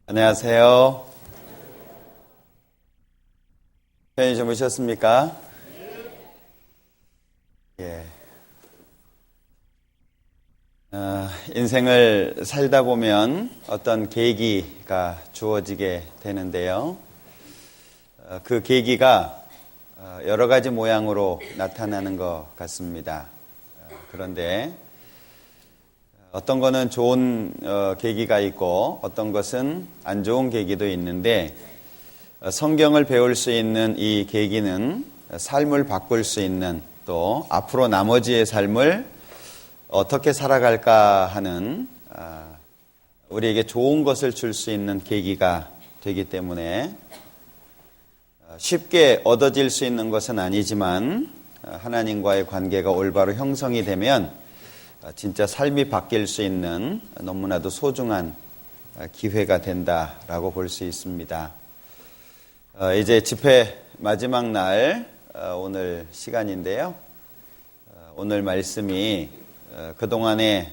안녕하세요. 편히 주무셨습니까? 예. 인생을 살다 보면 어떤 계기가 주어지게 되는데요. 그 계기가 여러 가지 모양으로 나타나는 것 같습니다. 그런데 어떤 거는 좋은 계기가 있고 어떤 것은 안 좋은 계기도 있는데 성경을 배울 수 있는 이 계기는 삶을 바꿀 수 있는 또 앞으로 나머지의 삶을 어떻게 살아갈까 하는 우리에게 좋은 것을 줄 수 있는 계기가 되기 때문에 쉽게 얻어질 수 있는 것은 아니지만 하나님과의 관계가 올바로 형성이 되면 진짜 삶이 바뀔 수 있는 너무나도 소중한 기회가 된다라고 볼 수 있습니다. 이제 집회 마지막 날 오늘 시간인데요. 오늘 말씀이 그동안에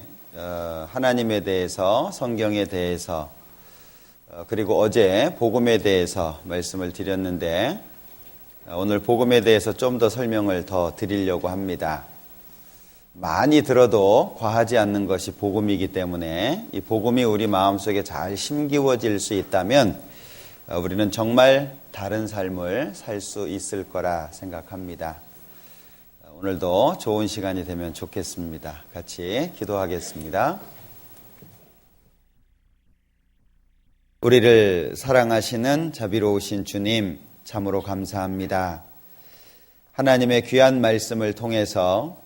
하나님에 대해서 성경에 대해서 그리고 어제 복음에 대해서 말씀을 드렸는데 오늘 복음에 대해서 좀 더 설명을 더 드리려고 합니다. 많이 들어도 과하지 않는 것이 복음이기 때문에 이 복음이 우리 마음속에 잘 심기워질 수 있다면 우리는 정말 다른 삶을 살 수 있을 거라 생각합니다. 오늘도 좋은 시간이 되면 좋겠습니다. 같이 기도하겠습니다. 우리를 사랑하시는 자비로우신 주님, 참으로 감사합니다. 하나님의 귀한 말씀을 통해서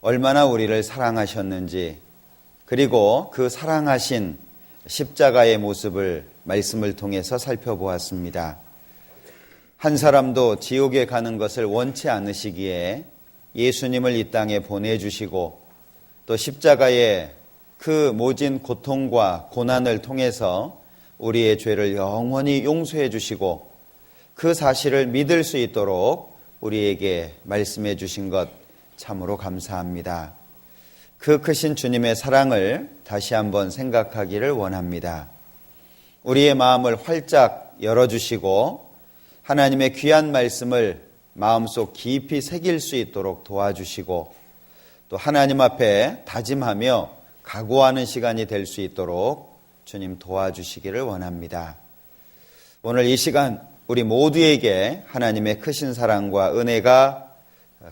얼마나 우리를 사랑하셨는지, 그리고 그 사랑하신 십자가의 모습을 말씀을 통해서 살펴보았습니다. 한 사람도 지옥에 가는 것을 원치 않으시기에 예수님을 이 땅에 보내주시고 또 십자가의 그 모진 고통과 고난을 통해서 우리의 죄를 영원히 용서해 주시고 그 사실을 믿을 수 있도록 우리에게 말씀해 주신 것 참으로 감사합니다. 그 크신 주님의 사랑을 다시 한번 생각하기를 원합니다. 우리의 마음을 활짝 열어주시고 하나님의 귀한 말씀을 마음속 깊이 새길 수 있도록 도와주시고 또 하나님 앞에 다짐하며 각오하는 시간이 될 수 있도록 주님 도와주시기를 원합니다. 오늘 이 시간 우리 모두에게 하나님의 크신 사랑과 은혜가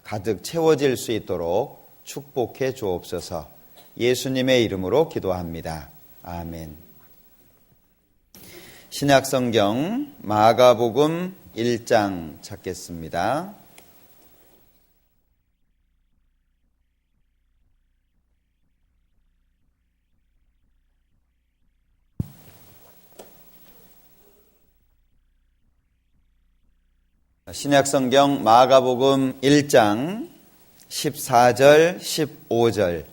가득 채워질 수 있도록 축복해 주옵소서. 예수님의 이름으로 기도합니다. 아멘. 신약성경 마가복음 1장 찾겠습니다. 신약성경 마가복음 1장 14절 15절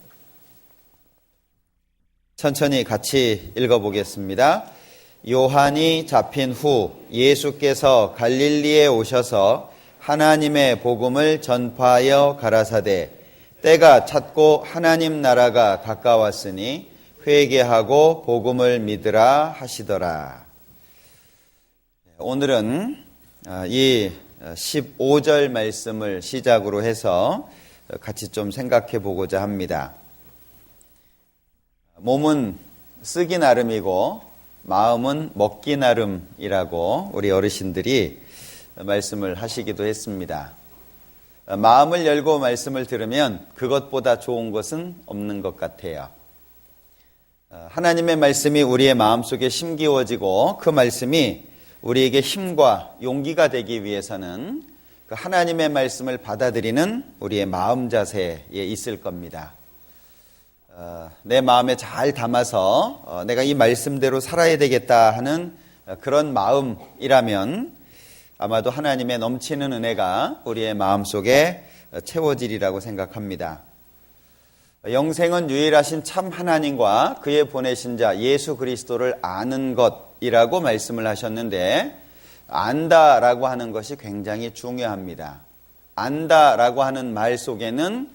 천천히 같이 읽어보겠습니다. 요한이 잡힌 후 예수께서 갈릴리에 오셔서 하나님의 복음을 전파하여 가라사대 때가 찼고 하나님 나라가 가까웠으니 회개하고 복음을 믿으라 하시더라. 오늘은 이 15절 말씀을 시작으로 해서 같이 좀 생각해 보고자 합니다. 몸은 쓰기 나름이고 마음은 먹기 나름이라고 우리 어르신들이 말씀을 하시기도 했습니다. 마음을 열고 말씀을 들으면 그것보다 좋은 것은 없는 것 같아요. 하나님의 말씀이 우리의 마음속에 심기워지고 그 말씀이 우리에게 힘과 용기가 되기 위해서는 그 하나님의 말씀을 받아들이는 우리의 마음 자세에 있을 겁니다. 내 마음에 잘 담아서 내가 이 말씀대로 살아야 되겠다 하는 그런 마음이라면 아마도 하나님의 넘치는 은혜가 우리의 마음속에 채워지리라고 생각합니다. 영생은 유일하신 참 하나님과 그의 보내신 자 예수 그리스도를 아는 것이라고 말씀을 하셨는데 안다라고 하는 것이 굉장히 중요합니다. 안다라고 하는 말 속에는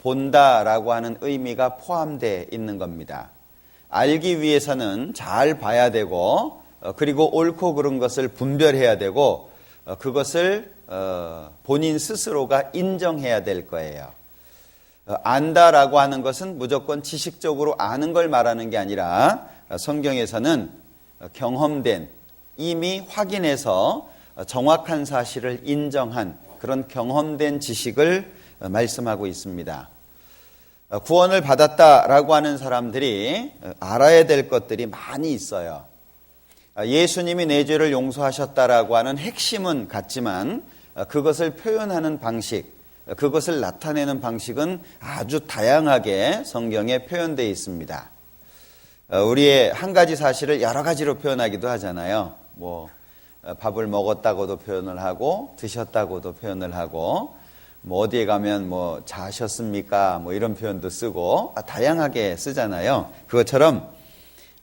본다라고 하는 의미가 포함되어 있는 겁니다. 알기 위해서는 잘 봐야 되고 그리고 옳고 그른 것을 분별해야 되고 그것을 본인 스스로가 인정해야 될 거예요. 안다라고 하는 것은 무조건 지식적으로 아는 걸 말하는 게 아니라 성경에서는 경험된, 이미 확인해서 정확한 사실을 인정한 그런 경험된 지식을 말씀하고 있습니다. 구원을 받았다라고 하는 사람들이 알아야 될 것들이 많이 있어요. 예수님이 내 죄를 용서하셨다라고 하는 핵심은 같지만 그것을 표현하는 방식, 그것을 나타내는 방식은 아주 다양하게 성경에 표현되어 있습니다. 우리의 한 가지 사실을 여러 가지로 표현하기도 하잖아요. 밥을 먹었다고도 표현을 하고 드셨다고도 표현을 하고 어디에 가면 자셨습니까? 이런 표현도 쓰고 다양하게 쓰잖아요. 그것처럼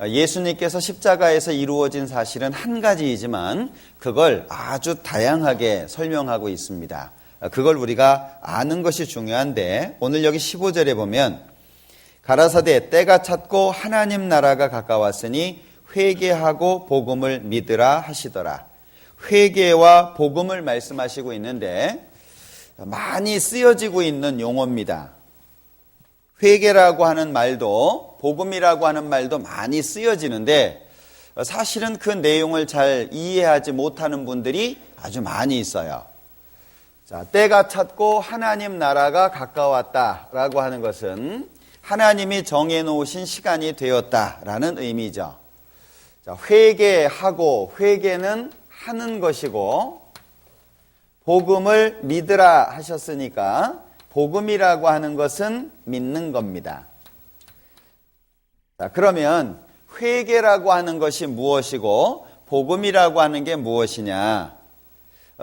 예수님께서 십자가에서 이루어진 사실은 한 가지이지만 그걸 아주 다양하게 설명하고 있습니다. 그걸 우리가 아는 것이 중요한데 오늘 여기 15절에 보면 가라사대 때가 찼고 하나님 나라가 가까웠으니 회개하고 복음을 믿으라 하시더라. 회개와 복음을 말씀하시고 있는데 많이 쓰여지고 있는 용어입니다. 회개라고 하는 말도 복음이라고 하는 말도 많이 쓰여지는데 사실은 그 내용을 잘 이해하지 못하는 분들이 아주 많이 있어요. 자, 때가 찼고 하나님 나라가 가까웠다라고 하는 것은 하나님이 정해놓으신 시간이 되었다라는 의미죠. 자, 회개하고 회개는 하는 것이고 복음을 믿으라 하셨으니까 복음이라고 하는 것은 믿는 겁니다. 자, 그러면 회개라고 하는 것이 무엇이고 복음이라고 하는 게 무엇이냐?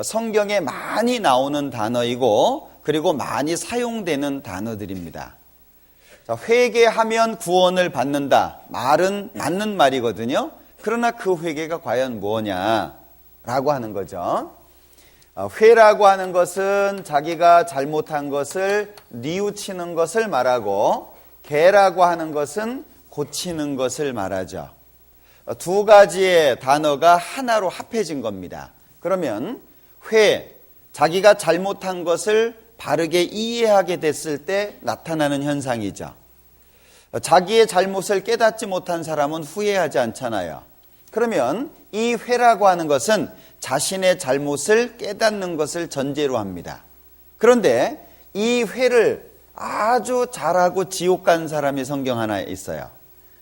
성경에 많이 나오는 단어이고 그리고 많이 사용되는 단어들입니다. 자, 회개하면 구원을 받는다. 말은 맞는 말이거든요. 그러나 그 회개가 과연 뭐냐라고 하는 거죠. 회라고 하는 것은 자기가 잘못한 것을 뉘우치는 것을 말하고 개라고 하는 것은 고치는 것을 말하죠. 두 가지의 단어가 하나로 합해진 겁니다. 그러면 회, 자기가 잘못한 것을 바르게 이해하게 됐을 때 나타나는 현상이죠. 자기의 잘못을 깨닫지 못한 사람은 후회하지 않잖아요. 그러면 이 회라고 하는 것은 자신의 잘못을 깨닫는 것을 전제로 합니다. 그런데 이 회를 아주 잘하고 지옥 간 사람이 성경 하나 있어요.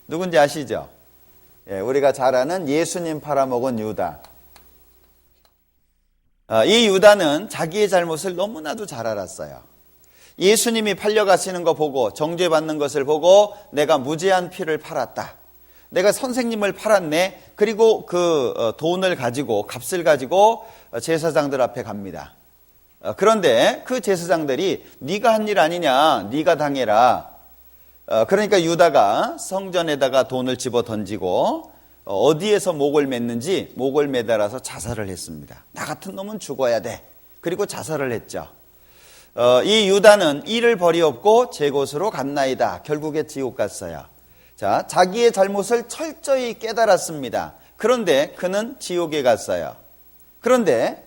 누군지 아시죠? 우리가 잘 아는 예수님 팔아먹은 유다. 이 유다는 자기의 잘못을 너무나도 잘 알았어요. 예수님이 팔려가시는 거 보고 정죄받는 것을 보고 내가 무죄한 피를 팔았다. 내가 선생님을 팔았네. 그리고 그 돈을 가지고 값을 가지고 제사장들 앞에 갑니다. 그런데 그 제사장들이 네가 한 일 아니냐. 네가 당해라. 그러니까 유다가 성전에다가 돈을 집어 던지고 어디에서 목을 맸는지 목을 매달아서 자살을 했습니다. 나 같은 놈은 죽어야 돼. 그리고 자살을 했죠. 이 유다는 이를 벌이 없고 제 곳으로 갔나이다. 결국에 지옥 갔어요. 자, 자기의 잘못을 철저히 깨달았습니다. 그런데 그는 지옥에 갔어요. 그런데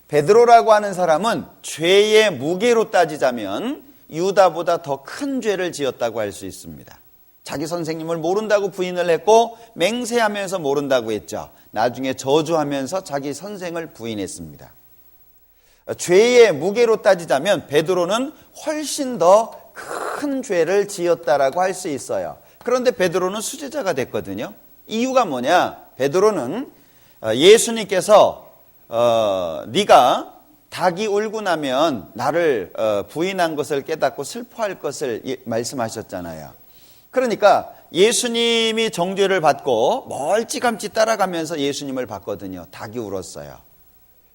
베드로라고 하는 사람은 죄의 무게로 따지자면 유다보다 더 큰 죄를 지었다고 할 수 있습니다. 자기 선생님을 모른다고 부인을 했고 맹세하면서 모른다고 했죠. 나중에 저주하면서 자기 선생을 부인했습니다. 죄의 무게로 따지자면 베드로는 훨씬 더 큰 죄를 지었다라고 할 수 있어요. 그런데 베드로는 수제자가 됐거든요. 이유가 뭐냐? 베드로는 예수님께서 네가 닭이 울고 나면 나를 부인한 것을 깨닫고 슬퍼할 것을 말씀하셨잖아요. 그러니까 예수님이 정죄를 받고 멀찌감치 따라가면서 예수님을 봤거든요. 닭이 울었어요.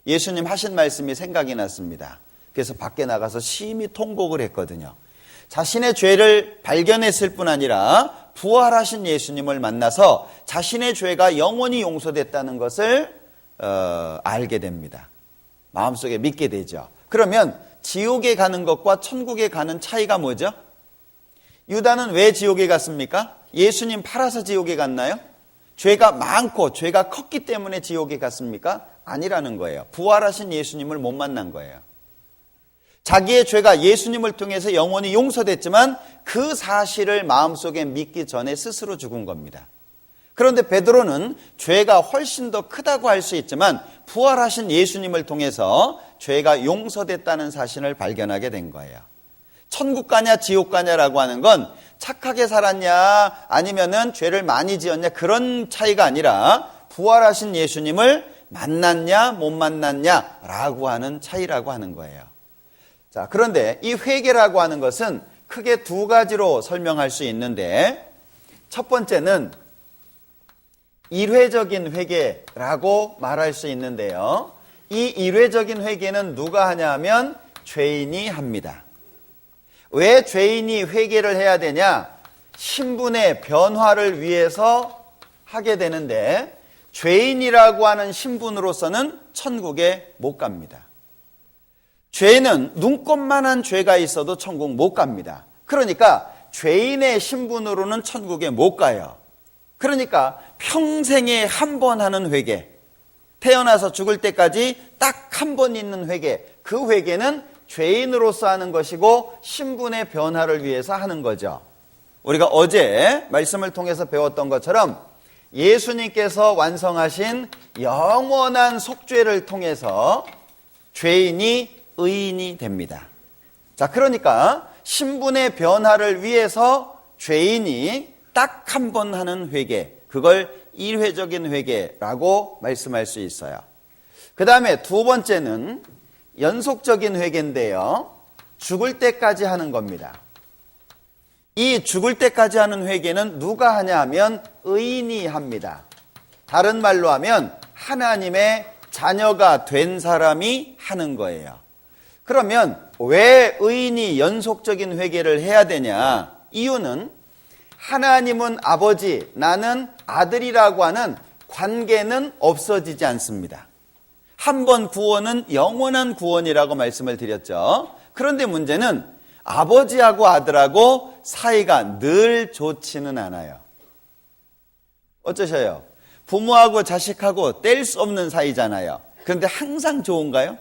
예수님 하신 말씀이 생각이 났습니다. 그래서 밖에 나가서 심히 통곡을 했거든요. 자신의 죄를 발견했을 뿐 아니라 부활하신 예수님을 만나서 자신의 죄가 영원히 용서됐다는 것을 알게 됩니다. 마음속에 믿게 되죠. 그러면 지옥에 가는 것과 천국에 가는 차이가 뭐죠? 유다는 왜 지옥에 갔습니까? 예수님 팔아서 지옥에 갔나요? 죄가 많고 죄가 컸기 때문에 지옥에 갔습니까? 아니라는 거예요. 부활하신 예수님을 못 만난 거예요. 자기의 죄가 예수님을 통해서 영원히 용서됐지만 그 사실을 마음속에 믿기 전에 스스로 죽은 겁니다. 그런데 베드로는 죄가 훨씬 더 크다고 할 수 있지만 부활하신 예수님을 통해서 죄가 용서됐다는 사실을 발견하게 된 거예요. 천국 가냐 지옥 가냐라고 하는 건 착하게 살았냐 아니면은 죄를 많이 지었냐 그런 차이가 아니라 부활하신 예수님을 만났냐 못 만났냐라고 하는 차이라고 하는 거예요. 자, 그런데 이 회개라고 하는 것은 크게 두 가지로 설명할 수 있는데 첫 번째는 일회적인 회개라고 말할 수 있는데요. 이 일회적인 회개는 누가 하냐 하면 죄인이 합니다. 왜 죄인이 회개를 해야 되냐? 신분의 변화를 위해서 하게 되는데 죄인이라고 하는 신분으로서는 천국에 못 갑니다. 죄는 눈꼽만한 죄가 있어도 천국 못 갑니다. 그러니까 죄인의 신분으로는 천국에 못 가요. 그러니까 평생에 한 번 하는 회개, 태어나서 죽을 때까지 딱 한 번 있는 회개, 그 회개는 죄인으로서 하는 것이고 신분의 변화를 위해서 하는 거죠. 우리가 어제 말씀을 통해서 배웠던 것처럼 예수님께서 완성하신 영원한 속죄를 통해서 죄인이 의인이 됩니다. 자, 그러니까 신분의 변화를 위해서 죄인이 딱 한 번 하는 회개, 그걸 일회적인 회개라고 말씀할 수 있어요. 그 다음에 두 번째는 연속적인 회개인데요. 죽을 때까지 하는 겁니다. 이 죽을 때까지 하는 회개는 누가 하냐 하면 의인이 합니다. 다른 말로 하면 하나님의 자녀가 된 사람이 하는 거예요. 그러면 왜 의인이 연속적인 회개를 해야 되냐? 이유는 하나님은 아버지, 나는 아들이라고 하는 관계는 없어지지 않습니다. 한 번 구원은 영원한 구원이라고 말씀을 드렸죠. 그런데 문제는 아버지하고 아들하고 사이가 늘 좋지는 않아요. 어쩌셔요? 부모하고 자식하고 뗄 수 없는 사이잖아요. 그런데 항상 좋은가요?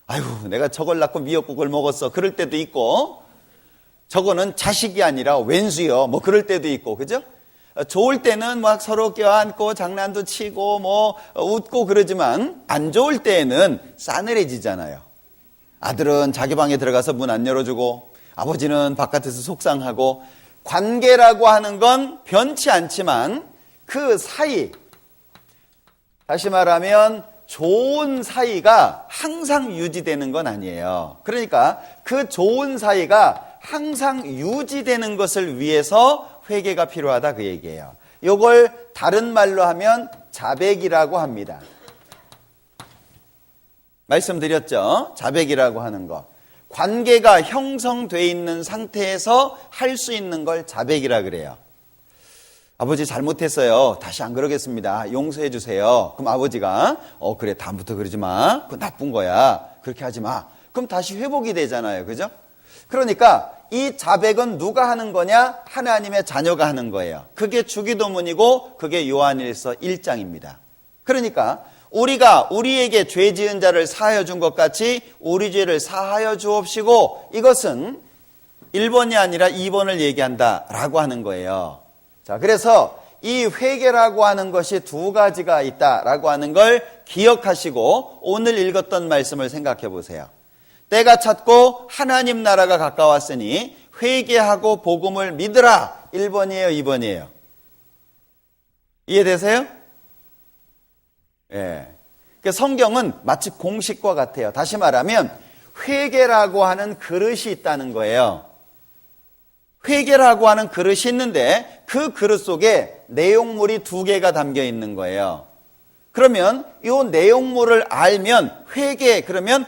아유, 내가 저걸 낳고 미역국을 먹었어. 그럴 때도 있고, 저거는 자식이 아니라 왼수요. 뭐 그럴 때도 있고, 그죠? 좋을 때는 막 서로 껴안고 장난도 치고 뭐 웃고 그러지만 안 좋을 때에는 싸늘해지잖아요. 아들은 자기 방에 들어가서 문 안 열어주고 아버지는 바깥에서 속상하고 관계라고 하는 건 변치 않지만 그 사이, 다시 말하면 좋은 사이가 항상 유지되는 건 아니에요. 그러니까 그 좋은 사이가 항상 유지되는 것을 위해서 회개가 필요하다 그 얘기예요. 이걸 다른 말로 하면 자백이라고 합니다. 말씀드렸죠? 자백이라고 하는 거. 관계가 형성되어 있는 상태에서 할 수 있는 걸 자백이라 그래요. 아버지 잘못했어요. 다시 안 그러겠습니다. 용서해 주세요. 그럼 아버지가 그래 다음부터 그러지 마. 그거 나쁜 거야. 그렇게 하지 마. 그럼 다시 회복이 되잖아요. 그죠? 그러니까 이 자백은 누가 하는 거냐? 하나님의 자녀가 하는 거예요. 그게 주기도문이고 그게 요한일서 1장입니다. 그러니까 우리가 우리에게 죄 지은 자를 사하여 준 것 같이 우리 죄를 사하여 주옵시고, 이것은 1번이 아니라 2번을 얘기한다라고 하는 거예요. 자, 그래서 이 회개라고 하는 것이 두 가지가 있다라고 하는 걸 기억하시고 오늘 읽었던 말씀을 생각해 보세요. 때가 찼고 하나님 나라가 가까웠으니 회개하고 복음을 믿으라. 1번이에요, 2번이에요? 이해되세요? 예. 그러니까 성경은 마치 공식과 같아요. 다시 말하면 회개라고 하는 그릇이 있다는 거예요. 회개라고 하는 그릇이 있는데 그 그릇 속에 내용물이 두 개가 담겨 있는 거예요. 그러면 이 내용물을 알면 회개, 그러면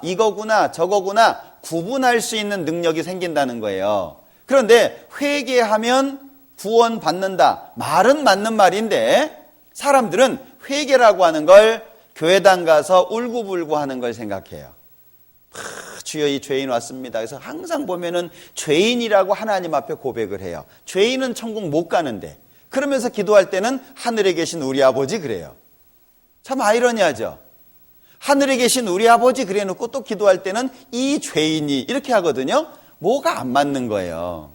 이거구나 저거구나 구분할 수 있는 능력이 생긴다는 거예요. 그런데 회개하면 구원 받는다. 말은 맞는 말인데 사람들은 회개라고 하는 걸 교회당 가서 울고불고 하는 걸 생각해요. 주여 이 죄인 왔습니다. 그래서 항상 보면은 죄인이라고 하나님 앞에 고백을 해요. 죄인은 천국 못 가는데 그러면서 기도할 때는 하늘에 계신 우리 아버지 그래요. 참 아이러니하죠. 하늘에 계신 우리 아버지 그래 놓고 또 기도할 때는 이 죄인이 이렇게 하거든요. 뭐가 안 맞는 거예요.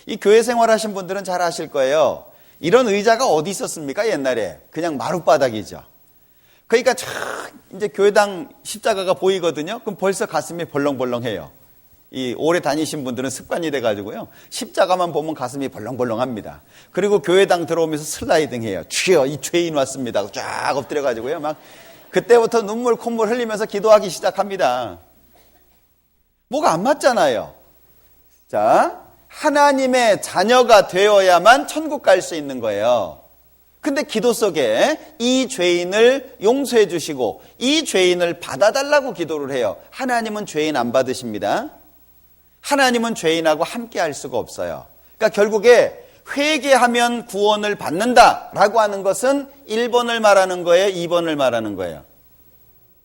이 교회 생활하신 분들은 잘 아실 거예요. 이런 의자가 어디 있었습니까? 옛날에 그냥 마룻바닥이죠. 그러니까 이제 교회당 십자가가 보이거든요. 그럼 벌써 가슴이 벌렁벌렁해요. 이 오래 다니신 분들은 습관이 돼가지고요. 십자가만 보면 가슴이 벌렁벌렁합니다. 그리고 교회당 들어오면서 슬라이딩해요. 주여 이 죄인 왔습니다. 쫙 엎드려가지고요. 막 그때부터 눈물 콧물 흘리면서 기도하기 시작합니다. 뭐가 안 맞잖아요. 자, 하나님의 자녀가 되어야만 천국 갈 수 있는 거예요. 근데 기도 속에 이 죄인을 용서해 주시고 이 죄인을 받아달라고 기도를 해요. 하나님은 죄인 안 받으십니다. 하나님은 죄인하고 함께 할 수가 없어요. 그러니까 결국에 회개하면 구원을 받는다라고 하는 것은 1번을 말하는 거예요? 2번을 말하는 거예요?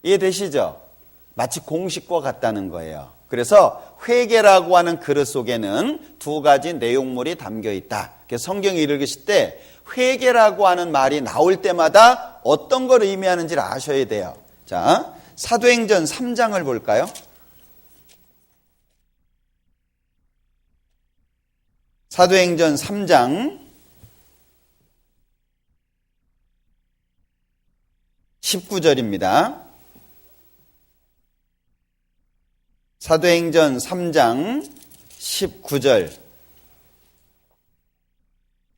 이해되시죠? 마치 공식과 같다는 거예요. 그래서 회개라고 하는 그릇 속에는 두 가지 내용물이 담겨 있다. 그래서 성경이 읽으실 때 회개라고 하는 말이 나올 때마다 어떤 걸 의미하는지를 아셔야 돼요. 자, 사도행전 3장을 볼까요? 사도행전 3장 19절입니다. 사도행전 3장 19절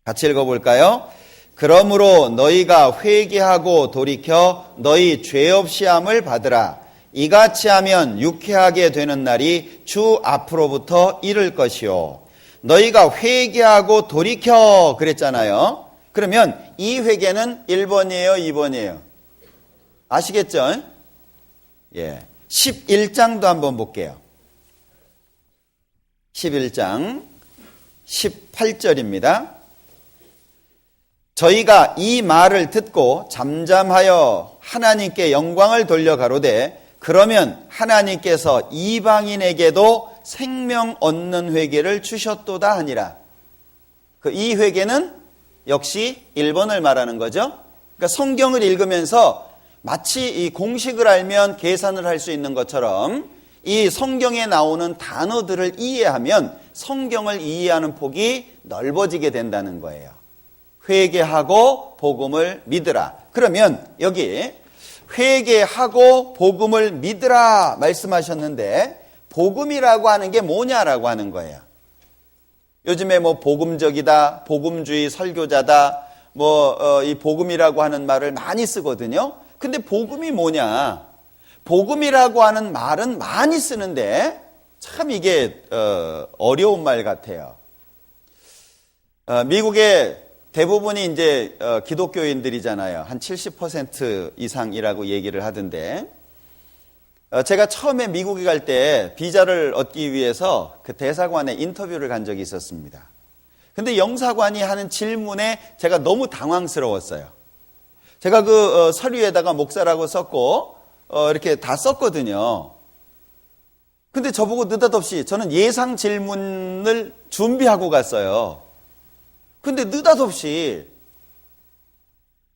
같이 읽어볼까요? 그러므로 너희가 회개하고 돌이켜 너희 죄 없이 함을 받으라. 이같이 하면 유쾌하게 되는 날이 주 앞으로부터 이를 것이요. 너희가 회개하고 돌이켜 그랬잖아요. 그러면 이 회개는 1번이에요, 2번이에요? 아시겠죠? 예. 11장도 한번 볼게요. 11장 18절입니다. 저희가 이 말을 듣고 잠잠하여 하나님께 영광을 돌려 가로되 그러면 하나님께서 이방인에게도 생명 얻는 회개를 주셨도다 하니라. 이 회개는 역시 1번을 말하는 거죠. 그러니까 성경을 읽으면서 마치 이 공식을 알면 계산을 할 수 있는 것처럼 이 성경에 나오는 단어들을 이해하면 성경을 이해하는 폭이 넓어지게 된다는 거예요. 회개하고 복음을 믿으라. 그러면 여기 회개하고 복음을 믿으라 말씀하셨는데 복음이라고 하는 게 뭐냐라고 하는 거예요. 요즘에 뭐 복음적이다, 복음주의 설교자다, 이 복음이라고 하는 말을 많이 쓰거든요. 근데 복음이 뭐냐? 복음이라고 하는 말은 많이 쓰는데 참 이게 어려운 말 같아요. 미국의 대부분이 이제 기독교인들이잖아요. 한 70% 이상이라고 얘기를 하던데 제가 처음에 미국에 갈 때 비자를 얻기 위해서 그 대사관에 인터뷰를 간 적이 있었습니다. 근데 영사관이 하는 질문에 제가 너무 당황스러웠어요. 제가 그 서류에다가 목사라고 썼고 이렇게 다 썼거든요. 근데 저보고 느닷없이 저는 예상 질문을 준비하고 갔어요. 근데 느닷없이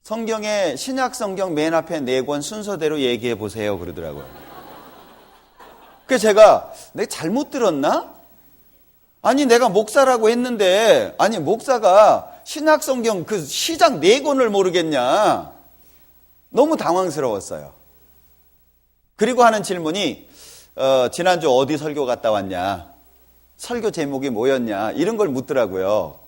성경의 신약 성경 맨 앞에 4권 순서대로 얘기해 보세요 그러더라고요. 그래서 제가 내가 잘못 들었나? 아니 내가 목사라고 했는데 아니 목사가 신약 성경 그 시작 4권을 모르겠냐? 너무 당황스러웠어요. 그리고 하는 질문이 지난주 어디 설교 갔다 왔냐? 설교 제목이 뭐였냐? 이런 걸 묻더라고요.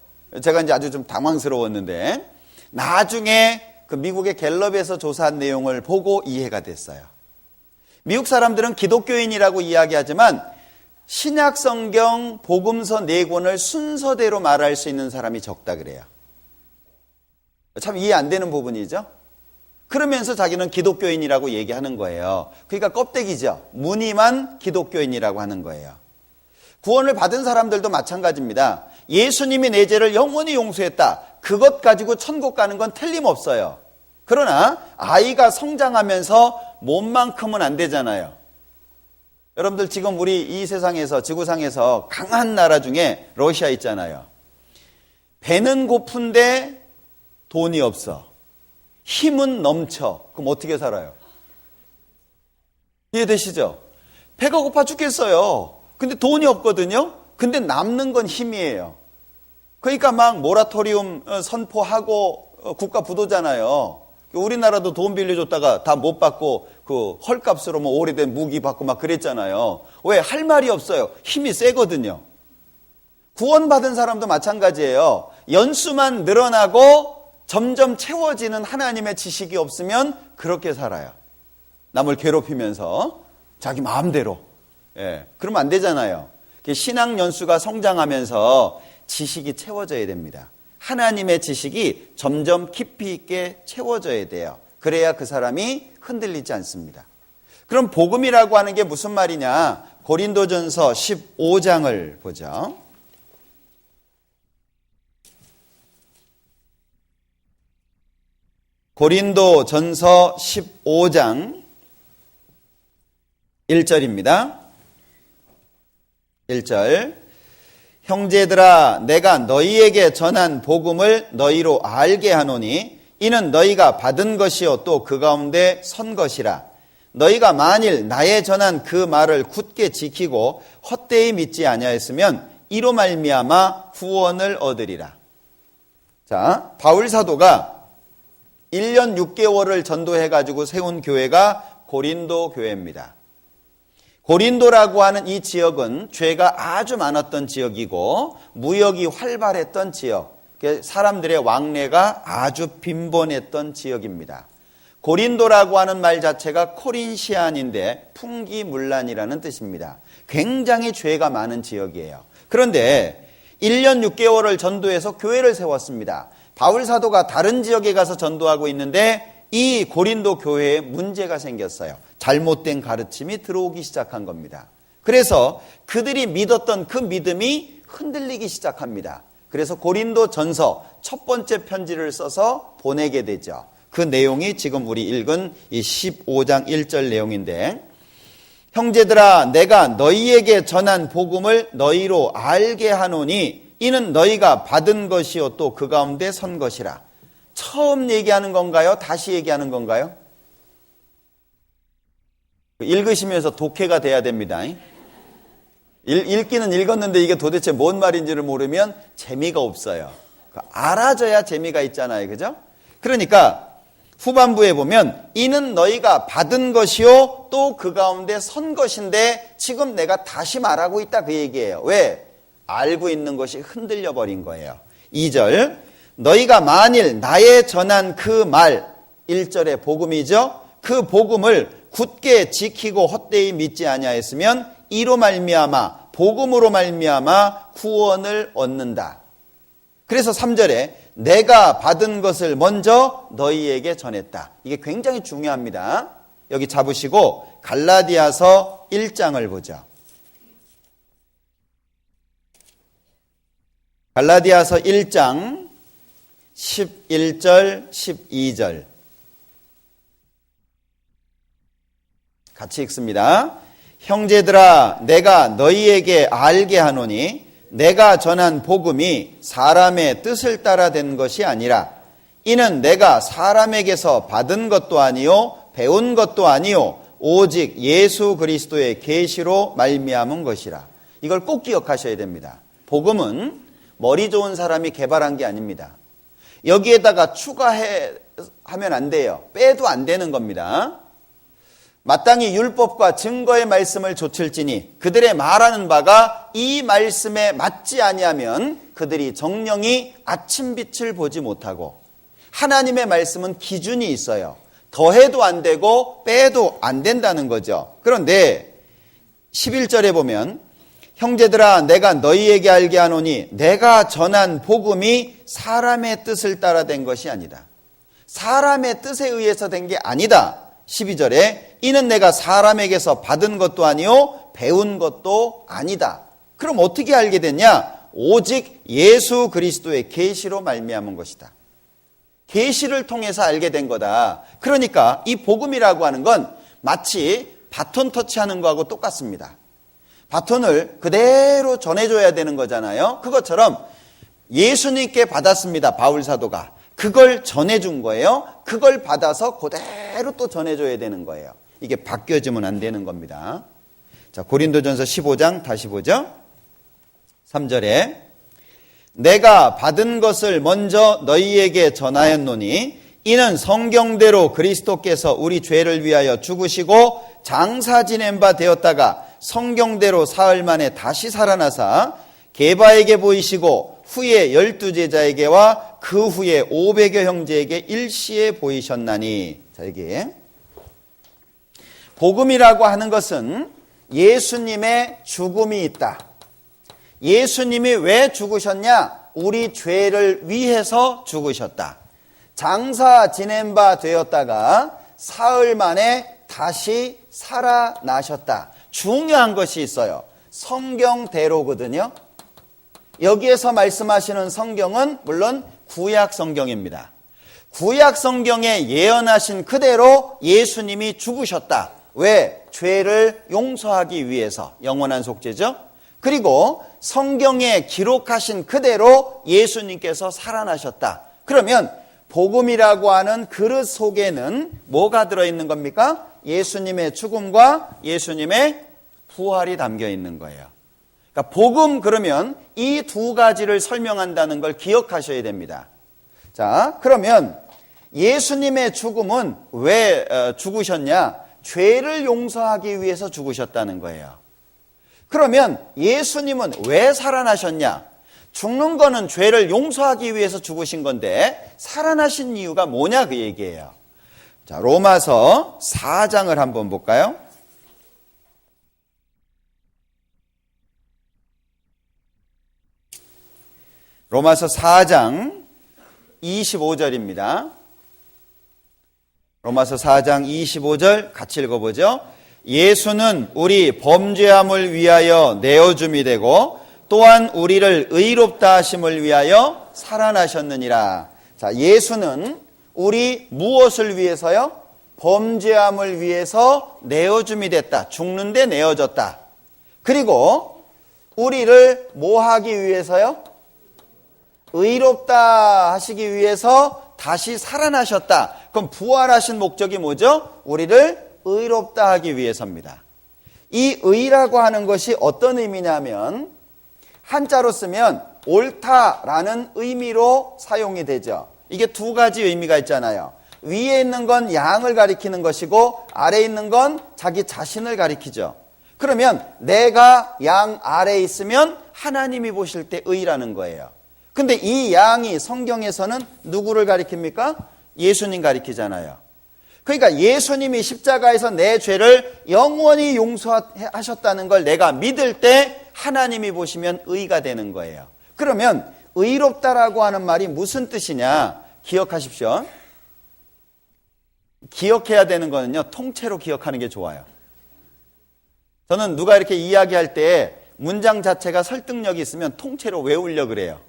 제가 이제 아주 좀 당황스러웠는데 나중에 그 미국의 갤럽에서 조사한 내용을 보고 이해가 됐어요. 미국 사람들은 기독교인이라고 이야기하지만 신약 성경 복음서 4권을 순서대로 말할 수 있는 사람이 적다 그래요. 참 이해 안 되는 부분이죠. 그러면서 자기는 기독교인이라고 얘기하는 거예요. 그러니까 껍데기죠. 무늬만 기독교인이라고 하는 거예요. 구원을 받은 사람들도 마찬가지입니다. 예수님이 내 죄를 영원히 용서했다. 그것 가지고 천국 가는 건 틀림없어요. 그러나 아이가 성장하면서 몸만큼은 안 되잖아요. 여러분들 지금 우리 이 세상에서 지구상에서 강한 나라 중에 러시아 있잖아요. 배는 고픈데 돈이 없어. 힘은 넘쳐. 그럼 어떻게 살아요? 이해되시죠? 배가 고파 죽겠어요. 근데 돈이 없거든요. 근데 남는 건 힘이에요. 그러니까 막 모라토리움 선포하고 국가 부도잖아요. 우리나라도 돈 빌려줬다가 다 못 받고 그 헐값으로 뭐 오래된 무기 받고 막 그랬잖아요. 왜? 할 말이 없어요. 힘이 세거든요. 구원받은 사람도 마찬가지예요. 연수만 늘어나고 점점 채워지는 하나님의 지식이 없으면 그렇게 살아요. 남을 괴롭히면서 자기 마음대로. 예, 그러면 안 되잖아요. 신앙 연수가 성장하면서 지식이 채워져야 됩니다. 하나님의 지식이 점점 깊이 있게 채워져야 돼요. 그래야 그 사람이 흔들리지 않습니다. 그럼 복음이라고 하는 게 무슨 말이냐? 고린도전서 15장을 보죠. 고린도전서 15장 1절입니다. 1절. 형제들아, 내가 너희에게 전한 복음을 너희로 알게 하노니 이는 너희가 받은 것이요 또 그 가운데 선 것이라. 너희가 만일 나의 전한 그 말을 굳게 지키고 헛되이 믿지 아니하였으면 이로 말미암아 구원을 얻으리라. 자, 바울 사도가 1년 6개월을 전도해가지고 세운 교회가 고린도 교회입니다. 고린도라고 하는 이 지역은 죄가 아주 많았던 지역이고 무역이 활발했던 지역, 사람들의 왕래가 아주 빈번했던 지역입니다. 고린도라고 하는 말 자체가 코린시안인데 풍기문란이라는 뜻입니다. 굉장히 죄가 많은 지역이에요. 그런데 1년 6개월을 전도해서 교회를 세웠습니다. 바울 사도가 다른 지역에 가서 전도하고 있는데 이 고린도 교회에 문제가 생겼어요. 잘못된 가르침이 들어오기 시작한 겁니다. 그래서 그들이 믿었던 그 믿음이 흔들리기 시작합니다. 그래서 고린도 전서 첫 번째 편지를 써서 보내게 되죠. 그 내용이 지금 우리 읽은 이 15장 1절 내용인데, 형제들아, 내가 너희에게 전한 복음을 너희로 알게 하노니 이는 너희가 받은 것이요 또 그 가운데 선 것이라. 처음 얘기하는 건가요? 다시 얘기하는 건가요? 읽으시면서 독해가 돼야 됩니다. 읽기는 읽었는데 이게 도대체 뭔 말인지를 모르면 재미가 없어요. 알아줘야 재미가 있잖아요. 그죠? 그러니까 후반부에 보면 이는 너희가 받은 것이요 또 그 가운데 선 것인데 지금 내가 다시 말하고 있다 그 얘기예요. 왜? 알고 있는 것이 흔들려 버린 거예요. 2절. 너희가 만일 나의 전한 그 말, 1절의 복음이죠. 그 복음을 굳게 지키고 헛되이 믿지 아니하였으면 이로 말미암아 복음으로 말미암아 구원을 얻는다. 그래서 3절에 내가 받은 것을 먼저 너희에게 전했다. 이게 굉장히 중요합니다. 여기 잡으시고 갈라디아서 1장을 보죠. 갈라디아서 1장 11절 12절 같이 읽습니다. 형제들아, 내가 너희에게 알게 하노니 내가 전한 복음이 사람의 뜻을 따라 된 것이 아니라 이는 내가 사람에게서 받은 것도 아니요 배운 것도 아니요 오직 예수 그리스도의 계시로 말미암은 것이라. 이걸 꼭 기억하셔야 됩니다. 복음은 머리 좋은 사람이 개발한 게 아닙니다. 여기에다가 추가하면 안 돼요. 빼도 안 되는 겁니다. 마땅히 율법과 증거의 말씀을 좇을지니 그들의 말하는 바가 이 말씀에 맞지 아니하면 그들이 정령이 아침빛을 보지 못하고. 하나님의 말씀은 기준이 있어요. 더해도 안 되고 빼도 안 된다는 거죠. 그런데 11절에 보면 형제들아, 내가 너희에게 알게 하노니 내가 전한 복음이 사람의 뜻을 따라 된 것이 아니다. 사람의 뜻에 의해서 된 게 아니다. 12절에 이는 내가 사람에게서 받은 것도 아니요 배운 것도 아니다. 그럼 어떻게 알게 됐냐? 오직 예수 그리스도의 계시로 말미암은 것이다. 계시를 통해서 알게 된 거다. 그러니까 이 복음이라고 하는 건 마치 바톤 터치하는 거하고 똑같습니다. 바톤을 그대로 전해줘야 되는 거잖아요. 그것처럼 예수님께 받았습니다. 바울 사도가. 그걸 전해준 거예요. 그걸 받아서 그대로 또 전해줘야 되는 거예요. 이게 바뀌어지면 안 되는 겁니다. 자, 고린도전서 15장 다시 보죠. 3절에 내가 받은 것을 먼저 너희에게 전하였노니 이는 성경대로 그리스도께서 우리 죄를 위하여 죽으시고 장사 지낸 바 되었다가 성경대로 사흘 만에 다시 살아나사 게바에게 보이시고 후에 12제자에게와 그 후에 500여 형제에게 일시에 보이셨나니. 자, 여기 복음이라고 하는 것은 예수님의 죽음이 있다. 예수님이 왜 죽으셨냐? 우리 죄를 위해서 죽으셨다. 장사 지낸 바 되었다가 사흘 만에 다시 살아나셨다. 중요한 것이 있어요. 성경대로거든요. 여기에서 말씀하시는 성경은 물론 구약 성경입니다. 구약 성경에 예언하신 그대로 예수님이 죽으셨다. 왜? 죄를 용서하기 위해서. 영원한 속죄죠. 그리고 성경에 기록하신 그대로 예수님께서 살아나셨다. 그러면 복음이라고 하는 그릇 속에는 뭐가 들어있는 겁니까? 예수님의 죽음과 예수님의 부활이 담겨 있는 거예요. 그러니까 복음 그러면 이 두 가지를 설명한다는 걸 기억하셔야 됩니다. 자, 그러면 예수님의 죽음은 왜 죽으셨냐? 죄를 용서하기 위해서 죽으셨다는 거예요. 그러면 예수님은 왜 살아나셨냐? 죽는 거는 죄를 용서하기 위해서 죽으신 건데 살아나신 이유가 뭐냐 그 얘기예요. 자, 로마서 4장을 한번 볼까요? 로마서 4장 25절입니다. 로마서 4장 25절 같이 읽어보죠. 예수는 우리 범죄함을 위하여 내어줌이 되고 또한 우리를 의롭다 하심을 위하여 살아나셨느니라. 자, 예수는 우리 무엇을 위해서요? 범죄함을 위해서 내어줌이 됐다. 죽는데 내어졌다. 그리고 우리를 뭐 하기 위해서요? 의롭다 하시기 위해서 다시 살아나셨다. 그럼 부활하신 목적이 뭐죠? 우리를 의롭다 하기 위해서입니다. 이 의라고 하는 것이 어떤 의미냐면 한자로 쓰면 옳다라는 의미로 사용이 되죠. 이게 두 가지 의미가 있잖아요. 위에 있는 건 양을 가리키는 것이고 아래에 있는 건 자기 자신을 가리키죠. 그러면 내가 양 아래에 있으면 하나님이 보실 때 의라는 거예요. 근데 이 양이 성경에서는 누구를 가리킵니까? 예수님 가리키잖아요. 그러니까 예수님이 십자가에서 내 죄를 영원히 용서하셨다는 걸 내가 믿을 때 하나님이 보시면 의가 되는 거예요. 그러면 의롭다라고 하는 말이 무슨 뜻이냐? 기억하십시오. 기억해야 되는 거는요, 통째로 기억하는 게 좋아요. 저는 누가 이렇게 이야기할 때 문장 자체가 설득력이 있으면 통째로 외우려고 그래요.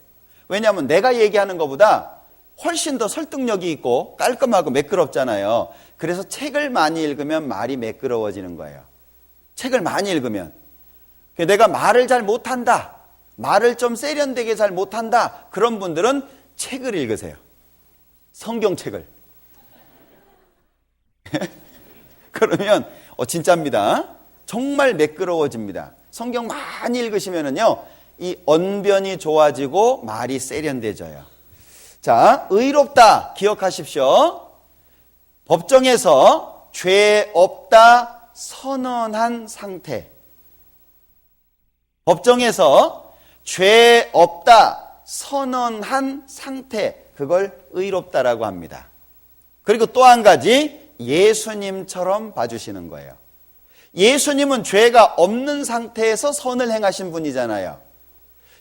왜냐하면 내가 얘기하는 것보다 훨씬 더 설득력이 있고 깔끔하고 매끄럽잖아요. 그래서 책을 많이 읽으면 말이 매끄러워지는 거예요. 책을 많이 읽으면. 내가 말을 잘 못한다, 말을 좀 세련되게 잘 못한다, 그런 분들은 책을 읽으세요. 성경책을. 그러면 진짜입니다. 정말 매끄러워집니다. 성경 많이 읽으시면은요, 이 언변이 좋아지고 말이 세련돼져요. 자, 의롭다 기억하십시오. 법정에서 죄 없다 선언한 상태. 법정에서 죄 없다 선언한 상태, 그걸 의롭다라고 합니다. 그리고 또 한 가지, 예수님처럼 봐주시는 거예요. 예수님은 죄가 없는 상태에서 선을 행하신 분이잖아요.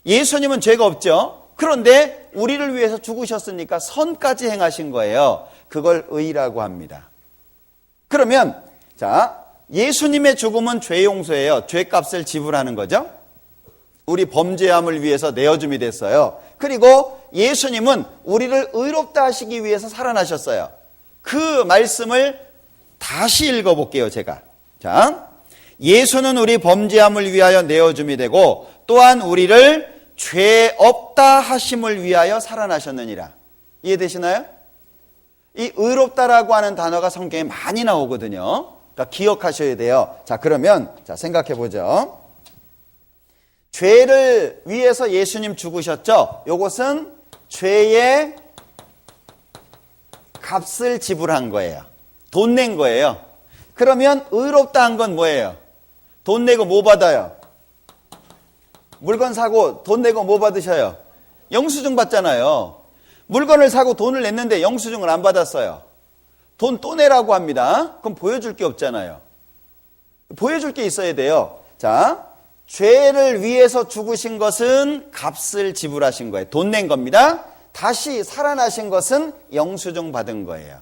예수님은 죄가 없죠. 그런데 우리를 위해서 죽으셨으니까 선까지 행하신 거예요. 그걸 의라고 합니다. 그러면 자, 예수님의 죽음은 죄 용서예요. 죄값을 지불하는 거죠. 우리 범죄함을 위해서 내어줌이 됐어요. 그리고 예수님은 우리를 의롭다 하시기 위해서 살아나셨어요. 그 말씀을 다시 읽어볼게요, 제가. 자, 예수는 우리 범죄함을 위하여 내어줌이 되고 또한 우리를 죄 없다 하심을 위하여 살아나셨느니라. 이해되시나요? 이 의롭다라고 하는 단어가 성경에 많이 나오거든요. 그러니까 기억하셔야 돼요. 자, 그러면 생각해 보죠. 죄를 위해서 예수님 죽으셨죠? 이것은 죄의 값을 지불한 거예요. 돈 낸 거예요. 그러면 의롭다 한 건 뭐예요? 돈 내고 뭐 받아요? 물건 사고 돈 내고 뭐 받으셔요? 영수증 받잖아요. 물건을 사고 돈을 냈는데 영수증을 안 받았어요. 돈 또 내라고 합니다. 그럼 보여줄 게 없잖아요. 보여줄 게 있어야 돼요. 자, 죄를 위해서 죽으신 것은 값을 지불하신 거예요. 돈 낸 겁니다. 다시 살아나신 것은 영수증 받은 거예요.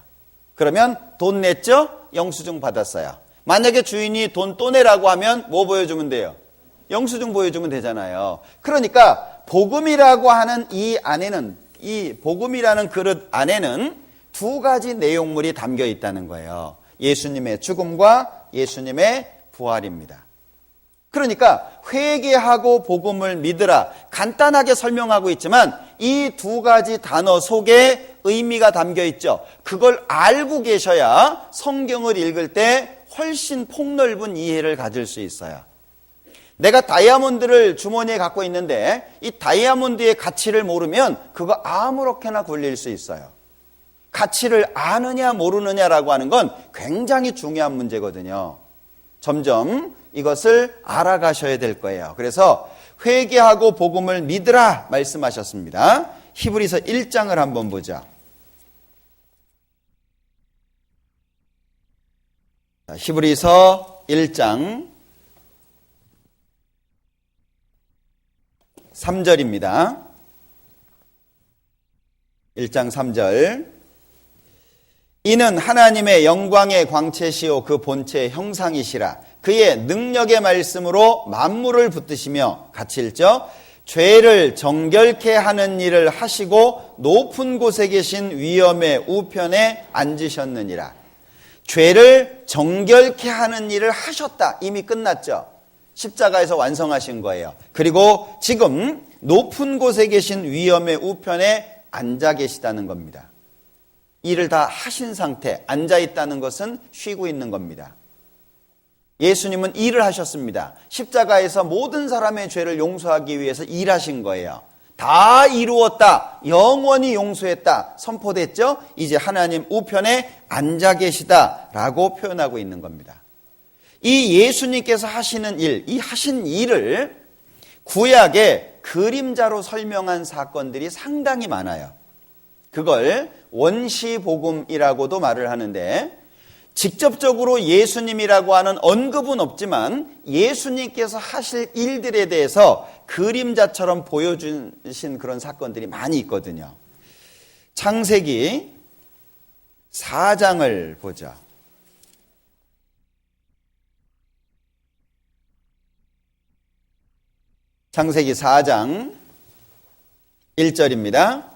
그러면 돈 냈죠? 영수증 받았어요. 만약에 주인이 돈 또 내라고 하면 뭐 보여주면 돼요? 영수증 보여주면 되잖아요. 그러니까 복음이라고 하는 이 안에는, 이 복음이라는 그릇 안에는 두 가지 내용물이 담겨 있다는 거예요. 예수님의 죽음과 예수님의 부활입니다. 그러니까 회개하고 복음을 믿으라 간단하게 설명하고 있지만 이 두 가지 단어 속에 의미가 담겨 있죠. 그걸 알고 계셔야 성경을 읽을 때 훨씬 폭넓은 이해를 가질 수 있어요. 내가 다이아몬드를 주머니에 갖고 있는데 이 다이아몬드의 가치를 모르면 그거 아무렇게나 굴릴 수 있어요. 가치를 아느냐 모르느냐라고 하는 건 굉장히 중요한 문제거든요. 점점 이것을 알아가셔야 될 거예요. 그래서 회개하고 복음을 믿으라 말씀하셨습니다. 히브리서 1장을 한번 보자. 히브리서 1장 3절입니다. 1장 3절. 이는 하나님의 영광의 광채시요 그 본체의 형상이시라. 그의 능력의 말씀으로 만물을 붙드시며 같이 읽죠. 죄를 정결케 하는 일을 하시고 높은 곳에 계신 위엄의 우편에 앉으셨느니라. 죄를 정결케 하는 일을 하셨다. 이미 끝났죠. 십자가에서 완성하신 거예요. 그리고 지금 높은 곳에 계신 위엄의 우편에 앉아 계시다는 겁니다. 일을 다 하신 상태, 앉아 있다는 것은 쉬고 있는 겁니다. 예수님은 일을 하셨습니다. 십자가에서 모든 사람의 죄를 용서하기 위해서 일하신 거예요. 다 이루었다, 영원히 용서했다 선포됐죠. 이제 하나님 우편에 앉아 계시다라고 표현하고 있는 겁니다. 이 예수님께서 하시는 일, 이 하신 일을 구약의 그림자로 설명한 사건들이 상당히 많아요. 그걸 원시복음이라고도 말을 하는데 직접적으로 예수님이라고 하는 언급은 없지만 예수님께서 하실 일들에 대해서 그림자처럼 보여주신 그런 사건들이 많이 있거든요. 창세기 4장을 보자. 창세기 4장 1절입니다.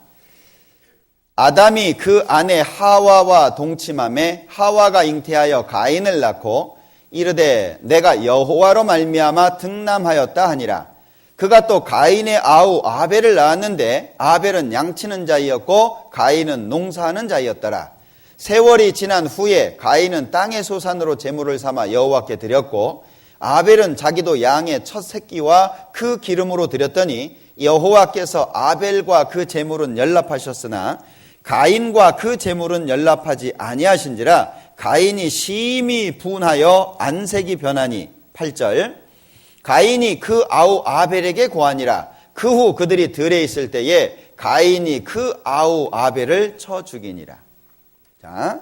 아담이 그 아내 하와와 동침함에 하와가 잉태하여 가인을 낳고 이르되 내가 여호와로 말미암아 등남하였다 하니라. 그가 또 가인의 아우 아벨을 낳았는데 아벨은 양치는 자이었고 가인은 농사하는 자이었더라. 세월이 지난 후에 가인은 땅의 소산으로 제물을 삼아 여호와께 드렸고 아벨은 자기도 양의 첫 새끼와 그 기름으로 드렸더니 여호와께서 아벨과 그 제물은 연락하셨으나 가인과 그 제물은 연락하지 아니하신지라. 가인이 심히 분하여 안색이 변하니 8절. 가인이 그 아우 아벨에게 고하니라. 그 후 그들이 들에 있을 때에 가인이 그 아우 아벨을 쳐 죽이니라. 자,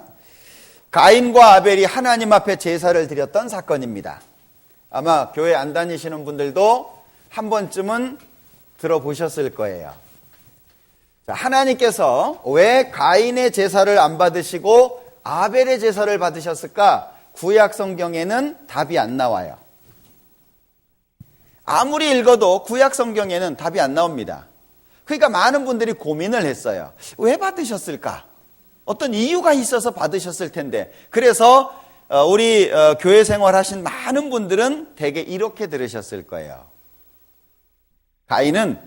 가인과 아벨이 하나님 앞에 제사를 드렸던 사건입니다. 아마 교회 안 다니시는 분들도 한 번쯤은 들어보셨을 거예요. 하나님께서 왜 가인의 제사를 안 받으시고 아벨의 제사를 받으셨을까? 구약 성경에는 답이 안 나와요. 아무리 읽어도 구약 성경에는 답이 안 나옵니다. 그러니까 많은 분들이 고민을 했어요. 왜 받으셨을까? 어떤 이유가 있어서 받으셨을 텐데. 그래서 우리 교회 생활하신 많은 분들은 대개 이렇게 들으셨을 거예요. 가인은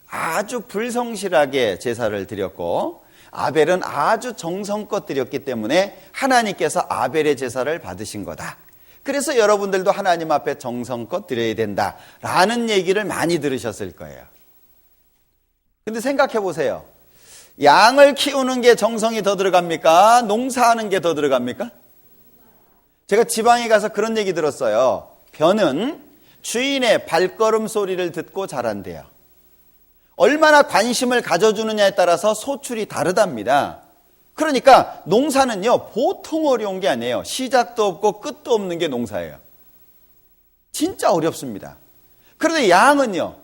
아주 불성실하게 제사를 드렸고 아벨은 아주 정성껏 드렸기 때문에 하나님께서 아벨의 제사를 받으신 거다. 그래서 여러분들도 하나님 앞에 정성껏 드려야 된다라는 얘기를 많이 들으셨을 거예요. 근데 생각해 보세요. 양을 키우는 게 정성이 더 들어갑니까? 농사하는 게 더 들어갑니까? 제가 지방에 가서 그런 얘기 들었어요. 벼는 주인의 발걸음 소리를 듣고 자란대요. 얼마나 관심을 가져주느냐에 따라서 소출이 다르답니다. 그러니까 농사는요, 보통 어려운 게 아니에요. 시작도 없고 끝도 없는 게 농사예요. 진짜 어렵습니다. 그런데 양은요,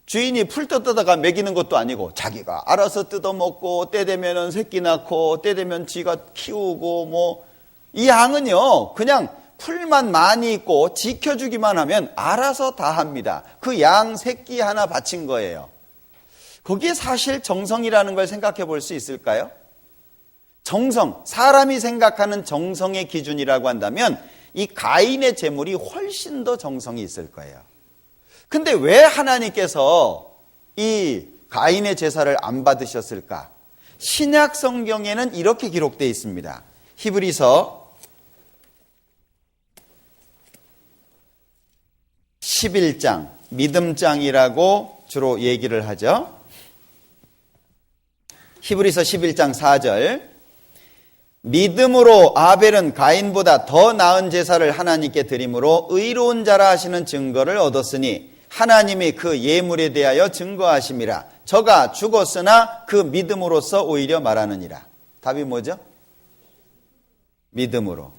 주인이 풀 뜯다가 먹이는 것도 아니고 자기가 알아서 뜯어먹고 때 되면은 새끼 낳고 때 되면 지가 키우고 이 양은요, 그냥 풀만 많이 있고 지켜주기만 하면 알아서 다 합니다. 그 양 새끼 하나 바친 거예요. 거기에 사실 정성이라는 걸 생각해 볼 수 있을까요? 정성, 사람이 생각하는 정성의 기준이라고 한다면 이 가인의 제물이 훨씬 더 정성이 있을 거예요. 근데 왜 하나님께서 이 가인의 제사를 안 받으셨을까? 신약 성경에는 이렇게 기록되어 있습니다. 히브리서 11장, 믿음장이라고 주로 얘기를 하죠. 히브리서 11장 4절, 믿음으로 아벨은 가인보다 더 나은 제사를 하나님께 드림으로 의로운 자라 하시는 증거를 얻었으니 하나님이 그 예물에 대하여 증거하심이라. 저가 죽었으나 그 믿음으로써 오히려 말하느니라. 답이 뭐죠? 믿음으로.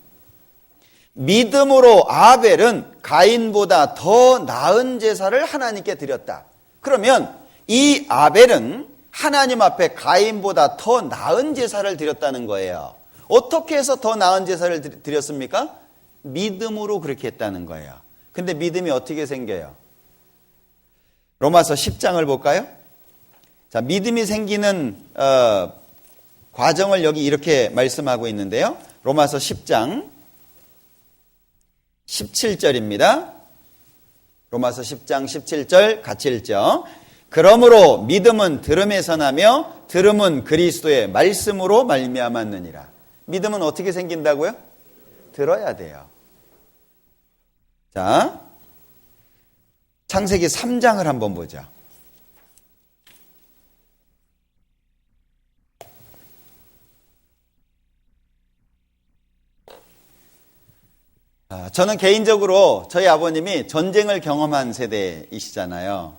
믿음으로 아벨은 가인보다 더 나은 제사를 하나님께 드렸다. 그러면 이 아벨은 하나님 앞에 가인보다 더 나은 제사를 드렸다는 거예요. 어떻게 해서 더 나은 제사를 드렸습니까? 믿음으로 그렇게 했다는 거예요. 근데 믿음이 어떻게 생겨요? 로마서 10장을 볼까요? 자, 믿음이 생기는 과정을 여기 이렇게 말씀하고 있는데요. 로마서 10장 17절입니다. 로마서 10장 17절 같이 읽죠. 그러므로 믿음은 들음에서 나며 들음은 그리스도의 말씀으로 말미암았느니라. 믿음은 어떻게 생긴다고요? 들어야 돼요. 자, 창세기 3장을 한번 보죠. 저는 개인적으로 저희 아버님이 전쟁을 경험한 세대이시잖아요.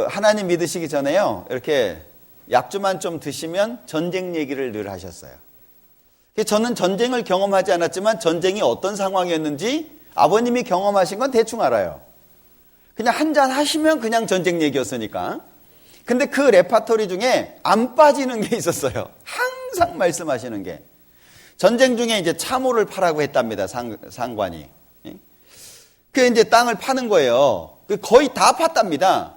하나님 믿으시기 전에요, 이렇게 약주만 좀 드시면 전쟁 얘기를 늘 하셨어요. 저는 전쟁을 경험하지 않았지만 전쟁이 어떤 상황이었는지 아버님이 경험하신 건 대충 알아요. 그냥 한잔 하시면 그냥 전쟁 얘기였으니까. 근데 그 레파토리 중에 안 빠지는 게 있었어요. 항상 말씀하시는 게. 전쟁 중에 이제 참호를 파라고 했답니다. 상관이. 그 이제 땅을 파는 거예요. 거의 다 팠답니다.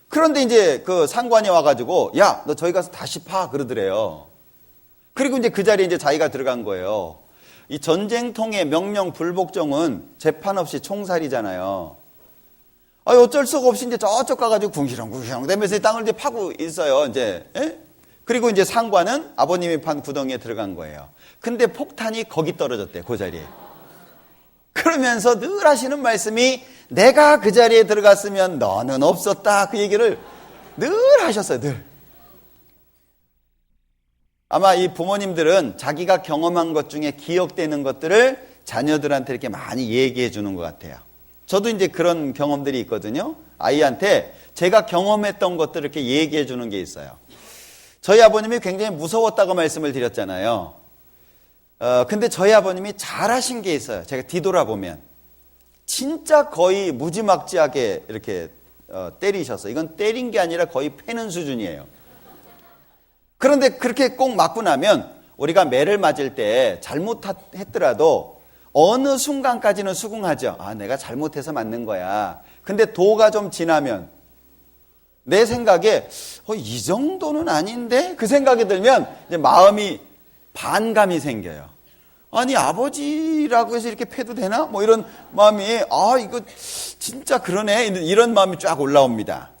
그런데 이제 그 상관이 와가지고, 야, 너 저기 가서 다시 파 그러더래요. 그리고 이제 그 자리에 이제 자기가 들어간 거예요. 이 전쟁통의 명령 불복종은 재판 없이 총살이잖아요. 어쩔 수가 없이 이제 저쪽 가가지고 궁시렁궁시렁 되면서 이 땅을 이제 파고 있어요. 이제. 그리고 이제 상관은 아버님이 판 구덩이에 들어간 거예요. 근데 폭탄이 거기 떨어졌대, 그 자리에. 그러면서 늘 하시는 말씀이 내가 그 자리에 들어갔으면 너는 없었다. 그 얘기를 늘 하셨어요, 늘. 아마 이 부모님들은 자기가 경험한 것 중에 기억되는 것들을 자녀들한테 이렇게 많이 얘기해 주는 것 같아요. 저도 이제 그런 경험들이 있거든요. 아이한테 제가 경험했던 것들을 이렇게 얘기해 주는 게 있어요. 저희 아버님이 굉장히 무서웠다고 말씀을 드렸잖아요. 근데 저희 아버님이 잘하신 게 있어요. 제가 뒤돌아보면. 진짜 거의 무지막지하게 이렇게 때리셨어요. 이건 때린 게 아니라 거의 패는 수준이에요. 그런데 그렇게 꼭 맞고 나면 우리가 매를 맞을 때 잘못했더라도 어느 순간까지는 수긍하죠. 아, 내가 잘못해서 맞는 거야. 근데 도가 좀 지나면 내 생각에 이 정도는 아닌데? 그 생각이 들면 이제 마음이 반감이 생겨요. 아니 아버지라고 해서 이렇게 패도 되나? 뭐 이런 마음이 이거 진짜 그러네 이런 마음이 쫙 올라옵니다.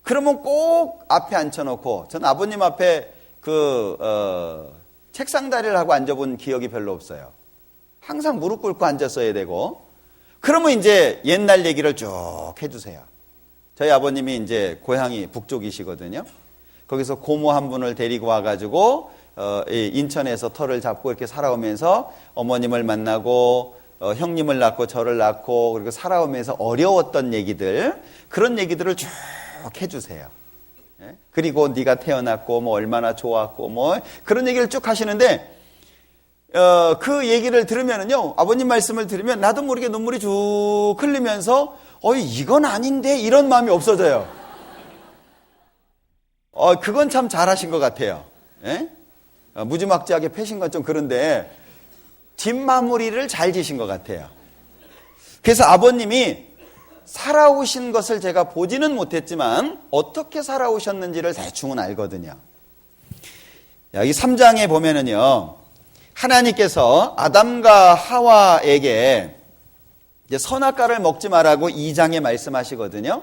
그러면 꼭 앞에 앉혀놓고 전 아버님 앞에 책상다리를 하고 앉아본 기억이 별로 없어요. 항상 무릎 꿇고 앉았어야 되고 그러면 이제 옛날 얘기를 쭉 해주세요. 저희 아버님이 이제 고향이 북쪽이시거든요. 거기서 고모 한 분을 데리고 와가지고 인천에서 터를 잡고 이렇게 살아오면서 어머님을 만나고 형님을 낳고 저를 낳고 그리고 살아오면서 어려웠던 얘기들 그런 얘기들을 쭉 해주세요. 그리고 네가 태어났고 뭐 얼마나 좋았고 뭐 그런 얘기를 쭉 하시는데 그 얘기를 들으면은요 아버님 말씀을 들으면 나도 모르게 눈물이 쭉 흘리면서 이건 아닌데 이런 마음이 없어져요. 그건 참 잘하신 것 같아요. 예? 무지막지하게 패신 건 좀 그런데 뒷마무리를 잘 지신 것 같아요. 그래서 아버님이 살아오신 것을 제가 보지는 못했지만 어떻게 살아오셨는지를 대충은 알거든요. 여기 3장에 보면은요 하나님께서 아담과 하와에게 이제 선악과를 먹지 말라고 2장에 말씀하시거든요.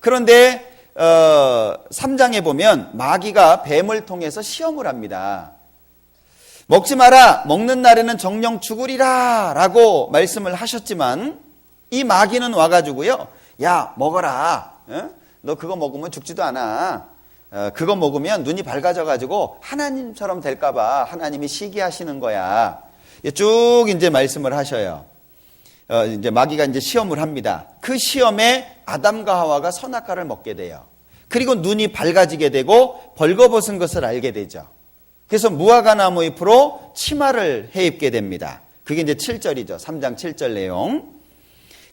그런데 3장에 보면 마귀가 뱀을 통해서 시험을 합니다. 먹지 마라, 먹는 날에는 정령 죽으리라 라고 말씀을 하셨지만 이 마귀는 와가지고요 야 먹어라, 너 그거 먹으면 죽지도 않아. 그거 먹으면 눈이 밝아져가지고 하나님처럼 될까봐 하나님이 시기하시는 거야. 쭉 이제 말씀을 하셔요. 이제 마귀가 이제 시험을 합니다. 그 시험에 아담과 하와가 선악과를 먹게 돼요. 그리고 눈이 밝아지게 되고 벌거벗은 것을 알게 되죠. 그래서 무화과 나무 잎으로 치마를 해입게 됩니다. 그게 이제 7절이죠. 3장 7절 내용.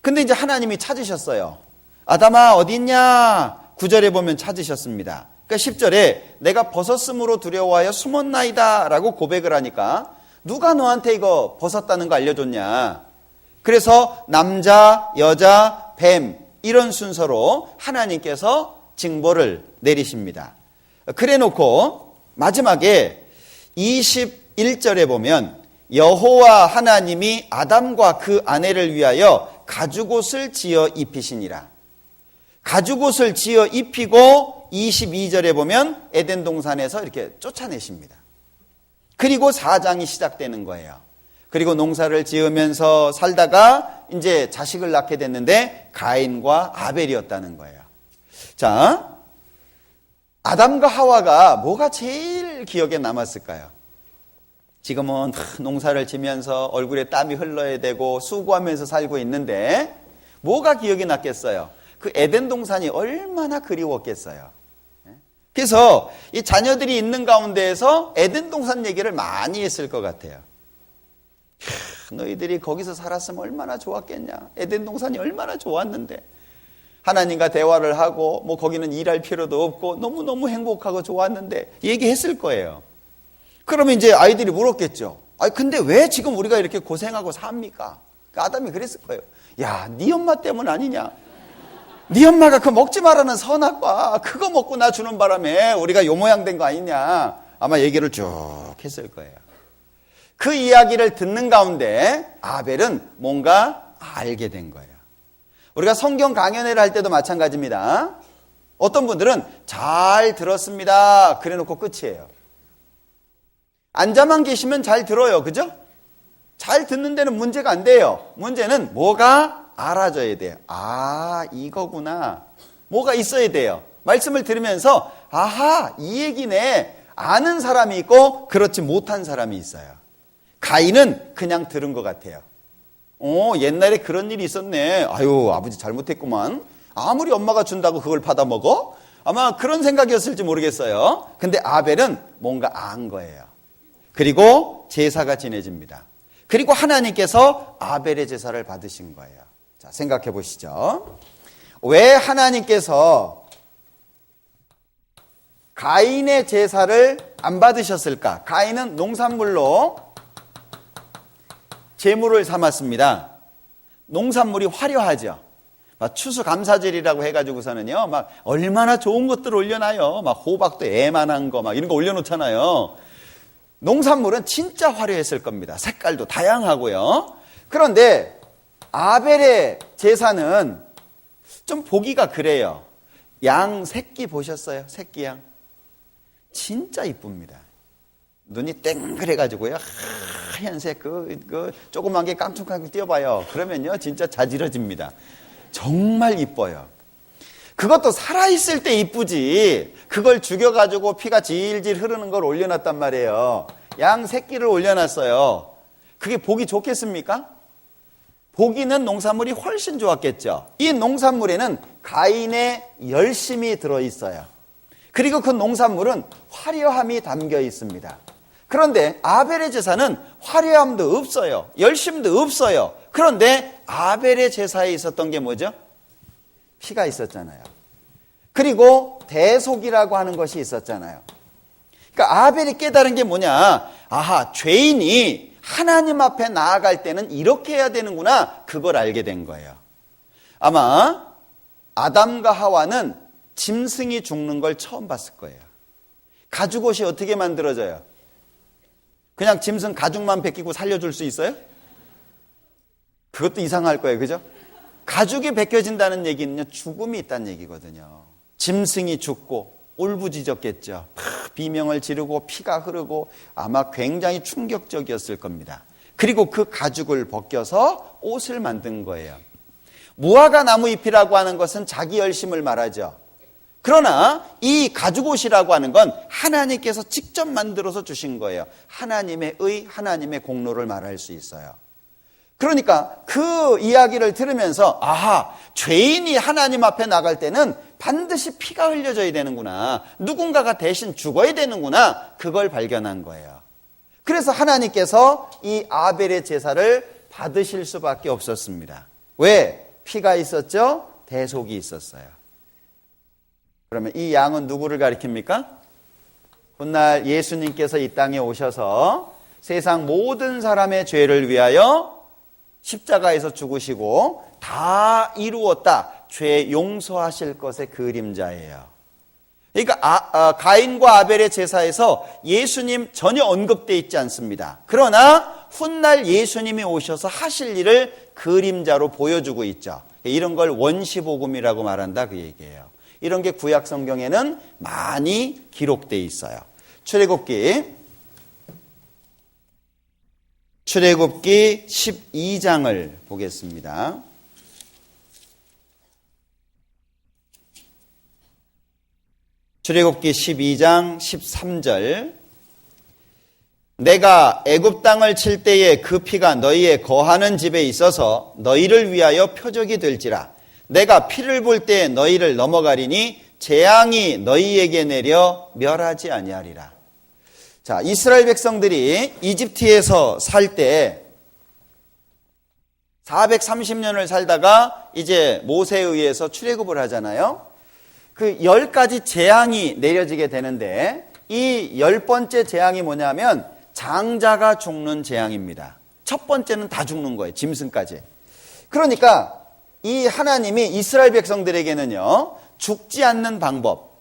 근데 이제 하나님이 찾으셨어요. 아담아 어디 있냐? 9절에 보면 찾으셨습니다. 그러니까 10절에 내가 벗었으므로 두려워하여 숨었나이다 라고 고백을 하니까 누가 너한테 이거 벗었다는 거 알려줬냐? 그래서 남자, 여자, 뱀 이런 순서로 하나님께서 징벌을 내리십니다. 그래 놓고 마지막에 21절에 보면 여호와 하나님이 아담과 그 아내를 위하여 가죽옷을 지어 입히시니라. 가죽옷을 지어 입히고 22절에 보면 에덴 동산에서 이렇게 쫓아내십니다. 그리고 4장이 시작되는 거예요. 그리고 농사를 지으면서 살다가 이제 자식을 낳게 됐는데 가인과 아벨이었다는 거예요. 자, 아담과 하와가 뭐가 제일 기억에 남았을까요? 지금은 농사를 지면서 얼굴에 땀이 흘러야 되고 수고하면서 살고 있는데 뭐가 기억에 났겠어요? 그 에덴 동산이 얼마나 그리웠겠어요. 그래서 이 자녀들이 있는 가운데에서 에덴 동산 얘기를 많이 했을 것 같아요. 너희들이 거기서 살았으면 얼마나 좋았겠냐. 에덴 동산이 얼마나 좋았는데 하나님과 대화를 하고 뭐 거기는 일할 필요도 없고 너무너무 행복하고 좋았는데 얘기했을 거예요. 그러면 이제 아이들이 물었겠죠. 근데 왜 지금 우리가 이렇게 고생하고 삽니까? 아담이 그랬을 거예요. 야, 네 엄마 때문 아니냐? 네 엄마가 그 먹지 말라는 선악과 그거 먹고 나 주는 바람에 우리가 요 모양 된 거 아니냐? 아마 얘기를 쭉 했을 거예요. 그 이야기를 듣는 가운데 아벨은 뭔가 알게 된 거예요. 우리가 성경 강연회를 할 때도 마찬가지입니다. 어떤 분들은 잘 들었습니다. 그래 놓고 끝이에요. 앉아만 계시면 잘 들어요. 그죠? 잘 듣는 데는 문제가 안 돼요. 문제는 뭐가 알아져야 돼요. 이거구나. 뭐가 있어야 돼요. 말씀을 들으면서 아하, 이 얘기네. 아는 사람이 있고 그렇지 못한 사람이 있어요. 가인은 그냥 들은 것 같아요. 옛날에 그런 일이 있었네. 아유, 아버지 잘못했구만. 아무리 엄마가 준다고 그걸 받아 먹어? 아마 그런 생각이었을지 모르겠어요. 근데 아벨은 뭔가 안 거예요. 그리고 제사가 지내집니다. 그리고 하나님께서 아벨의 제사를 받으신 거예요. 자, 생각해 보시죠. 왜 하나님께서 가인의 제사를 안 받으셨을까? 가인은 농산물로 제물을 삼았습니다. 농산물이 화려하죠. 막 추수감사절이라고 해가지고서는요, 막 얼마나 좋은 것들 올려놔요. 막 호박도 애만한 거, 막 이런 거 올려놓잖아요. 농산물은 진짜 화려했을 겁니다. 색깔도 다양하고요. 그런데 아벨의 제사는 좀 보기가 그래요. 양 새끼 보셨어요? 새끼 양. 진짜 이쁩니다. 눈이 땡그래가지고요. 하얀색 조그만 게 깜짝깜짝 뛰어봐요. 그러면요 진짜 자지러집니다. 정말 이뻐요. 그것도 살아있을 때 이쁘지, 그걸 죽여가지고 피가 질질 흐르는 걸 올려놨단 말이에요. 양 새끼를 올려놨어요. 그게 보기 좋겠습니까? 보기는 농산물이 훨씬 좋았겠죠. 이 농산물에는 가인의 열심이 들어있어요. 그리고 그 농산물은 화려함이 담겨 있습니다. 그런데 아벨의 제사는 화려함도 없어요. 열심도 없어요. 그런데 아벨의 제사에 있었던 게 뭐죠? 피가 있었잖아요. 그리고 대속이라고 하는 것이 있었잖아요. 그러니까 아벨이 깨달은 게 뭐냐? 아하, 죄인이 하나님 앞에 나아갈 때는 이렇게 해야 되는구나. 그걸 알게 된 거예요. 아마 아담과 하와는 짐승이 죽는 걸 처음 봤을 거예요. 가죽옷이 어떻게 만들어져요? 그냥 짐승 가죽만 벗기고 살려줄 수 있어요? 그것도 이상할 거예요. 그죠? 가죽이 벗겨진다는 얘기는요, 죽음이 있다는 얘기거든요. 짐승이 죽고 울부짖었겠죠. 비명을 지르고 피가 흐르고 아마 굉장히 충격적이었을 겁니다. 그리고 그 가죽을 벗겨서 옷을 만든 거예요. 무화과 나무 잎이라고 하는 것은 자기 열심을 말하죠. 그러나 이 가죽옷이라고 하는 건 하나님께서 직접 만들어서 주신 거예요. 하나님의 의, 하나님의 공로를 말할 수 있어요. 그러니까 그 이야기를 들으면서 아하, 죄인이 하나님 앞에 나갈 때는 반드시 피가 흘려져야 되는구나. 누군가가 대신 죽어야 되는구나. 그걸 발견한 거예요. 그래서 하나님께서 이 아벨의 제사를 받으실 수밖에 없었습니다. 왜? 피가 있었죠? 대속이 있었어요. 그러면 이 양은 누구를 가리킵니까? 훗날 예수님께서 이 땅에 오셔서 세상 모든 사람의 죄를 위하여 십자가에서 죽으시고 다 이루었다. 죄 용서하실 것의 그림자예요. 그러니까 가인과 아벨의 제사에서 예수님 전혀 언급되어 있지 않습니다. 그러나 훗날 예수님이 오셔서 하실 일을 그림자로 보여주고 있죠. 이런 걸 원시복음이라고 말한다 그 얘기예요. 이런 게 구약 성경에는 많이 기록되어 있어요. 출애굽기 12장을 보겠습니다. 출애굽기 12장 13절. 내가 애굽 땅을 칠 때에 그 피가 너희의 거하는 집에 있어서 너희를 위하여 표적이 될지라. 내가 피를 볼 때에 너희를 넘어가리니 재앙이 너희에게 내려 멸하지 아니하리라. 자, 이스라엘 백성들이 이집트에서 살 때 430년을 살다가 이제 모세에 의해서 출애굽을 하잖아요. 그 10가지 재앙이 내려지게 되는데 이 10번째 재앙이 뭐냐면 장자가 죽는 재앙입니다. 첫 번째는 다 죽는 거예요. 짐승까지. 그러니까 이 하나님이 이스라엘 백성들에게는요, 죽지 않는 방법,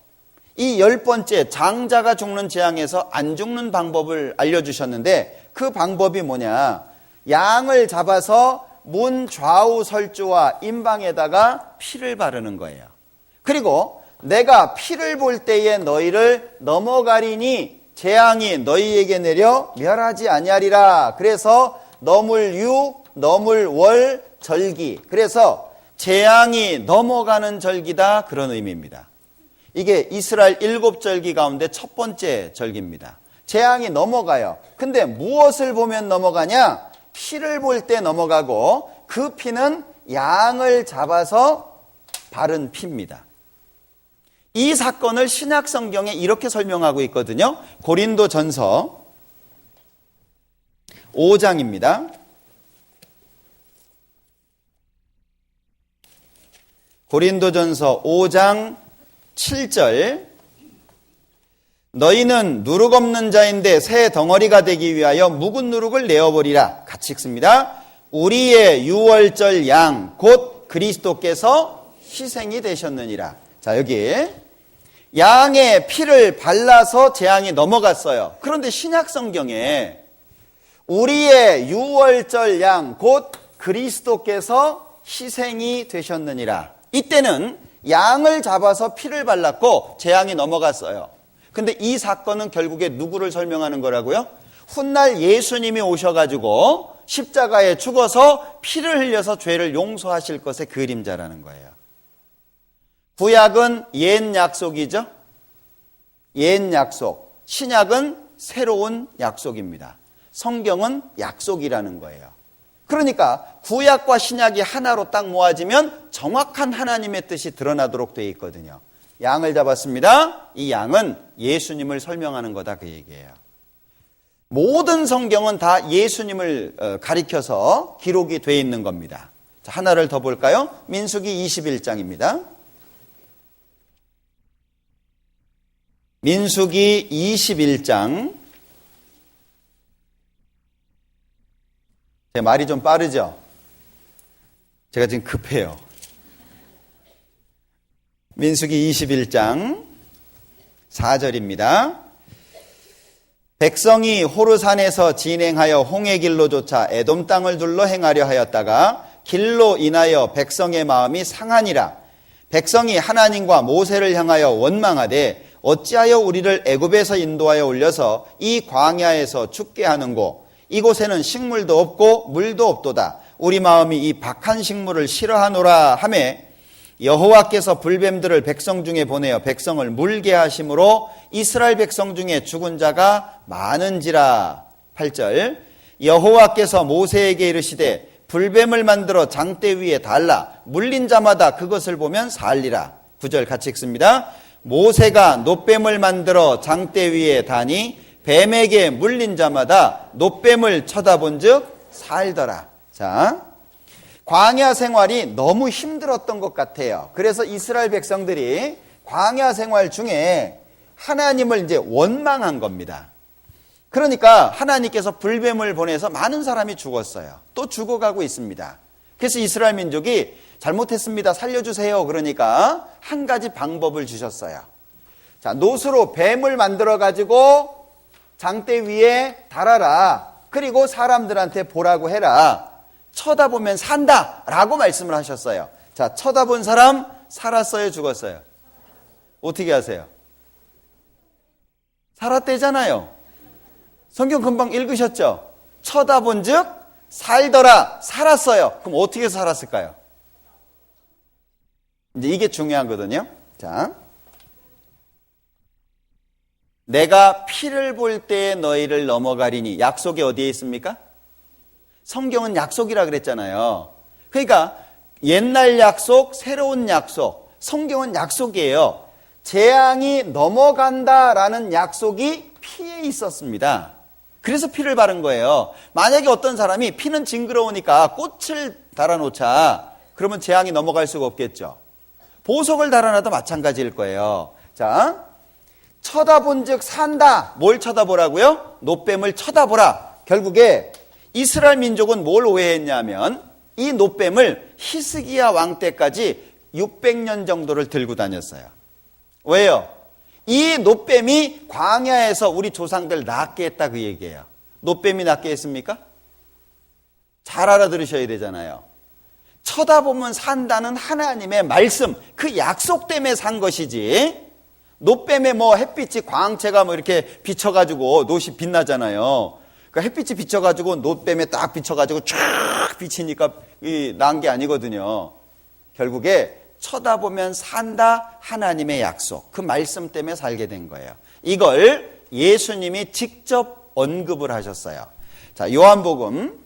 이 10번째 장자가 죽는 재앙에서 안 죽는 방법을 알려주셨는데 그 방법이 뭐냐? 양을 잡아서 문 좌우 설주와 임방에다가 피를 바르는 거예요. 그리고 내가 피를 볼 때에 너희를 넘어가리니 재앙이 너희에게 내려 멸하지 아니하리라. 그래서 너물유, 너물월, 절기. 그래서 재앙이 넘어가는 절기다, 그런 의미입니다. 이게 이스라엘 7절기 가운데 첫 번째 절기입니다. 재앙이 넘어가요. 근데 무엇을 보면 넘어가냐? 피를 볼 때 넘어가고 그 피는 양을 잡아서 바른 피입니다. 이 사건을 신약 성경에 이렇게 설명하고 있거든요. 고린도전서 5장입니다. 고린도전서 5장 7절. 너희는 누룩 없는 자인데 새 덩어리가 되기 위하여 묵은 누룩을 내어버리라. 같이 읽습니다. 우리의 유월절 양 곧 그리스도께서 희생이 되셨느니라. 자, 여기 양의 피를 발라서 재앙이 넘어갔어요. 그런데 신약 성경에 우리의 유월절 양 곧 그리스도께서 희생이 되셨느니라. 이때는 양을 잡아서 피를 발랐고 재앙이 넘어갔어요. 근데 이 사건은 결국에 누구를 설명하는 거라고요? 훗날 예수님이 오셔가지고 십자가에 죽어서 피를 흘려서 죄를 용서하실 것의 그림자라는 거예요. 구약은 옛 약속이죠. 옛 약속. 신약은 새로운 약속입니다. 성경은 약속이라는 거예요. 그러니까 구약과 신약이 하나로 딱 모아지면 정확한 하나님의 뜻이 드러나도록 되어 있거든요. 양을 잡았습니다. 이 양은 예수님을 설명하는 거다 그 얘기예요. 모든 성경은 다 예수님을 가리켜서 기록이 되어 있는 겁니다. 자, 하나를 더 볼까요? 민수기 21장입니다. 민수기 21장. 제 말이 좀 빠르죠? 제가 지금 급해요. 민수기 21장 4절입니다. 백성이 호르산에서 진행하여 홍해 길로 쫓아 에돔 땅을 둘러 행하려 하였다가 길로 인하여 백성의 마음이 상하니라. 백성이 하나님과 모세를 향하여 원망하되 어찌하여 우리를 애굽에서 인도하여 올려서 이 광야에서 죽게 하는고 이곳에는 식물도 없고 물도 없도다. 우리 마음이 이 박한 식물을 싫어하노라 하매 여호와께서 불뱀들을 백성 중에 보내어 백성을 물게 하심으로 이스라엘 백성 중에 죽은 자가 많은지라. 8절 여호와께서 모세에게 이르시되 불뱀을 만들어 장대 위에 달라 물린 자마다 그것을 보면 살리라. 9절 같이 읽습니다. 모세가 놋뱀을 만들어 장대 위에 다니 뱀에게 물린 자마다 놋뱀을 쳐다본즉 살더라. 자, 광야 생활이 너무 힘들었던 것 같아요. 그래서 이스라엘 백성들이 광야 생활 중에 하나님을 이제 원망한 겁니다. 그러니까 하나님께서 불뱀을 보내서 많은 사람이 죽었어요. 또 죽어가고 있습니다. 그래서 이스라엘 민족이 잘못했습니다. 살려주세요. 그러니까 한 가지 방법을 주셨어요. 자, 놋으로 뱀을 만들어 가지고 장대 위에 달아라. 그리고 사람들한테 보라고 해라. 쳐다보면 산다 라고 말씀을 하셨어요. 자, 쳐다본 사람 살았어요, 죽었어요? 어떻게 하세요? 살았대잖아요. 성경 금방 읽으셨죠? 쳐다본 즉 살더라. 살았어요. 그럼 어떻게 살았을까요? 이제 이게 중요하거든요. 자, 내가 피를 볼 때 너희를 넘어가리니. 약속이 어디에 있습니까? 성경은 약속이라 그랬잖아요. 그러니까 옛날 약속, 새로운 약속. 성경은 약속이에요. 재앙이 넘어간다라는 약속이 피에 있었습니다. 그래서 피를 바른 거예요. 만약에 어떤 사람이 피는 징그러우니까 꽃을 달아놓자. 그러면 재앙이 넘어갈 수가 없겠죠. 보석을 달아놔도 마찬가지일 거예요. 자, 쳐다본 즉 산다. 뭘 쳐다보라고요? 놋뱀을 쳐다보라. 결국에 이스라엘 민족은 뭘 오해했냐면 이 놋뱀을 히스기야 왕 때까지 600년 정도를 들고 다녔어요. 왜요? 이 놋뱀이 광야에서 우리 조상들 낫게 했다 그 얘기예요. 놋뱀이 낫게 했습니까? 잘 알아들으셔야 되잖아요. 쳐다보면 산다는 하나님의 말씀, 그 약속 때문에 산 것이지, 놋뱀에 뭐 햇빛이 광채가 뭐 이렇게 비쳐가지고 놋이 빛나잖아요. 그 햇빛이 비쳐가지고 놋뱀에 딱 비쳐가지고 쫙 비치니까 난 게 아니거든요. 결국에 쳐다보면 산다 하나님의 약속, 그 말씀 때문에 살게 된 거예요. 이걸 예수님이 직접 언급을 하셨어요. 자, 요한복음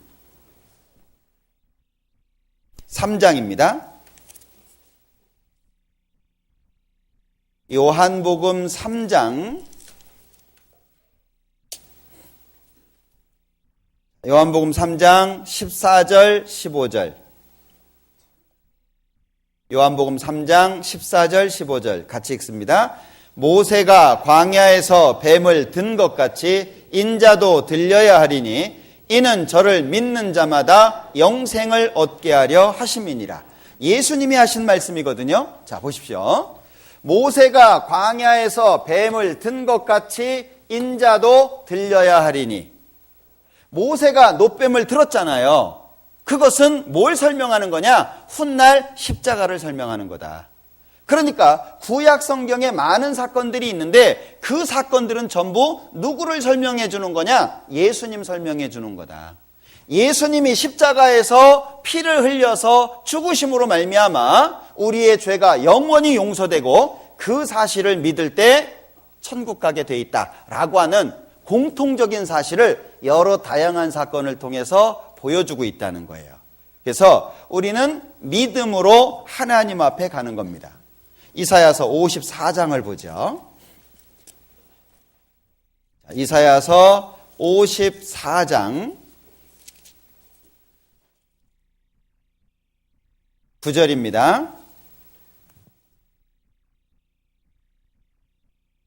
3장입니다. 요한복음 3장 요한복음 3장 14절 15절 요한복음 3장 14절 15절 같이 읽습니다. 모세가 광야에서 뱀을 든 것 같이 인자도 들려야 하리니 이는 저를 믿는 자마다 영생을 얻게 하려 하심이니라. 예수님이 하신 말씀이거든요. 자, 보십시오. 모세가 광야에서 뱀을 든 것 같이 인자도 들려야 하리니. 모세가 놋뱀을 들었잖아요. 그것은 뭘 설명하는 거냐? 훗날 십자가를 설명하는 거다. 그러니까 구약 성경에 많은 사건들이 있는데 그 사건들은 전부 누구를 설명해 주는 거냐? 예수님 설명해 주는 거다. 예수님이 십자가에서 피를 흘려서 죽으심으로 말미암아 우리의 죄가 영원히 용서되고 그 사실을 믿을 때 천국 가게 돼 있다라고 하는 공통적인 사실을 여러 다양한 사건을 통해서 보여주고 있다는 거예요. 그래서 우리는 믿음으로 하나님 앞에 가는 겁니다. 이사야서 54장을 보죠. 이사야서 54장 9절입니다.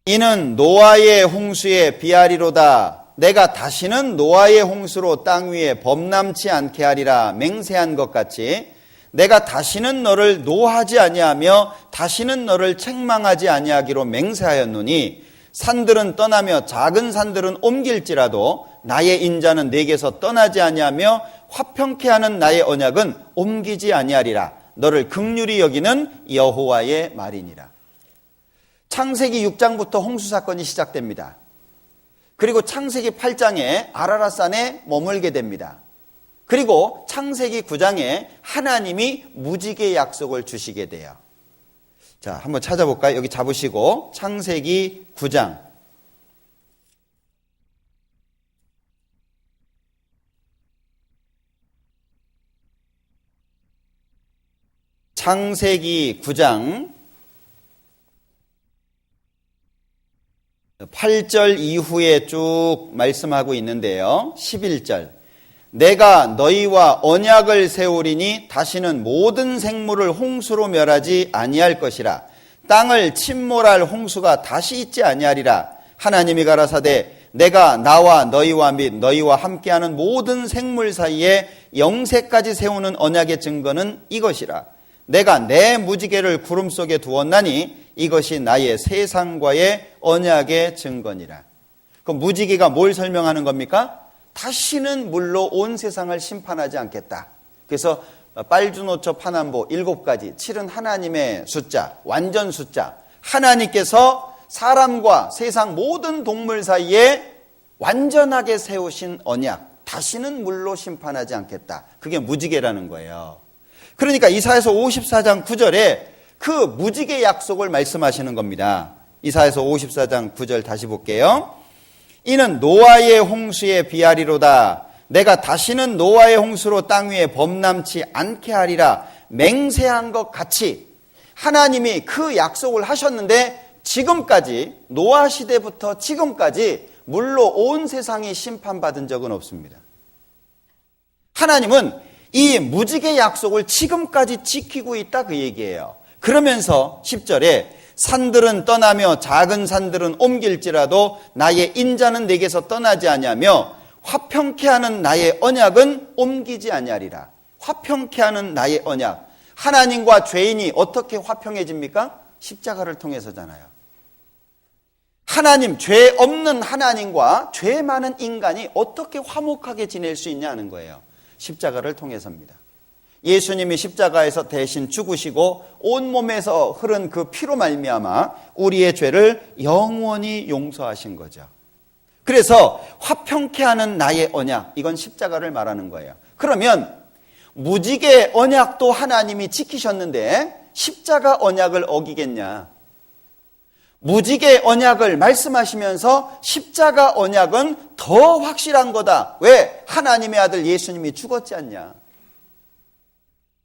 이는 노아의 홍수에 비하리로다. 내가 다시는 노아의 홍수로 땅 위에 범람치 않게 하리라. 맹세한 것 같이 내가 다시는 너를 노하지 아니하며 다시는 너를 책망하지 아니하기로 맹세하였노니 산들은 떠나며 작은 산들은 옮길지라도 나의 인자는 내게서 떠나지 아니하며 화평케 하는 나의 언약은 옮기지 아니하리라. 너를 긍휼히 여기는 여호와의 말이니라. 창세기 6장부터 홍수 사건이 시작됩니다. 그리고 창세기 8장에 아라랏산에 머물게 됩니다. 그리고 창세기 9장에 하나님이 무지개 약속을 주시게 돼요. 자, 한번 찾아볼까요? 여기 잡으시고 창세기 9장 창세기 9장 8절 이후에 쭉 말씀하고 있는데요. 11절 내가 너희와 언약을 세우리니 다시는 모든 생물을 홍수로 멸하지 아니할 것이라. 땅을 침몰할 홍수가 다시 있지 아니하리라. 하나님이 가라사대 내가 나와 너희와 및 너희와 함께하는 모든 생물 사이에 영세까지 세우는 언약의 증거는 이것이라. 내가 내 무지개를 구름 속에 두었나니 이것이 나의 세상과의 언약의 증거니라. 그 무지개가 뭘 설명하는 겁니까? 다시는 물로 온 세상을 심판하지 않겠다. 그래서 빨주노초 파남보 7가지 7은 하나님의 숫자, 완전 숫자. 하나님께서 사람과 세상 모든 동물 사이에 완전하게 세우신 언약, 다시는 물로 심판하지 않겠다. 그게 무지개라는 거예요. 그러니까 이사야서 54장 9절에 그 무지개 약속을 말씀하시는 겁니다. 이사야서 54장 9절 다시 볼게요. 이는 노아의 홍수에 비하리로다. 내가 다시는 노아의 홍수로 땅 위에 범람치 않게 하리라. 맹세한 것 같이 하나님이 그 약속을 하셨는데 지금까지 노아 시대부터 지금까지 물로 온 세상이 심판받은 적은 없습니다. 하나님은 이 무지개 약속을 지금까지 지키고 있다 그 얘기예요. 그러면서 10절에 산들은 떠나며 작은 산들은 옮길지라도 나의 인자는 내게서 떠나지 아니하며 화평케 하는 나의 언약은 옮기지 아니하리라. 화평케 하는 나의 언약. 하나님과 죄인이 어떻게 화평해집니까? 십자가를 통해서잖아요. 하나님, 죄 없는 하나님과 죄 많은 인간이 어떻게 화목하게 지낼 수 있냐는 거예요. 십자가를 통해서입니다. 예수님이 십자가에서 대신 죽으시고 온몸에서 흐른 그 피로 말미암아 우리의 죄를 영원히 용서하신 거죠. 그래서 화평케 하는 나의 언약, 이건 십자가를 말하는 거예요. 그러면 무지개 언약도 하나님이 지키셨는데 십자가 언약을 어기겠냐? 무지개 언약을 말씀하시면서 십자가 언약은 더 확실한 거다. 왜? 하나님의 아들 예수님이 죽었지 않냐?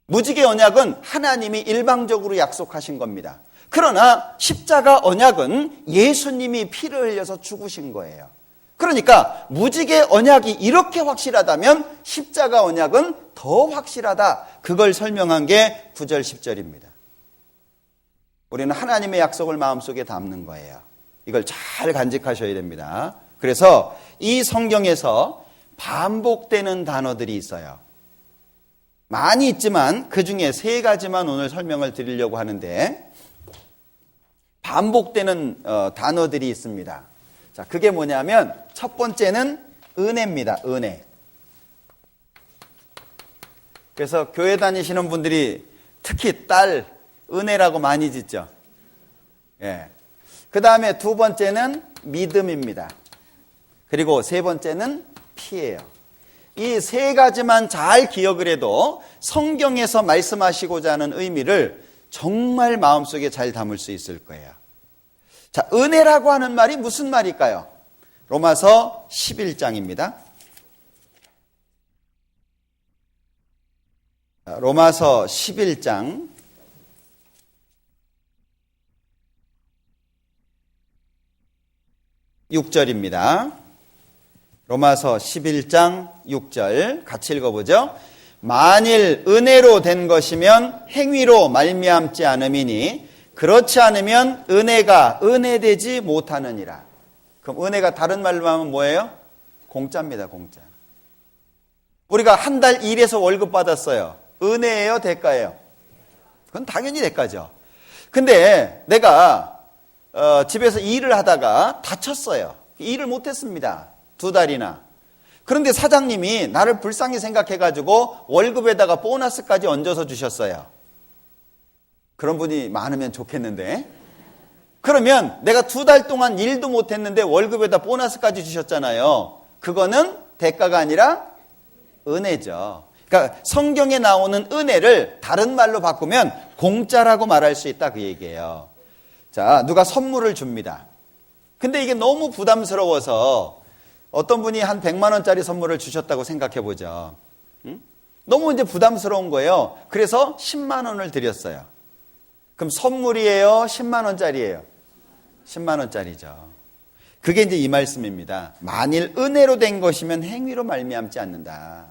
무지개 언약은 하나님이 일방적으로 약속하신 겁니다. 그러나 십자가 언약은 예수님이 피를 흘려서 죽으신 거예요. 그러니까 무지개 언약이 이렇게 확실하다면 십자가 언약은 더 확실하다. 그걸 설명한 게 9절 10절입니다. 우리는 하나님의 약속을 마음속에 담는 거예요. 이걸 잘 간직하셔야 됩니다. 그래서 이 성경에서 반복되는 단어들이 있어요. 많이 있지만 그 중에 3가지만 오늘 설명을 드리려고 하는데, 반복되는 단어들이 있습니다. 자, 그게 뭐냐면 첫 번째는 은혜입니다. 은혜. 그래서 교회 다니시는 분들이 특히 딸 은혜라고 많이 짓죠. 예. 그 다음에 두 번째는 믿음입니다. 그리고 세 번째는 피예요. 이 세 가지만 잘 기억을 해도 성경에서 말씀하시고자 하는 의미를 정말 마음속에 잘 담을 수 있을 거예요. 자, 은혜라고 하는 말이 무슨 말일까요? 로마서 11장입니다. 로마서 11장 6절입니다. 로마서 11장 6절 같이 읽어보죠. 만일 은혜로 된 것이면 행위로 말미암지 않음이니 그렇지 않으면 은혜가 은혜되지 못하느니라. 그럼 은혜가 다른 말로 하면 뭐예요? 공짜입니다. 공짜. 우리가 한 달 일해서 월급 받았어요. 은혜예요? 대가예요? 그건 당연히 대가죠. 근데 내가 집에서 일을 하다가 다쳤어요. 일을 못했습니다. 2달이나. 그런데 사장님이 나를 불쌍히 생각해가지고 월급에다가 보너스까지 얹어서 주셨어요. 그런 분이 많으면 좋겠는데. 그러면 내가 2달 동안 일도 못했는데 월급에다 보너스까지 주셨잖아요. 그거는 대가가 아니라 은혜죠. 그러니까 성경에 나오는 은혜를 다른 말로 바꾸면 공짜라고 말할 수 있다 그 얘기예요. 자, 누가 선물을 줍니다. 근데 이게 너무 부담스러워서 어떤 분이 한 100만 원짜리 선물을 주셨다고 생각해 보죠. 너무 이제 부담스러운 거예요. 그래서 10만 원을 드렸어요. 그럼 선물이에요? 10만 원짜리예요? 10만 원짜리죠. 그게 이제 이 말씀입니다. 만일 은혜로 된 것이면 행위로 말미암지 않는다.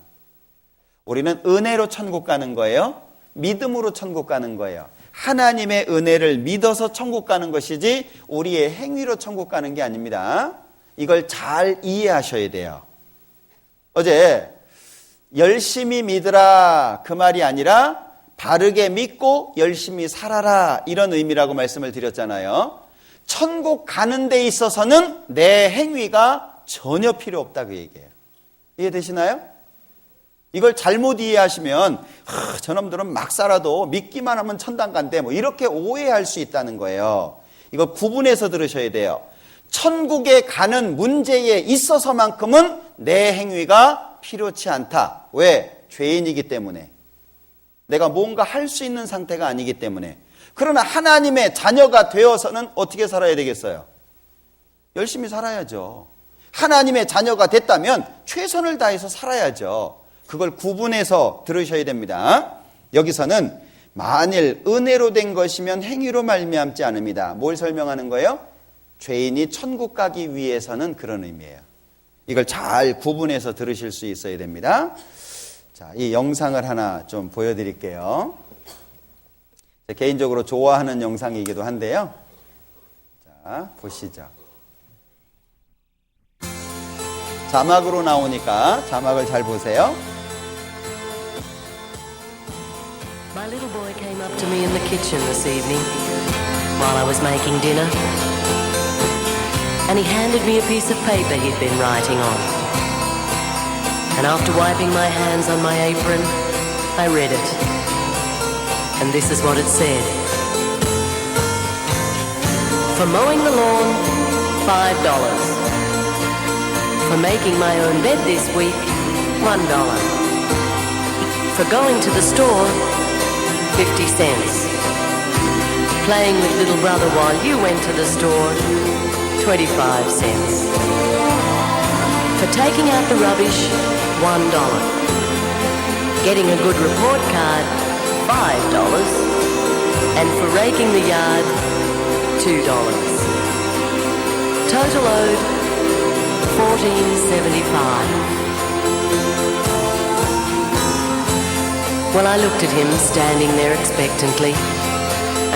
우리는 은혜로 천국 가는 거예요? 믿음으로 천국 가는 거예요. 하나님의 은혜를 믿어서 천국 가는 것이지 우리의 행위로 천국 가는 게 아닙니다. 이걸 잘 이해하셔야 돼요. 어제 열심히 믿으라 그 말이 아니라 바르게 믿고 열심히 살아라 이런 의미라고 말씀을 드렸잖아요. 천국 가는 데 있어서는 내 행위가 전혀 필요 없다 그 얘기예요. 이해되시나요? 이걸 잘못 이해하시면 저놈들은 막 살아도 믿기만 하면 천당 간대 뭐 이렇게 오해할 수 있다는 거예요. 이거 구분해서 들으셔야 돼요. 천국에 가는 문제에 있어서만큼은 내 행위가 필요치 않다. 왜? 죄인이기 때문에. 내가 뭔가 할 수 있는 상태가 아니기 때문에. 그러나 하나님의 자녀가 되어서는 어떻게 살아야 되겠어요? 열심히 살아야죠. 하나님의 자녀가 됐다면 최선을 다해서 살아야죠. 그걸 구분해서 들으셔야 됩니다. 여기서는 만일 은혜로 된 것이면 행위로 말미암지 않습니다. 뭘 설명하는 거예요? 죄인이 천국 가기 위해서는 그런 의미예요. 이걸 잘 구분해서 들으실 수 있어야 됩니다. 자, 이 영상을 하나 좀 보여드릴게요. 개인적으로 좋아하는 영상이기도 한데요. 자, 보시죠. 자막으로 나오니까 자막을 잘 보세요. My little boy came up to me in the kitchen this evening while I was making dinner, and he handed me a piece of paper he'd been writing on. And after wiping my hands on my apron, I read it. And this is what it said. For mowing the lawn, $5. For making my own bed this week, $1. For going to the store, 50 cents. Playing with little brother while you went to the store, 25 cents. For taking out the rubbish, $1. Getting a good report card, $5. And for raking the yard, $2. Total owed, $14.75. Well, I looked at him standing there expectantly,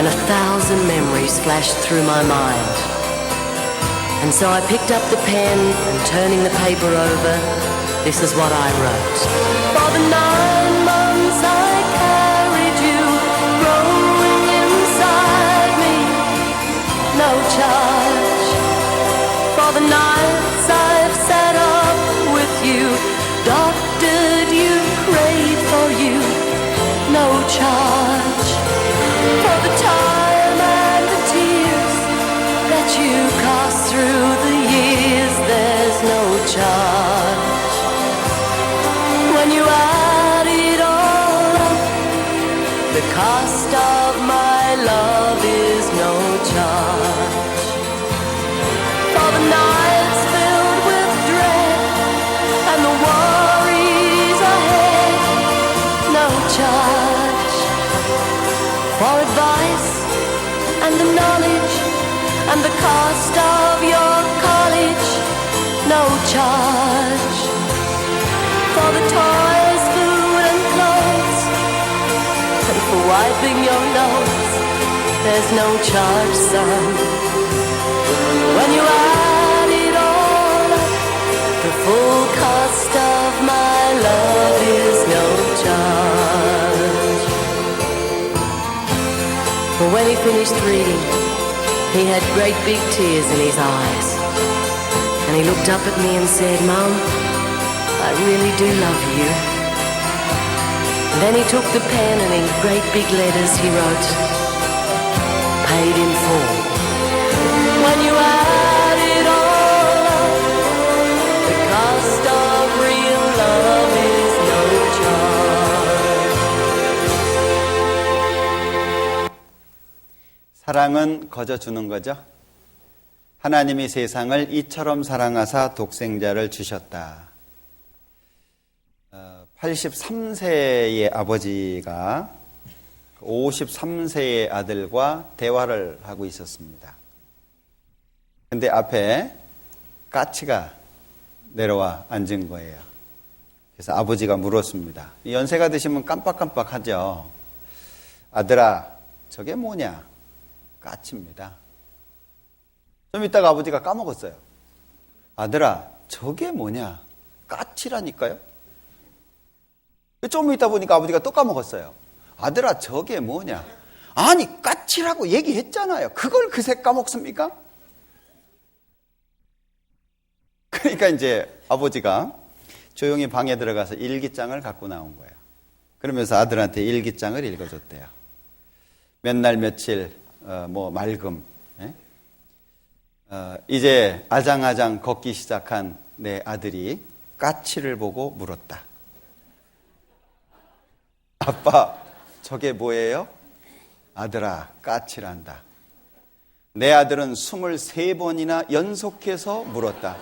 and 1,000 memories flashed through my mind. And so I picked up the pen, and turning the paper over, this is what I wrote. For the 9 months I carried you, growing inside me, the nights I've sat up with you, doctored you, prayed for you, no charge. For the time and the tears that you cost through the years, there's no charge. When you add it all up, the cost of my love is no charge. For the nights filled with dread and the worries ahead, no charge. For advice and the knowledge and the cost of your college, no charge. For the toys, food and clothes, and for wiping your nose, there's no charge, son. When you add it all up, the full cost of my love is no charge. But when he finished reading, he had great big tears in his eyes. And he looked up at me and said, Mum, I really do love you. And then he took the pen and in great big letters he wrote, paid in full. When you add it all up, the cost of real love is no charge. 사랑은 거저 주는 거죠. 하나님이 세상을 이처럼 사랑하사 독생자를 주셨다. 83세의 아버지가 53세의 아들과 대화를 하고 있었습니다. 근데 앞에 까치가 내려와 앉은 거예요. 그래서 아버지가 물었습니다. 연세가 드시면 깜빡깜빡하죠. 아들아, 저게 뭐냐? 까치입니다. 좀 있다가 아버지가 까먹었어요. 아들아, 저게 뭐냐? 까치라니까요? 좀 있다 보니까 아버지가 또 까먹었어요. 아들아, 저게 뭐냐? 아니, 까치라고 얘기했잖아요. 그걸 그새 까먹습니까? 그러니까 이제 아버지가 조용히 방에 들어가서 일기장을 갖고 나온 거예요. 그러면서 아들한테 일기장을 읽어줬대요. 몇 날 며칠 맑음, 이제 아장아장 걷기 시작한 내 아들이 까치를 보고 물었다. 아빠, 저게 뭐예요? 아들아, 까치란다. 내 아들은 23번이나 연속해서 물었다.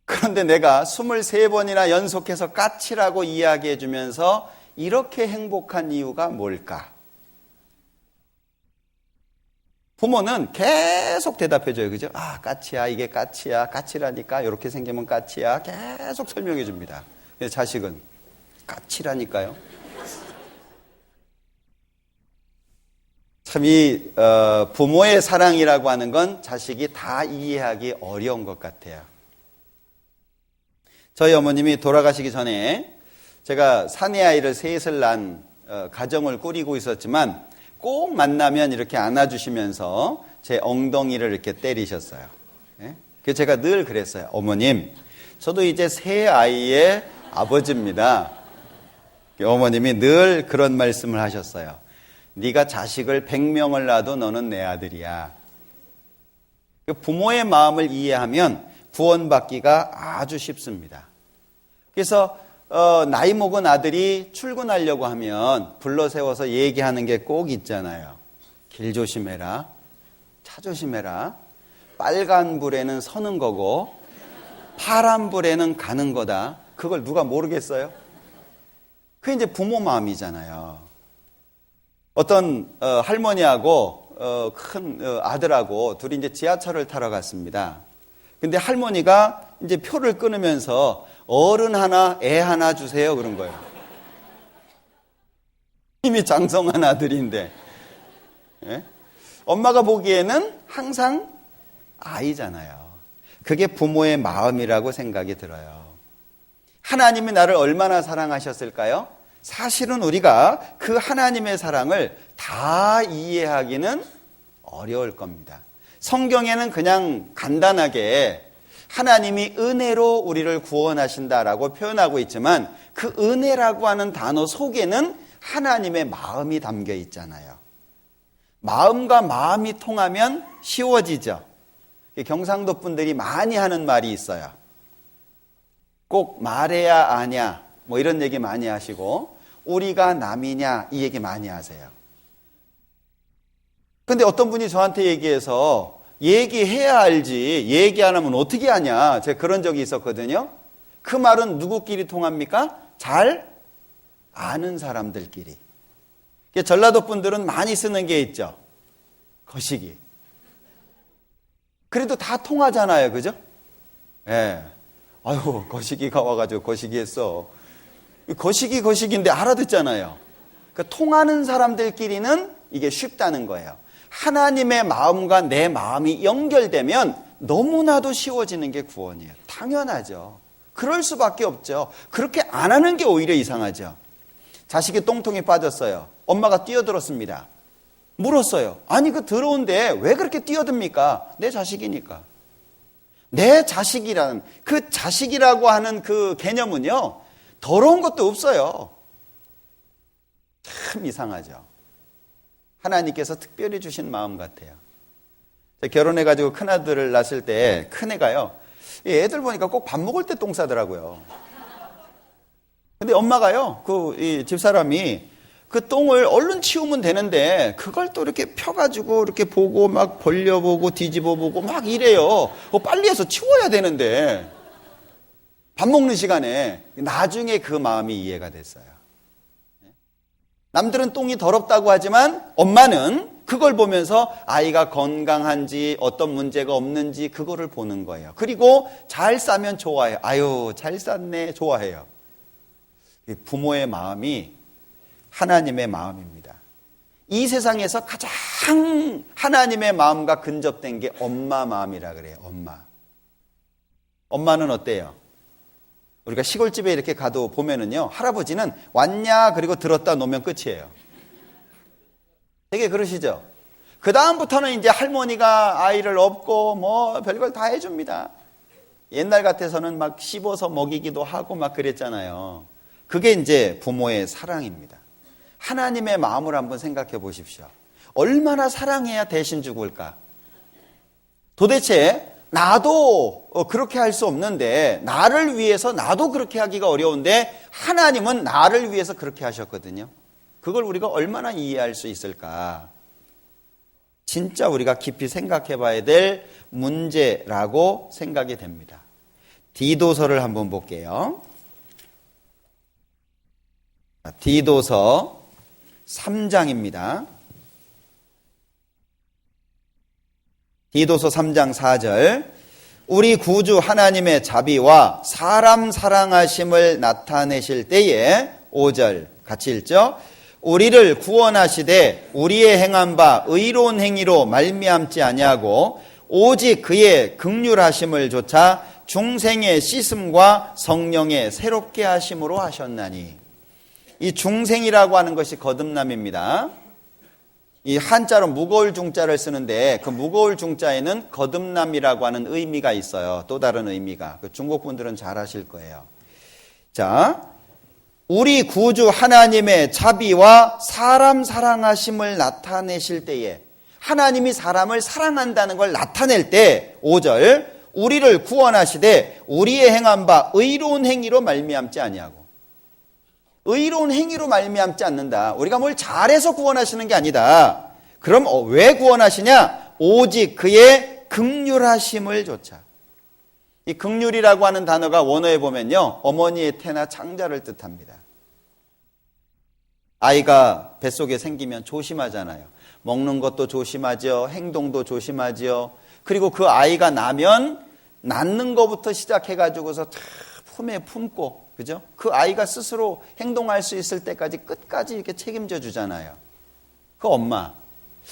그런데 내가 23번이나 연속해서 까치라고 이야기해 주면서 이렇게 행복한 이유가 뭘까? 부모는 계속 대답해줘요. 그죠? 아, 까치야, 이게 까치야, 까치라니까, 이렇게 생기면 까치야. 계속 설명해 줍니다. 근데 자식은 까치라니까요. 참 이 부모의 사랑이라고 하는 건 자식이 다 이해하기 어려운 것 같아요. 저희 어머님이 돌아가시기 전에 제가 사내 아이를 셋을 낳은 가정을 꾸리고 있었지만 꼭 만나면 이렇게 안아주시면서 제 엉덩이를 이렇게 때리셨어요. 그래서 제가 늘 그랬어요. 어머님, 저도 이제 새 아이의 아버지입니다. 어머님이 늘 그런 말씀을 하셨어요. 네가 자식을 100명을 낳아도 너는 내 아들이야. 부모의 마음을 이해하면 구원받기가 아주 쉽습니다. 그래서 나이 먹은 아들이 출근하려고 하면 불러 세워서 얘기하는 게 꼭 있잖아요. 길 조심해라, 차 조심해라, 빨간 불에는 서는 거고 파란 불에는 가는 거다. 그걸 누가 모르겠어요? 그게 이제 부모 마음이잖아요. 어떤 할머니하고 큰 아들하고 둘이 이제 지하철을 타러 갔습니다. 근데 할머니가 이제 표를 끊으면서 어른 하나, 애 하나 주세요. 그런 거예요. 이미 장성한 아들인데. 예? 엄마가 보기에는 항상 아이잖아요. 그게 부모의 마음이라고 생각이 들어요. 하나님이 나를 얼마나 사랑하셨을까요? 사실은 우리가 그 하나님의 사랑을 다 이해하기는 어려울 겁니다. 성경에는 그냥 간단하게 하나님이 은혜로 우리를 구원하신다라고 표현하고 있지만 그 은혜라고 하는 단어 속에는 하나님의 마음이 담겨 있잖아요. 마음과 마음이 통하면 쉬워지죠. 경상도 분들이 많이 하는 말이 있어요. 꼭 말해야 아냐 뭐 이런 얘기 많이 하시고 우리가 남이냐 이 얘기 많이 하세요. 근데 어떤 분이 저한테 얘기해서 얘기해야 알지 얘기 안 하면 어떻게 하냐 제가 그런 적이 있었거든요. 그 말은 누구끼리 통합니까? 잘 아는 사람들끼리. 전라도 분들은 많이 쓰는 게 있죠. 거시기. 그래도 다 통하잖아요. 그죠? 예. 아유, 거시기가 와가지고 거시기 했어. 거시기인데 알아듣잖아요. 그러니까 통하는 사람들끼리는 이게 쉽다는 거예요. 하나님의 마음과 내 마음이 연결되면 너무나도 쉬워지는 게 구원이에요. 당연하죠. 그럴 수밖에 없죠. 그렇게 안 하는 게 오히려 이상하죠. 자식이 똥통에 빠졌어요. 엄마가 뛰어들었습니다. 물었어요. 아니 그 더러운데 왜 그렇게 뛰어듭니까? 내 자식이니까. 내 자식이라는 그 자식이라고 하는 그 개념은요. 더러운 것도 없어요. 참 이상하죠. 하나님께서 특별히 주신 마음 같아요. 결혼해가지고 큰아들을 낳았을 때 큰애가요. 애들 보니까 꼭 밥 먹을 때 똥 싸더라고요. 근데 엄마가요. 이 집사람이 그 똥을 얼른 치우면 되는데 그걸 또 이렇게 펴가지고 이렇게 보고 막 벌려보고 뒤집어보고 막 이래요. 빨리 해서 치워야 되는데 밥 먹는 시간에 나중에 그 마음이 이해가 됐어요. 남들은 똥이 더럽다고 하지만 엄마는 그걸 보면서 아이가 건강한지 어떤 문제가 없는지 그거를 보는 거예요. 그리고 잘 싸면 좋아해요. 아유 잘 쌌네 좋아해요. 부모의 마음이 하나님의 마음입니다. 이 세상에서 가장 하나님의 마음과 근접된 게 엄마 마음이라 그래요. 엄마는 어때요? 우리가 시골집에 이렇게 가도 보면은요, 할아버지는 왔냐 그리고 들었다 놓으면 끝이에요. 되게 그러시죠? 그 다음부터는 이제 할머니가 아이를 업고 뭐 별걸 다 해줍니다. 옛날 같아서는 막 씹어서 먹이기도 하고 막 그랬잖아요. 그게 이제 부모의 사랑입니다. 하나님의 마음을 한번 생각해 보십시오. 얼마나 사랑해야 대신 죽을까? 도대체 나도 그렇게 할 수 없는데 나를 위해서 나도 그렇게 하기가 어려운데 하나님은 나를 위해서 그렇게 하셨거든요. 그걸 우리가 얼마나 이해할 수 있을까? 진짜 우리가 깊이 생각해 봐야 될 문제라고 생각이 됩니다. 디도서를 한번 볼게요. 디도서 3장입니다. 디도서 3장 4절 우리 구주 하나님의 자비와 사람 사랑하심을 나타내실 때에 5절 같이 읽죠. 우리를 구원하시되 우리의 행한 바 의로운 행위로 말미암지 아니하고 오직 그의 긍휼하심을 조차 중생의 씻음과 성령의 새롭게 하심으로 하셨나니. 이 중생이라고 하는 것이 거듭남입니다. 이 한자로 무거울 중자를 쓰는데 그 무거울 중자에는 거듭남이라고 하는 의미가 있어요. 또 다른 의미가. 중국 분들은 잘 아실 거예요. 자, 우리 구주 하나님의 자비와 사람 사랑하심을 나타내실 때에 하나님이 사람을 사랑한다는 걸 나타낼 때 5절 우리를 구원하시되 우리의 행한 바 의로운 행위로 말미암지 아니하고. 의로운 행위로 말미암지 않는다. 우리가 뭘 잘해서 구원하시는 게 아니다. 그럼 왜 구원하시냐? 오직 그의 긍휼하심을 조차. 이 긍휼이라고 하는 단어가 원어에 보면요, 어머니의 태나 창자를 뜻합니다. 아이가 뱃속에 생기면 조심하잖아요. 먹는 것도 조심하죠. 행동도 조심하죠. 그리고 그 아이가 나면 낳는 것부터 시작해가지고서 품에 품고, 그죠? 그 아이가 스스로 행동할 수 있을 때까지 끝까지 이렇게 책임져 주잖아요. 그 엄마.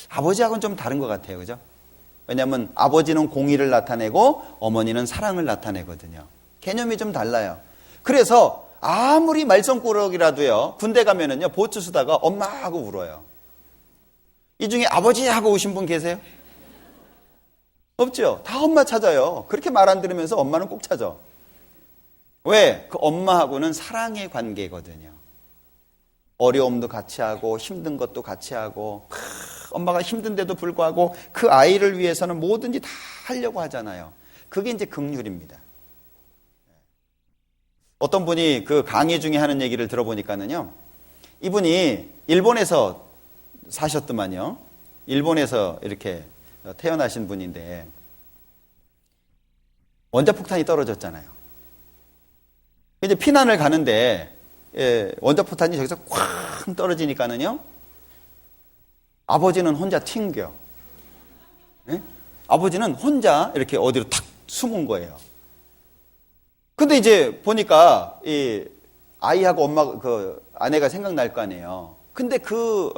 아버지하고는 좀 다른 것 같아요. 그죠? 왜냐하면 아버지는 공의를 나타내고 어머니는 사랑을 나타내거든요. 개념이 좀 달라요. 그래서 아무리 말썽꾸러기라도요, 군대 가면은요, 보트 쓰다가 엄마하고 울어요. 이 중에 아버지하고 오신 분 계세요? 없죠. 다 엄마 찾아요. 그렇게 말 안 들으면서 엄마는 꼭 찾아. 왜? 그 엄마하고는 사랑의 관계거든요. 어려움도 같이 하고 힘든 것도 같이 하고 엄마가 힘든데도 불구하고 그 아이를 위해서는 뭐든지 다 하려고 하잖아요. 그게 이제 긍휼입니다. 어떤 분이 그 강의 중에 하는 얘기를 들어보니까는요, 이분이 일본에서 사셨더만요. 일본에서 이렇게 태어나신 분인데 원자폭탄이 떨어졌잖아요. 이제 피난을 가는데 원자폭탄이 저기서 쾅 떨어지니까는요, 아버지는 혼자 튕겨. 예? 아버지는 혼자 이렇게 어디로 탁 숨은 거예요. 근데 이제 보니까 이 아이하고 엄마 그 아내가 생각날 거 아니에요. 근데 그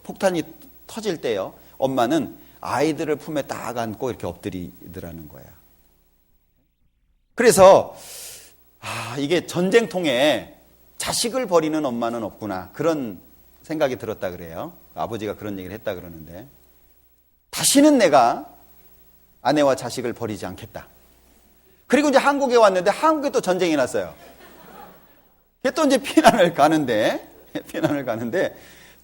폭탄이 터질 때요, 엄마는 아이들을 품에 딱 안고 이렇게 엎드리더라는 거예요. 그래서 이게 전쟁통에 자식을 버리는 엄마는 없구나, 그런 생각이 들었다 그래요. 아버지가 그런 얘기를 했다 그러는데, 다시는 내가 아내와 자식을 버리지 않겠다. 그리고 이제 한국에 왔는데 한국에 또 전쟁이 났어요. 또 이제 피난을 가는데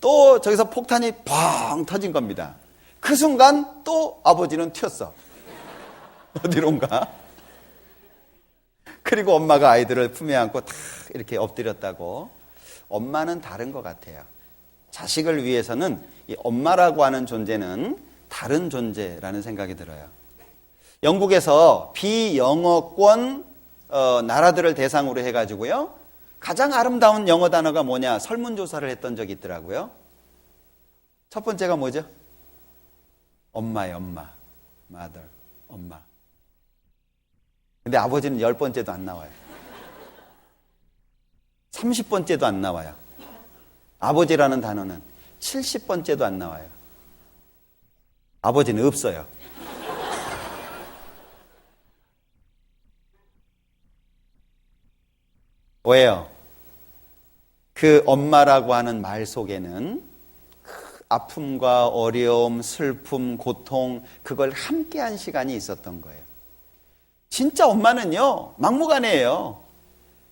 또 저기서 폭탄이 펑 터진 겁니다. 그 순간 또 아버지는 튀었어. 어디론가. 그리고 엄마가 아이들을 품에 안고 탁 이렇게 엎드렸다고. 엄마는 다른 것 같아요. 자식을 위해서는 이 엄마라고 하는 존재는 다른 존재라는 생각이 들어요. 영국에서 비영어권 나라들을 대상으로 해가지고요, 가장 아름다운 영어 단어가 뭐냐 설문조사를 했던 적이 있더라고요. 첫 번째가 뭐죠? 엄마예요. 엄마. mother. 엄마. 근데 아버지는 10번째도 안 나와요. 30번째도 안 나와요. 아버지라는 단어는 70번째도 안 나와요. 아버지는 없어요. 왜요? 그 엄마라고 하는 말 속에는 아픔과 어려움, 슬픔, 고통, 그걸 함께한 시간이 있었던 거예요. 진짜 엄마는요, 막무가내예요.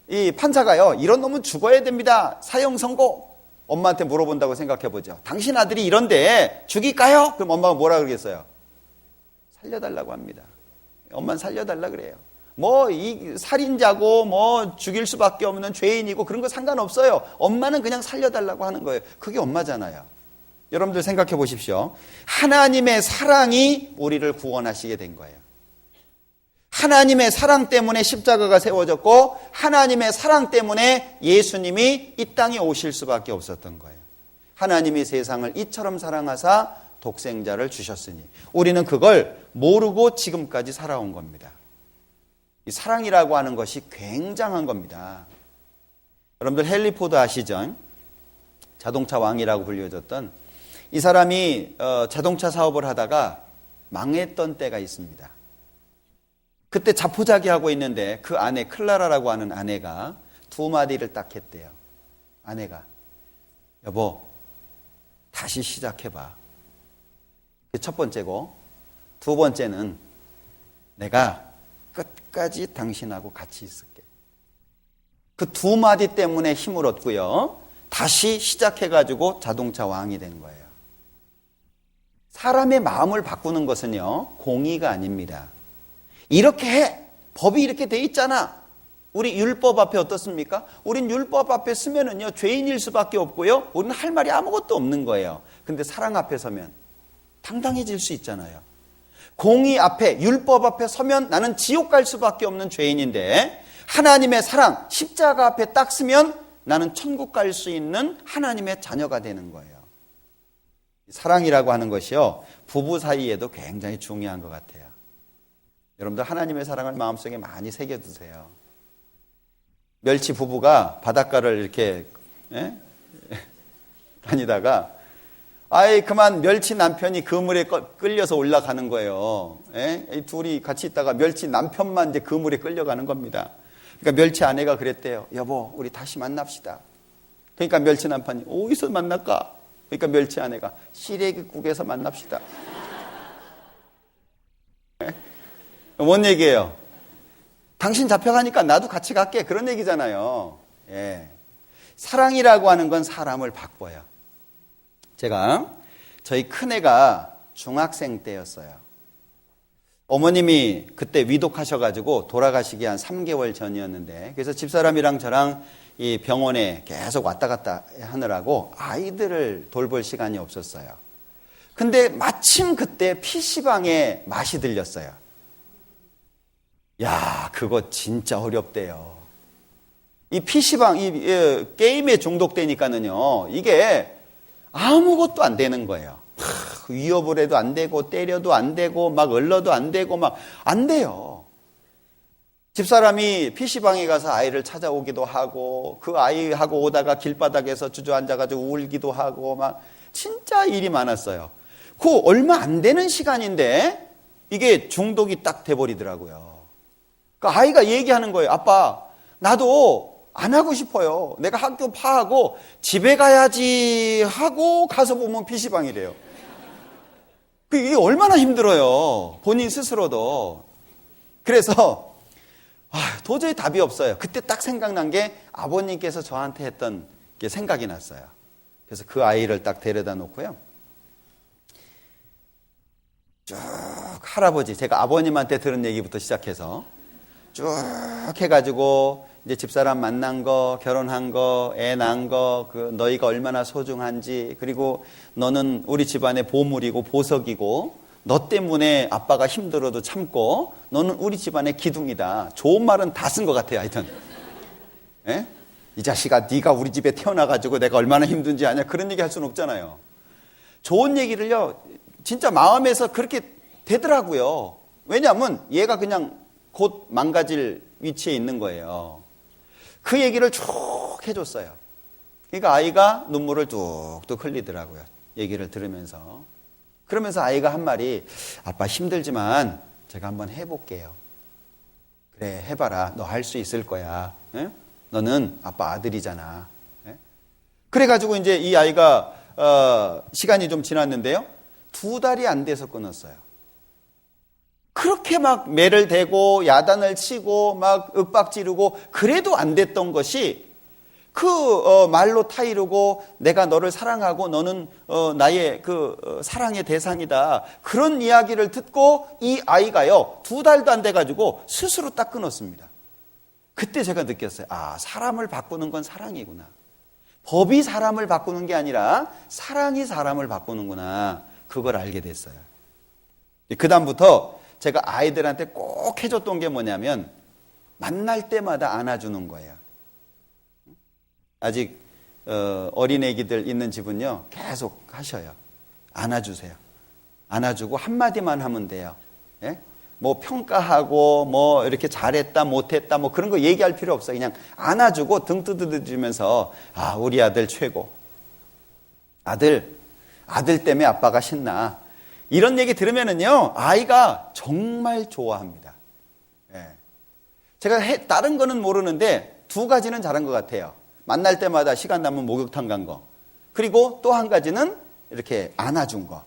이 판사가요, 이런 놈은 죽어야 됩니다, 사형 선고. 엄마한테 물어본다고 생각해보죠. 당신 아들이 이런데 죽일까요? 그럼 엄마가 뭐라 그러겠어요? 살려달라고 합니다. 엄마는 살려달라 그래요. 뭐 이 살인자고 뭐 죽일 수밖에 없는 죄인이고 그런 거 상관없어요. 엄마는 그냥 살려달라고 하는 거예요. 그게 엄마잖아요. 여러분들 생각해 보십시오. 하나님의 사랑이 우리를 구원하시게 된 거예요. 하나님의 사랑 때문에 십자가가 세워졌고, 하나님의 사랑 때문에 예수님이 이 땅에 오실 수밖에 없었던 거예요. 하나님이 세상을 이처럼 사랑하사 독생자를 주셨으니 우리는 그걸 모르고 지금까지 살아온 겁니다. 이 사랑이라고 하는 것이 굉장한 겁니다. 여러분들 헨리 포드 아시죠? 자동차 왕이라고 불려졌던 이 사람이 자동차 사업을 하다가 망했던 때가 있습니다. 그때 자포자기하고 있는데 그 아내 클라라라고 하는 아내가 두 마디를 딱 했대요. 아내가, 여보, 다시 시작해봐. 그게 첫 번째고, 두 번째는 내가 끝까지 당신하고 같이 있을게. 그 두 마디 때문에 힘을 얻고요, 다시 시작해가지고 자동차 왕이 된 거예요. 사람의 마음을 바꾸는 것은요, 공의가 아닙니다. 이렇게 해. 법이 이렇게 돼 있잖아. 우리 율법 앞에 어떻습니까? 우린 율법 앞에 서면은요, 죄인일 수밖에 없고요, 우리는 할 말이 아무것도 없는 거예요. 근데 사랑 앞에 서면 당당해질 수 있잖아요. 공의 앞에, 율법 앞에 서면 나는 지옥 갈 수밖에 없는 죄인인데, 하나님의 사랑, 십자가 앞에 딱 서면 나는 천국 갈 수 있는 하나님의 자녀가 되는 거예요. 사랑이라고 하는 것이요, 부부 사이에도 굉장히 중요한 것 같아요. 여러분들 하나님의 사랑을 마음속에 많이 새겨두세요. 멸치 부부가 바닷가를 이렇게 다니다가 아이 그만 멸치 남편이 그물에 끌려서 올라가는 거예요. 이 둘이 같이 있다가 멸치 남편만 이제 그물에 끌려가는 겁니다. 그러니까 멸치 아내가 그랬대요. 여보, 우리 다시 만납시다. 그러니까 멸치 남편이 어디서 만날까? 그러니까 멸치 아내가 시래기국에서 만납시다. 뭔 얘기예요? 당신 잡혀가니까 나도 같이 갈게. 그런 얘기잖아요. 예. 사랑이라고 하는 건 사람을 바꿔요. 제가 저희 큰애가 중학생 때였어요. 어머님이 그때 위독하셔가지고 돌아가시기 한 3개월 전이었는데, 그래서 집사람이랑 저랑 이 병원에 계속 왔다 갔다 하느라고 아이들을 돌볼 시간이 없었어요. 근데 마침 그때 PC방에 맛이 들렸어요. 야, 그거 진짜 어렵대요. 이 PC방, 게임에 중독되니까는요, 이게 아무것도 안 되는 거예요. 위협을 해도 안 되고, 때려도 안 되고, 막 얼러도 안 되고, 막 안 돼요. 집사람이 PC방에 가서 아이를 찾아오기도 하고, 그 아이하고 오다가 길바닥에서 주저앉아가지고 울기도 하고, 막 진짜 일이 많았어요. 그 얼마 안 되는 시간인데, 이게 중독이 딱 돼버리더라고요. 그 아이가 얘기하는 거예요. 아빠, 나도 안 하고 싶어요. 내가 학교 파하고 집에 가야지 하고 가서 보면 PC방이래요. 이게 얼마나 힘들어요. 본인 스스로도. 그래서 도저히 답이 없어요. 그때 딱 생각난 게 아버님께서 저한테 했던 게 생각이 났어요. 그래서 그 아이를 딱 데려다 놓고요. 쭉 할아버지, 제가 아버님한테 들은 얘기부터 시작해서 쭉 해가지고 이제 집사람 만난 거, 결혼한 거, 애 낳은 거, 그 너희가 얼마나 소중한지, 그리고 너는 우리 집안의 보물이고 보석이고, 너 때문에 아빠가 힘들어도 참고, 너는 우리 집안의 기둥이다. 좋은 말은 다 쓴 것 같아요, 하여튼. 예? 이 자식아, 네가 우리 집에 태어나가지고 내가 얼마나 힘든지 아냐, 그런 얘기 할 수는 없잖아요. 좋은 얘기를요, 진짜 마음에서 그렇게 되더라고요. 왜냐하면 얘가 그냥 곧 망가질 위치에 있는 거예요. 그 얘기를 쭉 해줬어요. 그러니까 아이가 눈물을 뚝뚝 흘리더라고요. 얘기를 들으면서. 그러면서 아이가 한 말이, 아빠 힘들지만 제가 한번 해볼게요. 그래, 해봐라. 너 할 수 있을 거야. 에? 너는 아빠 아들이잖아. 에? 그래가지고 이제 이 아이가 시간이 좀 지났는데요. 2달이 안 돼서 끊었어요. 그렇게 막 매를 대고 야단을 치고 막 윽박 지르고 그래도 안 됐던 것이 말로 타이르고 내가 너를 사랑하고 너는 나의 사랑의 대상이다. 그런 이야기를 듣고 이 아이가요, 2달도 안 돼가지고 스스로 딱 끊었습니다. 그때 제가 느꼈어요. 사람을 바꾸는 건 사랑이구나. 법이 사람을 바꾸는 게 아니라 사랑이 사람을 바꾸는구나. 그걸 알게 됐어요. 그 다음부터 제가 아이들한테 꼭 해줬던 게 뭐냐면 만날 때마다 안아주는 거예요. 아직 어린애기들 있는 집은요, 계속 하셔요. 안아주세요. 안아주고 한마디만 하면 돼요. 예? 뭐 평가하고 뭐 이렇게 잘했다 못했다 뭐 그런 거 얘기할 필요 없어요. 그냥 안아주고 등 두드려주면서 우리 아들 최고. 아들 때문에 아빠가 신나. 이런 얘기 들으면은요, 아이가 정말 좋아합니다. 예. 제가 다른 거는 모르는데 2가지는 잘한 것 같아요. 만날 때마다 시간 나면 목욕탕 간 거. 그리고 또 한 가지는 이렇게 안아준 거.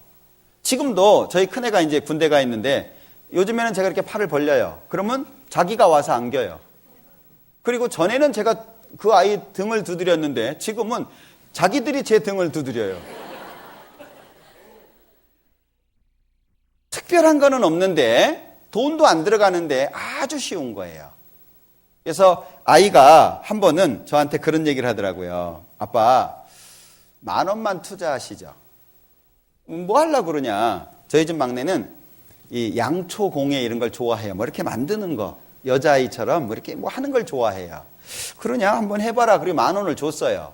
지금도 저희 큰애가 이제 군대 가 있는데 요즘에는 제가 이렇게 팔을 벌려요. 그러면 자기가 와서 안겨요. 그리고 전에는 제가 그 아이 등을 두드렸는데 지금은 자기들이 제 등을 두드려요. 특별한 거는 없는데 돈도 안 들어가는데 아주 쉬운 거예요. 그래서 아이가 한 번은 저한테 그런 얘기를 하더라고요. 아빠, 10,000원만 투자하시죠. 뭐 하려고 그러냐. 저희 집 막내는 이 양초 공예 이런 걸 좋아해요. 뭐 이렇게 만드는 거. 여자아이처럼 뭐 이렇게 뭐 하는 걸 좋아해요. 그러냐? 한번 해봐라. 그리고 10,000원을 줬어요.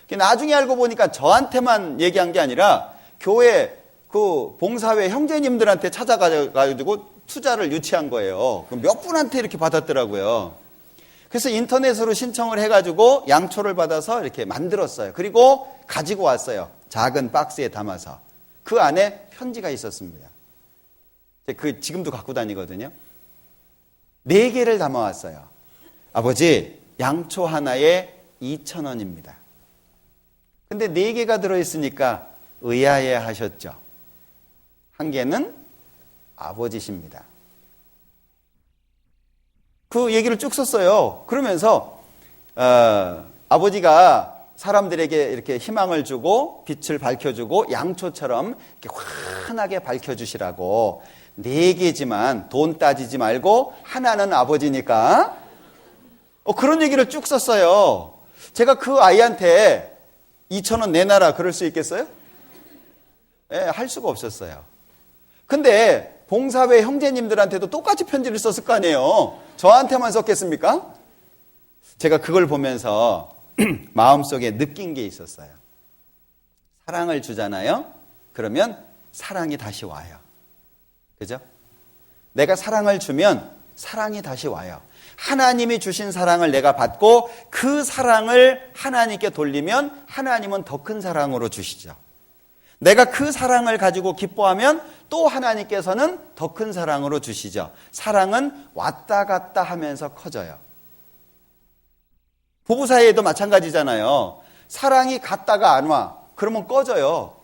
나중에 알고 보니까 저한테만 얘기한 게 아니라 교회 그 봉사회 형제님들한테 찾아가지고 투자를 유치한 거예요. 몇 분한테 이렇게 받았더라고요. 그래서 인터넷으로 신청을 해가지고 양초를 받아서 이렇게 만들었어요. 그리고 가지고 왔어요. 작은 박스에 담아서. 그 안에 편지가 있었습니다. 지금도 갖고 다니거든요. 4개를 담아왔어요. 아버지, 양초 하나에 2,000원입니다. 근데 4개가 들어있으니까 의아해 하셨죠. 한 개는 아버지십니다. 그 얘기를 쭉 썼어요. 그러면서 아버지가 사람들에게 이렇게 희망을 주고 빛을 밝혀주고 양초처럼 이렇게 환하게 밝혀주시라고. 4개지만 돈 따지지 말고 하나는 아버지니까. 그런 얘기를 쭉 썼어요. 제가 그 아이한테 2,000원 내놔라 그럴 수 있겠어요? 할 수가 없었어요. 근데 봉사회 형제님들한테도 똑같이 편지를 썼을 거 아니에요. 저한테만 썼겠습니까? 제가 그걸 보면서 마음속에 느낀 게 있었어요. 사랑을 주잖아요. 그러면 사랑이 다시 와요. 그죠? 내가 사랑을 주면 사랑이 다시 와요. 하나님이 주신 사랑을 내가 받고 그 사랑을 하나님께 돌리면 하나님은 더 큰 사랑으로 주시죠. 내가 그 사랑을 가지고 기뻐하면 또 하나님께서는 더 큰 사랑으로 주시죠. 사랑은 왔다 갔다 하면서 커져요. 부부 사이에도 마찬가지잖아요. 사랑이 갔다가 안 와. 그러면 꺼져요.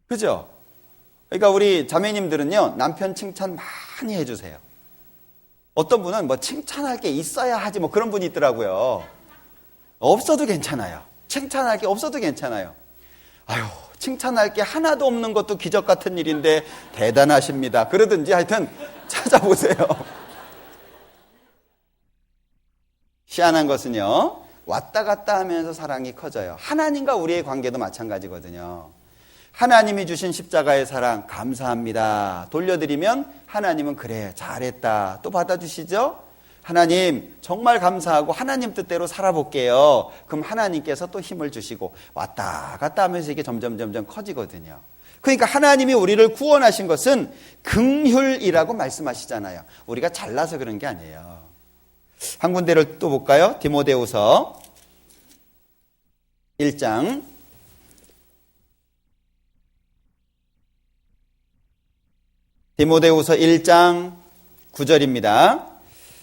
그죠? 그러니까 우리 자매님들은요, 남편 칭찬 많이 해주세요. 어떤 분은 뭐 칭찬할 게 있어야 하지 뭐 그런 분이 있더라고요. 없어도 괜찮아요. 칭찬할 게 없어도 괜찮아요. 아유, 칭찬할 게 하나도 없는 것도 기적 같은 일인데 대단하십니다. 그러든지 하여튼 찾아보세요. 희한한 것은요, 왔다 갔다 하면서 사랑이 커져요. 하나님과 우리의 관계도 마찬가지거든요. 하나님이 주신 십자가의 사랑 감사합니다. 돌려드리면 하나님은 그래 잘했다 또 받아주시죠. 하나님 정말 감사하고 하나님 뜻대로 살아볼게요. 그럼 하나님께서 또 힘을 주시고 왔다 갔다 하면서 이게 점점 커지거든요. 그러니까 하나님이 우리를 구원하신 것은 긍휼이라고 말씀하시잖아요. 우리가 잘나서 그런 게 아니에요. 한 군데를 또 볼까요? 디모데후서 1장 디모데후서 1장 9절입니다.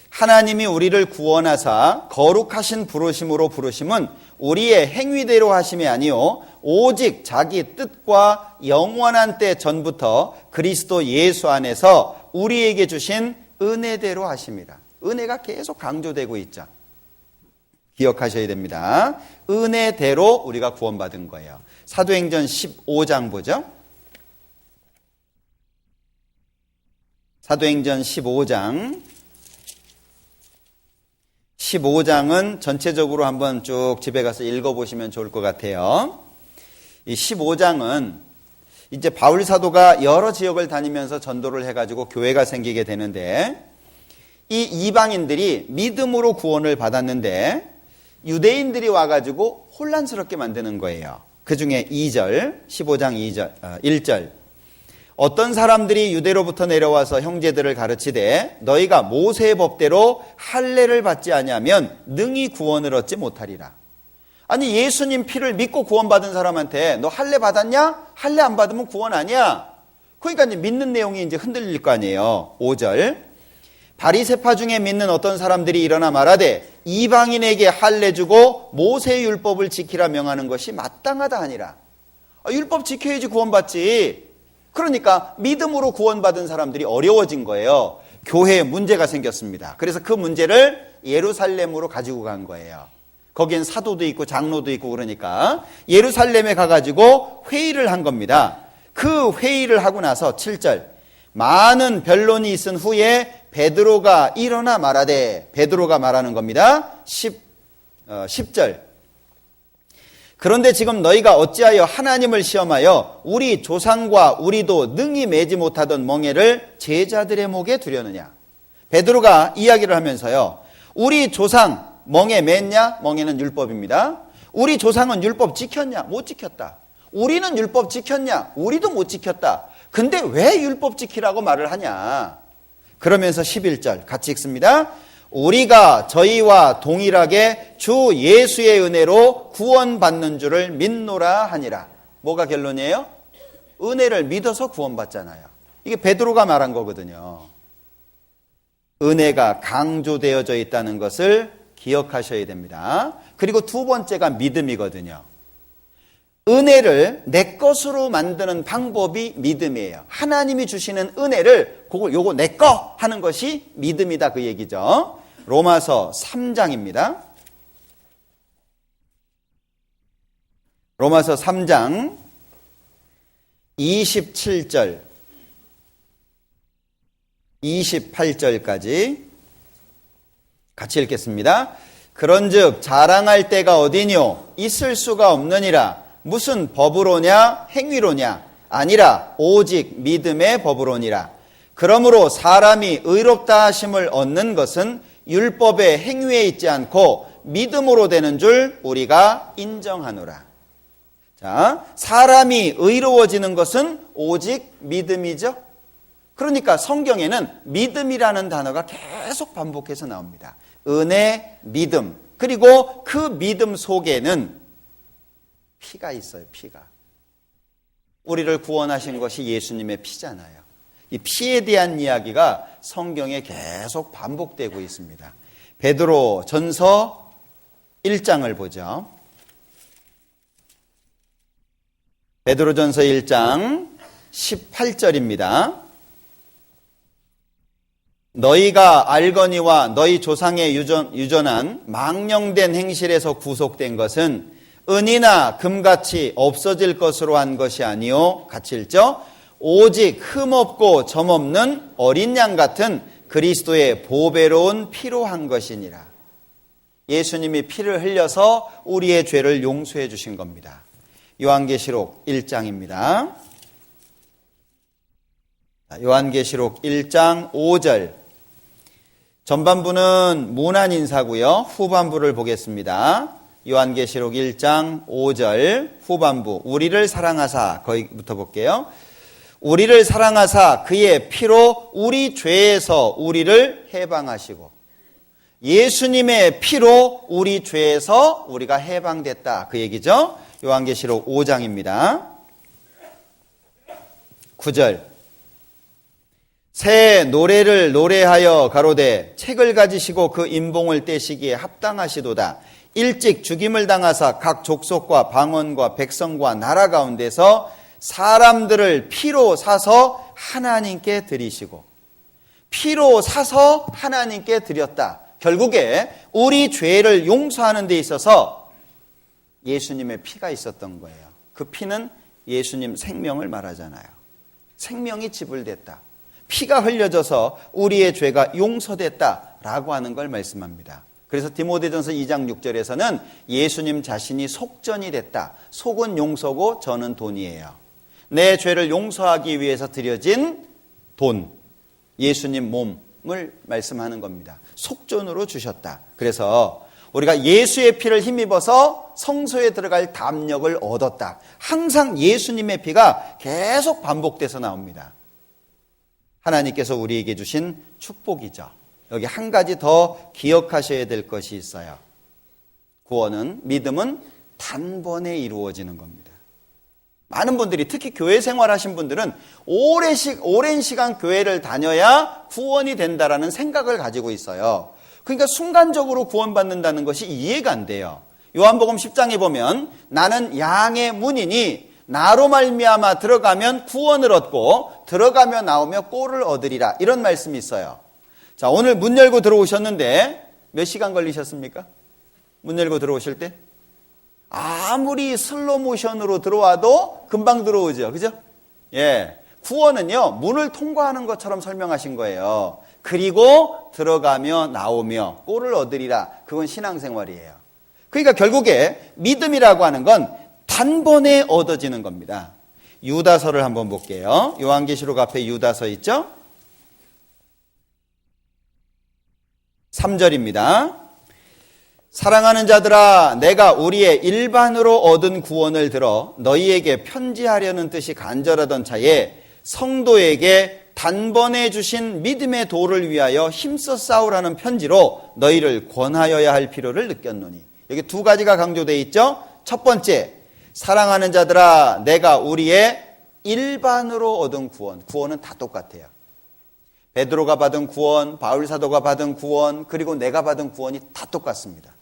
하나님이 우리를 구원하사 거룩하신 부르심으로 부르심은 우리의 행위대로 하심이 아니요 오직 자기 뜻과 영원한 때 전부터 그리스도 예수 안에서 우리에게 주신 은혜대로 하심이라. 은혜가 계속 강조되고 있죠. 기억하셔야 됩니다. 은혜대로 우리가 구원받은 거예요. 사도행전 15장 보죠. 사도행전 15장은 전체적으로 한번 쭉 집에 가서 읽어보시면 좋을 것 같아요. 이 15장은 이제 바울 사도가 여러 지역을 다니면서 전도를 해가지고 교회가 생기게 되는데 이 이방인들이 믿음으로 구원을 받았는데 유대인들이 와가지고 혼란스럽게 만드는 거예요. 그 중에 2절, 15장 1절. 어떤 사람들이 유대로부터 내려와서 형제들을 가르치되 너희가 모세의 법대로 할례를 받지 아니하면 능히 구원을 얻지 못하리라. 아니 예수님 피를 믿고 구원받은 사람한테 너 할례 받았냐? 할례 안 받으면 구원 아니야. 그러니까 이제 믿는 내용이 이제 흔들릴 거 아니에요. 5절. 바리새파 중에 믿는 어떤 사람들이 일어나 말하되 이방인에게 할례 주고 모세의 율법을 지키라 명하는 것이 마땅하다 하니라. 율법 지켜야지 구원받지. 그러니까 믿음으로 구원받은 사람들이 어려워진 거예요. 교회에 문제가 생겼습니다. 그래서 그 문제를 예루살렘으로 가지고 간 거예요. 거기엔 사도도 있고 장로도 있고 그러니까 예루살렘에 가가지고 회의를 한 겁니다. 그 회의를 하고 나서 7절 많은 변론이 있은 후에 베드로가 일어나 말하되 베드로가 말하는 겁니다. 10절 그런데 지금 너희가 어찌하여 하나님을 시험하여 우리 조상과 우리도 능히 매지 못하던 멍에를 제자들의 목에 두려느냐. 베드로가 이야기를 하면서요. 우리 조상 멍에 맸냐? 멍에는 율법입니다. 우리 조상은 율법 지켰냐? 못 지켰다. 우리는 율법 지켰냐? 우리도 못 지켰다. 근데 왜 율법 지키라고 말을 하냐? 그러면서 11절 같이 읽습니다. 우리가 저희와 동일하게 주 예수의 은혜로 구원받는 줄을 믿노라 하니라. 뭐가 결론이에요? 은혜를 믿어서 구원받잖아요. 이게 베드로가 말한 거거든요. 은혜가 강조되어져 있다는 것을 기억하셔야 됩니다. 그리고 두 번째가 믿음이거든요. 은혜를 내 것으로 만드는 방법이 믿음이에요. 하나님이 주시는 은혜를 요거 내 거 하는 것이 믿음이다, 그 얘기죠. 로마서 3장입니다. 로마서 3장 27절 28절까지 같이 읽겠습니다. 그런즉 자랑할 때가 어디뇨? 있을 수가 없느니라. 무슨 법으로냐? 행위로냐? 아니라 오직 믿음의 법으로니라. 그러므로 사람이 의롭다 하심을 얻는 것은 율법의 행위에 있지 않고 믿음으로 되는 줄 우리가 인정하노라. 자, 사람이 의로워지는 것은 오직 믿음이죠. 그러니까 성경에는 믿음이라는 단어가 계속 반복해서 나옵니다. 은혜, 믿음, 그리고 그 믿음 속에는 피가 있어요. 피가. 우리를 구원하신 것이 예수님의 피잖아요. 이 피에 대한 이야기가 성경에 계속 반복되고 있습니다. 베드로 전서 1장을 보죠. 베드로 전서 1장 18절입니다. 너희가 알거니와 너희 조상의 유전한 망령된 행실에서 구속된 것은 은이나 금같이 없어질 것으로 한 것이 아니요, 같이 읽죠. 오직 흠없고 점없는 어린 양 같은 그리스도의 보배로운 피로 한 것이니라. 예수님이 피를 흘려서 우리의 죄를 용서해 주신 겁니다. 요한계시록 1장입니다. 요한계시록 1장 5절. 전반부는 문안 인사고요. 후반부를 보겠습니다. 요한계시록 1장 5절 후반부. 우리를 사랑하사, 거기부터 볼게요. 우리를 사랑하사 그의 피로 우리 죄에서 우리를 해방하시고, 예수님의 피로 우리 죄에서 우리가 해방됐다, 그 얘기죠. 요한계시록 5장입니다. 9절. 새 노래를 노래하여 가로되 책을 가지시고 그 임봉을 떼시기에 합당하시도다. 일찍 죽임을 당하사 각 족속과 방언과 백성과 나라 가운데서 사람들을 피로 사서 하나님께 드리시고, 피로 사서 하나님께 드렸다. 결국에 우리 죄를 용서하는 데 있어서 예수님의 피가 있었던 거예요. 그 피는 예수님 생명을 말하잖아요. 생명이 지불됐다. 피가 흘려져서 우리의 죄가 용서됐다라고 하는 걸 말씀합니다. 그래서 디모데전서 2장 6절에서는 예수님 자신이 속전이 됐다. 속은 용서고 전은 돈이에요. 내 죄를 용서하기 위해서 드려진 돈, 예수님 몸을 말씀하는 겁니다. 속전으로 주셨다. 그래서 우리가 예수의 피를 힘입어서 성소에 들어갈 담력을 얻었다. 항상 예수님의 피가 계속 반복돼서 나옵니다. 하나님께서 우리에게 주신 축복이죠. 여기 한 가지 더 기억하셔야 될 것이 있어요. 구원은, 믿음은 단번에 이루어지는 겁니다. 많은 분들이, 특히 교회 생활하신 분들은 오랜 시간 교회를 다녀야 구원이 된다라는 생각을 가지고 있어요. 그러니까 순간적으로 구원받는다는 것이 이해가 안 돼요. 요한복음 10장에 보면 나는 양의 문이니 나로 말미암아 들어가면 구원을 얻고 들어가며 나오며 꼴을 얻으리라, 이런 말씀이 있어요. 자, 오늘 문 열고 들어오셨는데 몇 시간 걸리셨습니까? 문 열고 들어오실 때? 아무리 슬로 모션으로 들어와도 금방 들어오죠. 그죠? 예. 구원은요, 문을 통과하는 것처럼 설명하신 거예요. 그리고 들어가며 나오며 꼴을 얻으리라. 그건 신앙생활이에요. 그러니까 결국에 믿음이라고 하는 건 단번에 얻어지는 겁니다. 유다서를 한번 볼게요. 요한계시록 앞에 유다서 있죠? 3절입니다. 사랑하는 자들아, 내가 우리의 일반으로 얻은 구원을 들어 너희에게 편지하려는 뜻이 간절하던 차에 성도에게 단번에 주신 믿음의 도를 위하여 힘써 싸우라는 편지로 너희를 권하여야 할 필요를 느꼈노니. 여기 두 가지가 강조되어 있죠. 첫 번째, 사랑하는 자들아, 내가 우리의 일반으로 얻은 구원. 구원은 다 똑같아요. 베드로가 받은 구원, 바울 사도가 받은 구원, 그리고 내가 받은 구원이 다 똑같습니다.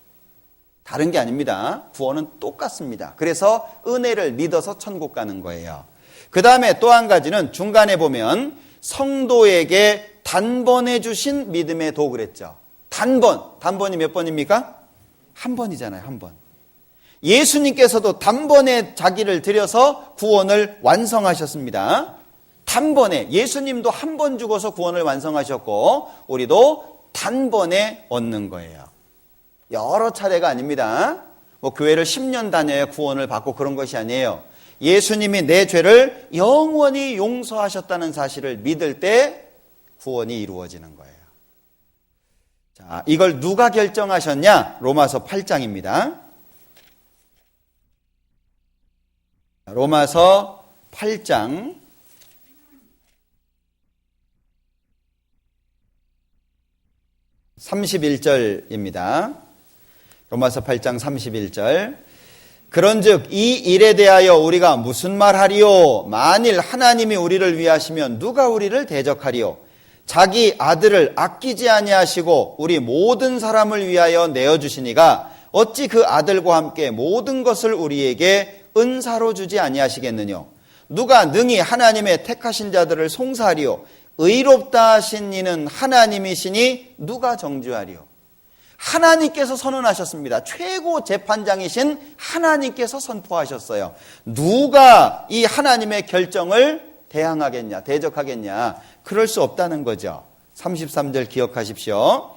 다른 게 아닙니다. 구원은 똑같습니다. 그래서 은혜를 믿어서 천국 가는 거예요. 그 다음에 또 한 가지는 중간에 보면 성도에게 단번에 주신 믿음의 도 그랬죠. 단번이 몇 번입니까? 한 번이잖아요. 한 번. 예수님께서도 단번에 자기를 들여서 구원을 완성하셨습니다. 단번에 예수님도 한 번 죽어서 구원을 완성하셨고 우리도 단번에 얻는 거예요. 여러 차례가 아닙니다. 뭐 교회를 10년 다녀야 구원을 받고 그런 것이 아니에요. 예수님이 내 죄를 영원히 용서하셨다는 사실을 믿을 때 구원이 이루어지는 거예요. 자, 이걸 누가 결정하셨냐? 로마서 8장입니다. 로마서 8장 31절입니다. 로마서 8장 31절. 그런즉 이 일에 대하여 우리가 무슨 말하리요? 만일 하나님이 우리를 위하시면 누가 우리를 대적하리요? 자기 아들을 아끼지 아니하시고 우리 모든 사람을 위하여 내어주시니가 어찌 그 아들과 함께 모든 것을 우리에게 은사로 주지 아니하시겠느냐? 누가 능히 하나님의 택하신 자들을 송사하리요? 의롭다 하신 이는 하나님이시니 누가 정죄하리요? 하나님께서 선언하셨습니다. 최고 재판장이신 하나님께서 선포하셨어요. 누가 이 하나님의 결정을 대항하겠냐, 대적하겠냐? 그럴 수 없다는 거죠. 33절 기억하십시오.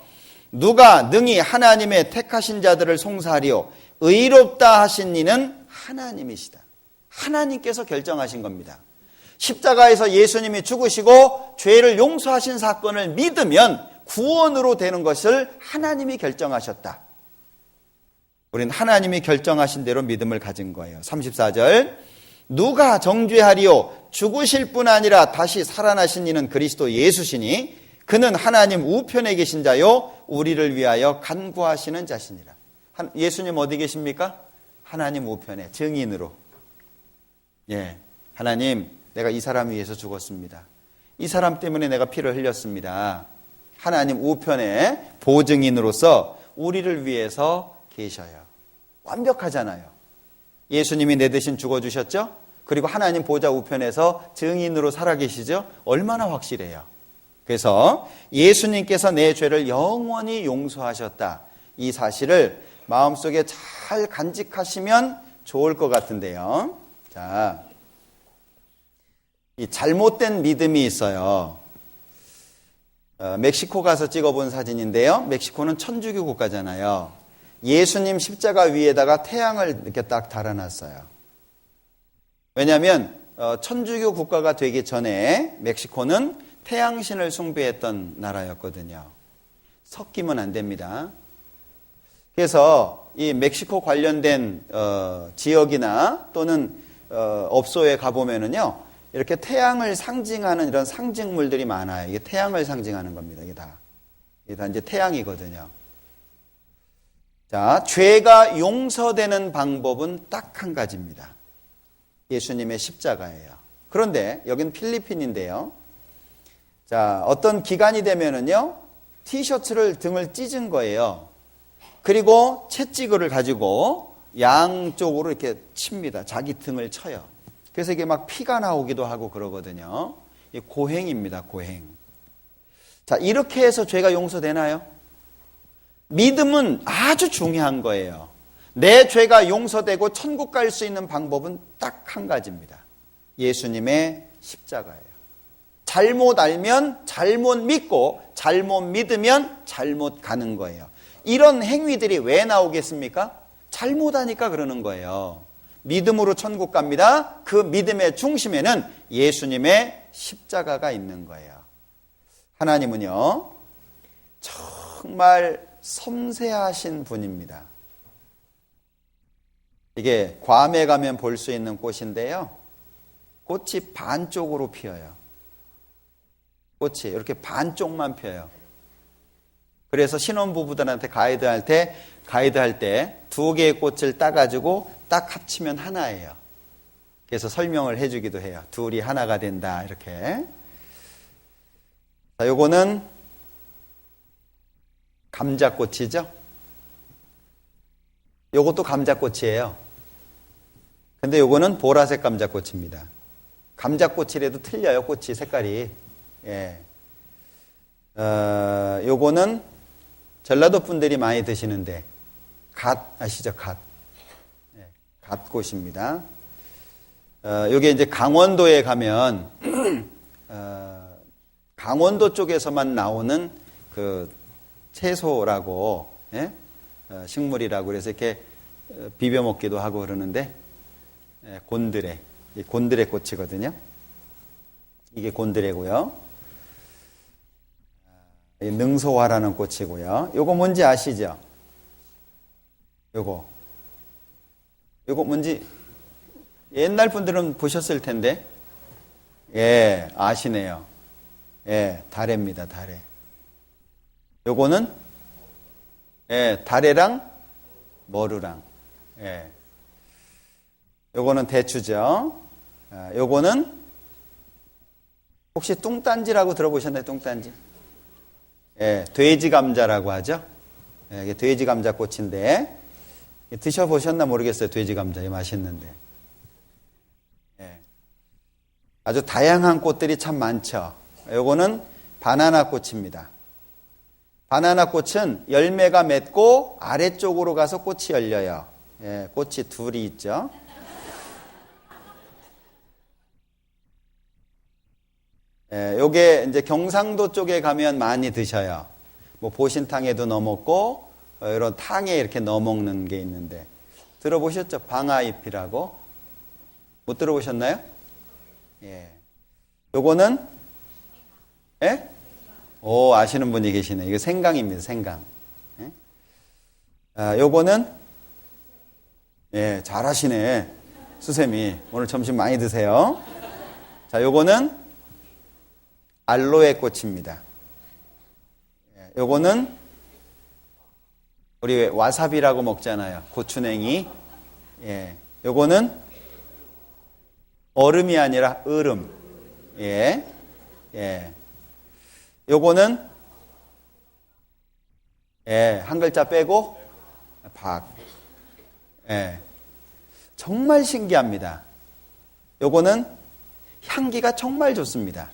누가 능히 하나님의 택하신 자들을 송사하리요? 의롭다 하신 이는 하나님이시다. 하나님께서 결정하신 겁니다. 십자가에서 예수님이 죽으시고 죄를 용서하신 사건을 믿으면 구원으로 되는 것을 하나님이 결정하셨다. 우리는 하나님이 결정하신 대로 믿음을 가진 거예요. 34절. 누가 정죄하리요? 죽으실 뿐 아니라 다시 살아나신 이는 그리스도 예수시니 그는 하나님 우편에 계신 자요 우리를 위하여 간구하시는 자시니라. 예수님 어디 계십니까? 하나님 우편에 증인으로. 예, 하나님 내가 이 사람 위해서 죽었습니다. 이 사람 때문에 내가 피를 흘렸습니다. 하나님 우편에 보증인으로서 우리를 위해서 계셔요. 완벽하잖아요. 예수님이 내 대신 죽어주셨죠? 그리고 하나님 보좌 우편에서 증인으로 살아계시죠? 얼마나 확실해요. 그래서 예수님께서 내 죄를 영원히 용서하셨다. 이 사실을 마음속에 잘 간직하시면 좋을 것 같은데요. 자, 이 잘못된 믿음이 있어요. 멕시코 가서 찍어본 사진인데요. 멕시코는 천주교 국가잖아요. 예수님 십자가 위에다가 태양을 이렇게 딱 달아놨어요. 왜냐하면 천주교 국가가 되기 전에 멕시코는 태양신을 숭배했던 나라였거든요. 섞이면 안 됩니다. 그래서 이 멕시코 관련된 지역이나 또는 업소에 가보면은요, 이렇게 태양을 상징하는 이런 상징물들이 많아요. 이게 태양을 상징하는 겁니다. 이게 다 이제 태양이거든요. 자, 죄가 용서되는 방법은 딱 한 가지입니다. 예수님의 십자가예요. 그런데 여긴 필리핀인데요. 자, 어떤 기간이 되면은요, 티셔츠를 등을 찢은 거예요. 그리고 채찍을 가지고 양쪽으로 이렇게 칩니다. 자기 등을 쳐요. 그래서 이게 막 피가 나오기도 하고 그러거든요. 이 고행입니다, 고행. 자, 이렇게 해서 죄가 용서되나요? 믿음은 아주 중요한 거예요. 내 죄가 용서되고 천국 갈 수 있는 방법은 딱 한 가지입니다. 예수님의 십자가예요. 잘못 알면 잘못 믿고 잘못 믿으면 잘못 가는 거예요. 이런 행위들이 왜 나오겠습니까? 잘못하니까 그러는 거예요. 믿음으로 천국 갑니다. 그 믿음의 중심에는 예수님의 십자가가 있는 거예요. 하나님은요, 정말 섬세하신 분입니다. 이게 괌에 가면 볼 수 있는 꽃인데요. 꽃이 반쪽으로 피어요. 꽃이 이렇게 반쪽만 펴요. 그래서 신혼부부들한테 가이드할 때 두 개의 꽃을 따가지고 딱 합치면 하나예요. 그래서 설명을 해주기도 해요. 둘이 하나가 된다, 이렇게. 자, 요거는 감자꽃이죠. 요것도 감자꽃이에요. 근데 요거는 보라색 감자꽃입니다. 감자꽃이라도 틀려요, 꽃이 색깔이. 예. 요거는 전라도 분들이 많이 드시는데 갓 아시죠? 갓. 예, 갓꽃입니다. 요게 이제 강원도에 가면 강원도 쪽에서만 나오는 그 채소라고, 예? 식물이라고 그래서 이렇게 비벼 먹기도 하고 그러는데, 예, 곤드레, 이 곤드레 꽃이거든요. 이게 곤드레고요. 능소화라는 꽃이고요. 요거 뭔지 아시죠? 요거 뭔지 옛날 분들은 보셨을 텐데, 예, 아시네요. 예, 다래입니다, 다래. 요거는, 예, 다래랑 머루랑, 예. 요거는 대추죠. 요거는 혹시 뚱딴지라고 들어보셨나요? 뚱딴지. 예, 돼지 감자라고 하죠. 예, 이게 돼지 감자 꽃인데 드셔보셨나 모르겠어요. 돼지 감자 맛있는데. 예. 아주 다양한 꽃들이 참 많죠. 요거는 바나나 꽃입니다. 바나나 꽃은 열매가 맺고 아래쪽으로 가서 꽃이 열려요. 예, 꽃이 둘이 있죠. 예, 요게 이제 경상도 쪽에 가면 많이 드셔요. 뭐 보신탕에도 넣어 먹고 이런 탕에 이렇게 넣어 먹는 게 있는데 들어보셨죠? 방아잎이라고? 못 들어보셨나요? 예. 요거는, 예? 오, 아시는 분이 계시네. 이거 생강입니다, 생강. 예? 요거는, 예, 잘하시네. 수세미. 오늘 점심 많이 드세요. 자, 요거는 알로에 꽃입니다. 예, 요거는 우리 왜 와사비라고 먹잖아요. 고추냉이. 예. 요거는 얼음이 아니라 얼음. 예. 예. 요거는, 예, 한 글자 빼고 박. 예. 정말 신기합니다. 요거는 향기가 정말 좋습니다.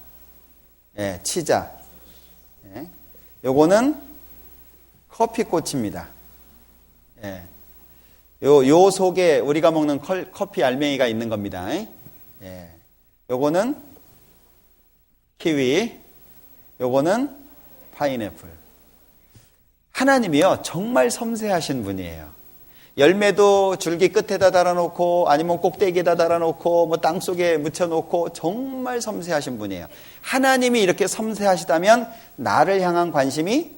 예, 치자. 예. 요거는 커피꽃입니다. 예. 요 속에 우리가 먹는 커피 알맹이가 있는 겁니다. 예. 요거는 키위. 요거는 파인애플. 하나님이요, 정말 섬세하신 분이에요. 열매도 줄기 끝에다 달아놓고 아니면 꼭대기에다 달아놓고 뭐 땅속에 묻혀놓고 정말 섬세하신 분이에요. 하나님이 이렇게 섬세하시다면 나를 향한 관심이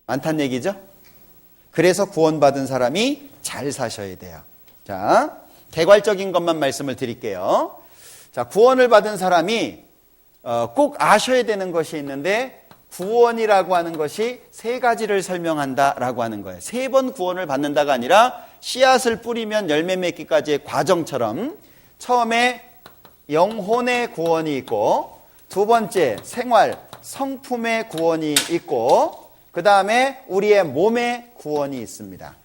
많다는 얘기죠. 그래서 구원받은 사람이 잘 사셔야 돼요. 자, 개괄적인 것만 말씀을 드릴게요. 자, 구원을 받은 사람이 꼭 아셔야 되는 것이 있는데 구원이라고 하는 것이 세 가지를 설명한다라고 하는 거예요. 3번 구원을 받는다가 아니라 씨앗을 뿌리면 열매 맺기까지의 과정처럼 처음에 영혼의 구원이 있고 두 번째 생활, 성품의 구원이 있고 그 다음에 우리의 몸의 구원이 있습니다.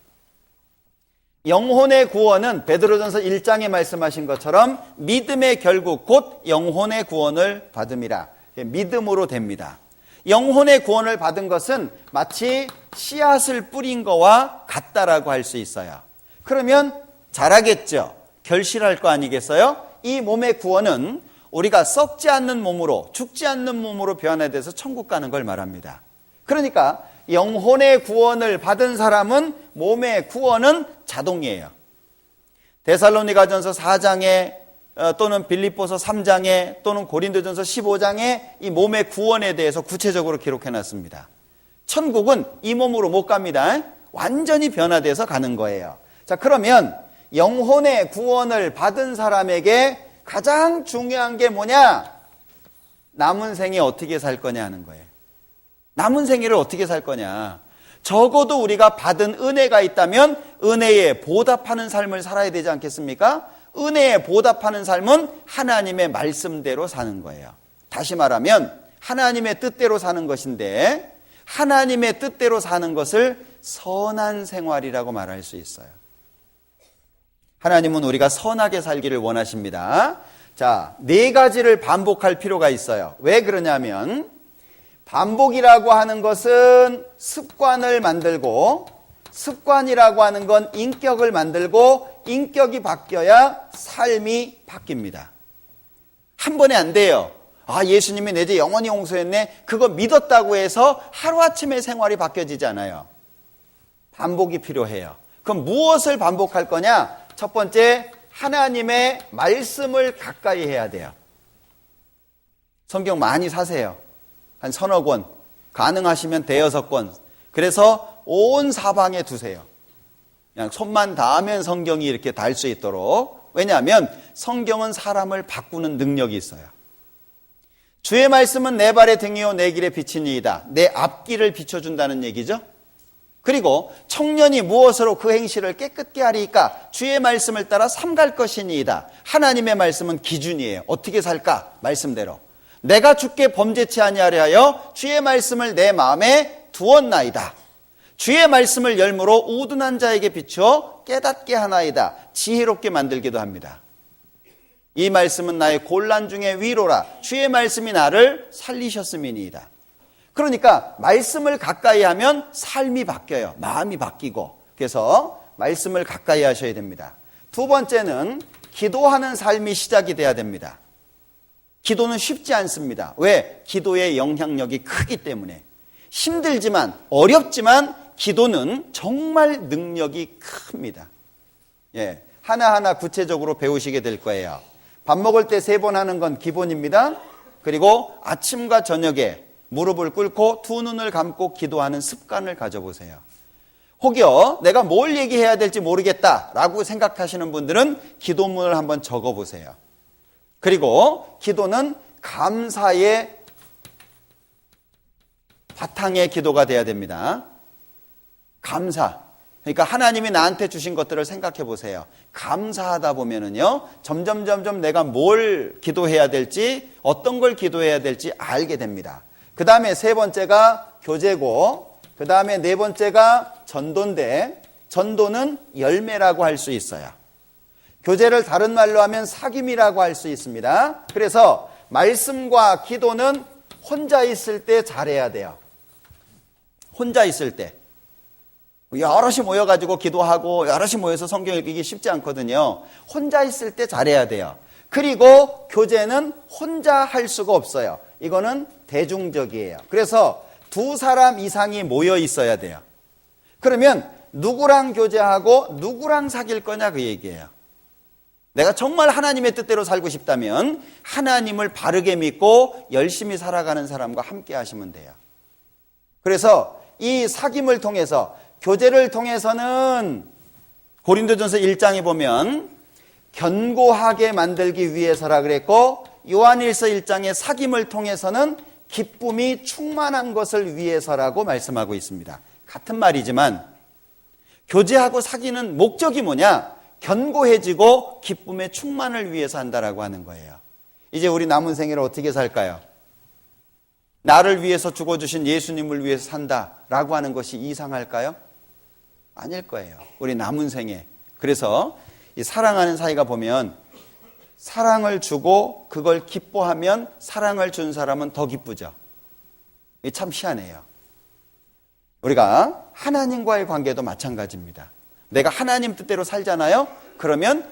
영혼의 구원은 베드로전서 1장에 말씀하신 것처럼 믿음의 결국 곧 영혼의 구원을 받음이라. 믿음으로 됩니다. 영혼의 구원을 받은 것은 마치 씨앗을 뿌린 거와 같다라고 할 수 있어요. 그러면 자라겠죠. 결실할 거 아니겠어요? 이 몸의 구원은 우리가 썩지 않는 몸으로, 죽지 않는 몸으로 변화돼서 천국 가는 걸 말합니다. 그러니까 영혼의 구원을 받은 사람은 몸의 구원은 자동이에요. 데살로니가전서 4장에 또는 빌립보서 3장에 또는 고린도전서 15장에 이 몸의 구원에 대해서 구체적으로 기록해놨습니다. 천국은 이 몸으로 못 갑니다. 완전히 변화돼서 가는 거예요. 자, 그러면 영혼의 구원을 받은 사람에게 가장 중요한 게 뭐냐? 남은 생에 어떻게 살 거냐 하는 거예요. 남은 생애를 어떻게 살 거냐? 적어도 우리가 받은 은혜가 있다면 은혜에 보답하는 삶을 살아야 되지 않겠습니까? 은혜에 보답하는 삶은 하나님의 말씀대로 사는 거예요. 다시 말하면 하나님의 뜻대로 사는 것인데 하나님의 뜻대로 사는 것을 선한 생활이라고 말할 수 있어요. 하나님은 우리가 선하게 살기를 원하십니다. 자, 4가지를 반복할 필요가 있어요. 왜 그러냐면 반복이라고 하는 것은 습관을 만들고, 습관이라고 하는 건 인격을 만들고, 인격이 바뀌어야 삶이 바뀝니다. 한 번에 안 돼요. 아, 예수님이 내 죄 영원히 용서했네. 그거 믿었다고 해서 하루아침에 생활이 바뀌어지지 않아요. 반복이 필요해요. 그럼 무엇을 반복할 거냐? 첫 번째, 하나님의 말씀을 가까이 해야 돼요. 성경 많이 사세요. 한 서너 권, 가능하시면 대여섯 권. 그래서 온 사방에 두세요. 그냥 손만 닿으면 성경이 이렇게 달 수 있도록. 왜냐하면 성경은 사람을 바꾸는 능력이 있어요. 주의 말씀은 내 발의 등이요 내 길의 빛이니이다. 내 앞길을 비춰준다는 얘기죠. 그리고 청년이 무엇으로 그 행실을 깨끗게 하리까? 주의 말씀을 따라 삼갈 것이니이다. 하나님의 말씀은 기준이에요. 어떻게 살까? 말씀대로. 내가 주께 범죄치 아니하려 하여 주의 말씀을 내 마음에 두었나이다. 주의 말씀을 열무로 우둔한 자에게 비추어 깨닫게 하나이다. 지혜롭게 만들기도 합니다. 이 말씀은 나의 곤란 중에 위로라. 주의 말씀이 나를 살리셨음이니이다. 그러니까 말씀을 가까이 하면 삶이 바뀌어요. 마음이 바뀌고. 그래서 말씀을 가까이 하셔야 됩니다. 두 번째는 기도하는 삶이 시작이 돼야 됩니다. 기도는 쉽지 않습니다. 왜? 기도의 영향력이 크기 때문에. 힘들지만, 어렵지만 기도는 정말 능력이 큽니다. 예, 하나하나 구체적으로 배우시게 될 거예요. 밥 먹을 때 3번 하는 건 기본입니다. 그리고 아침과 저녁에 무릎을 꿇고 두 눈을 감고 기도하는 습관을 가져보세요. 혹여 내가 뭘 얘기해야 될지 모르겠다라고 생각하시는 분들은 기도문을 한번 적어보세요. 그리고 기도는 감사의 바탕의 기도가 돼야 됩니다. 감사. 그러니까 하나님이 나한테 주신 것들을 생각해 보세요. 감사하다 보면은요, 점점 내가 뭘 기도해야 될지, 어떤 걸 기도해야 될지 알게 됩니다. 그 다음에 3번째가 교제고, 그 다음에 4번째가 전도인데, 전도는 열매라고 할 수 있어요. 교제를 다른 말로 하면 사귐이라고 할 수 있습니다. 그래서 말씀과 기도는 혼자 있을 때 잘해야 돼요. 혼자 있을 때. 여럿이 모여가지고 기도하고 여럿이 모여서 성경 읽기 쉽지 않거든요. 혼자 있을 때 잘해야 돼요. 그리고 교제는 혼자 할 수가 없어요. 이거는 대중적이에요. 그래서 2사람 이상이 모여 있어야 돼요. 그러면 누구랑 교제하고 누구랑 사귈 거냐 그 얘기예요. 내가 정말 하나님의 뜻대로 살고 싶다면 하나님을 바르게 믿고 열심히 살아가는 사람과 함께 하시면 돼요. 그래서 이 사귐을 통해서, 교제를 통해서는 고린도전서 1장에 보면 견고하게 만들기 위해서라 그랬고, 요한일서 1장의 사귐을 통해서는 기쁨이 충만한 것을 위해서라고 말씀하고 있습니다. 같은 말이지만 교제하고 사귀는 목적이 뭐냐? 견고해지고 기쁨의 충만을 위해서 한다라고 하는 거예요. 이제 우리 남은 생애를 어떻게 살까요? 나를 위해서 죽어주신 예수님을 위해서 산다라고 하는 것이 이상할까요? 아닐 거예요. 우리 남은 생애. 그래서 이 사랑하는 사이가 보면 사랑을 주고 그걸 기뻐하면 사랑을 준 사람은 더 기쁘죠. 이게 참 희한해요. 우리가 하나님과의 관계도 마찬가지입니다. 내가 하나님 뜻대로 살잖아요. 그러면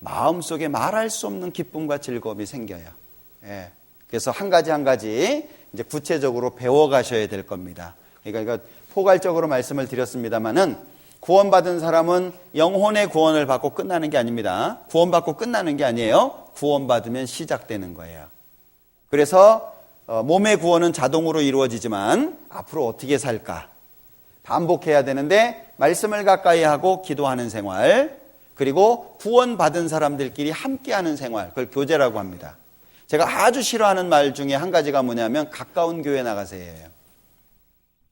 마음속에 말할 수 없는 기쁨과 즐거움이 생겨요. 예. 그래서 한 가지 이제 구체적으로 배워가셔야 될 겁니다. 그러니까 이거 포괄적으로 말씀을 드렸습니다만은 구원받은 사람은 영혼의 구원을 받고 끝나는 게 아닙니다. 구원받고 끝나는 게 아니에요. 구원받으면 시작되는 거예요. 그래서 몸의 구원은 자동으로 이루어지지만 앞으로 어떻게 살까? 반복해야 되는데 말씀을 가까이 하고 기도하는 생활, 그리고 구원받은 사람들끼리 함께하는 생활, 그걸 교제라고 합니다. 제가 아주 싫어하는 말 중에 한 가지가 뭐냐면 가까운 교회 나가세요예요.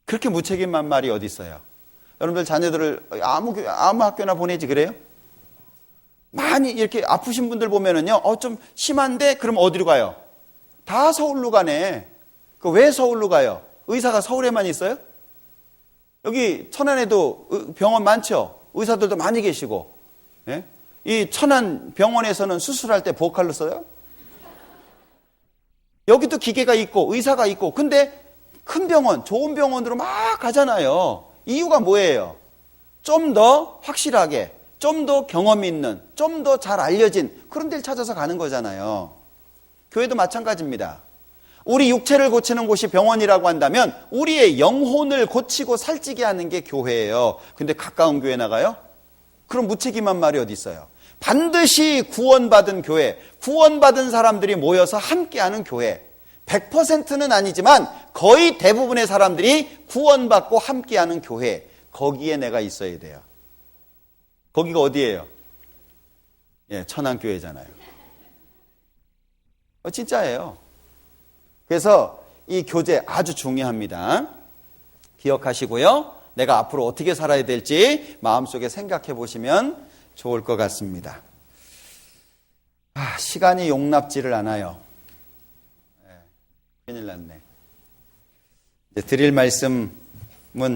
그렇게 무책임한 말이 어디 있어요? 여러분들 자녀들을 아무 학교나 보내지 그래요? 많이 이렇게 아프신 분들 보면은요, 좀 심한데 그럼 어디로 가요? 다 서울로 가네. 왜 서울로 가요? 의사가 서울에만 있어요? 여기 천안에도 병원 많죠? 의사들도 많이 계시고. 예? 이 천안 병원에서는 수술할 때 보컬로 써요? 여기도 기계가 있고 의사가 있고, 근데 큰 병원, 좋은 병원으로 막 가잖아요. 이유가 뭐예요? 좀 더 확실하게, 좀 더 경험 있는, 좀 더 잘 알려진 그런 데를 찾아서 가는 거잖아요. 교회도 마찬가지입니다. 우리 육체를 고치는 곳이 병원이라고 한다면 우리의 영혼을 고치고 살찌게 하는 게 교회예요. 근데 가까운 교회 나가요? 그럼 무책임한 말이 어디 있어요? 반드시 구원받은 교회, 구원받은 사람들이 모여서 함께하는 교회, 100%는 아니지만 거의 대부분의 사람들이 구원받고 함께하는 교회, 거기에 내가 있어야 돼요. 거기가 어디예요? 예, 천안교회잖아요. 진짜예요. 그래서 이 교제 아주 중요합니다. 기억하시고요. 내가 앞으로 어떻게 살아야 될지 마음속에 생각해 보시면 좋을 것 같습니다. 시간이 용납지를 않아요. 큰일 났네. 이제 드릴 말씀은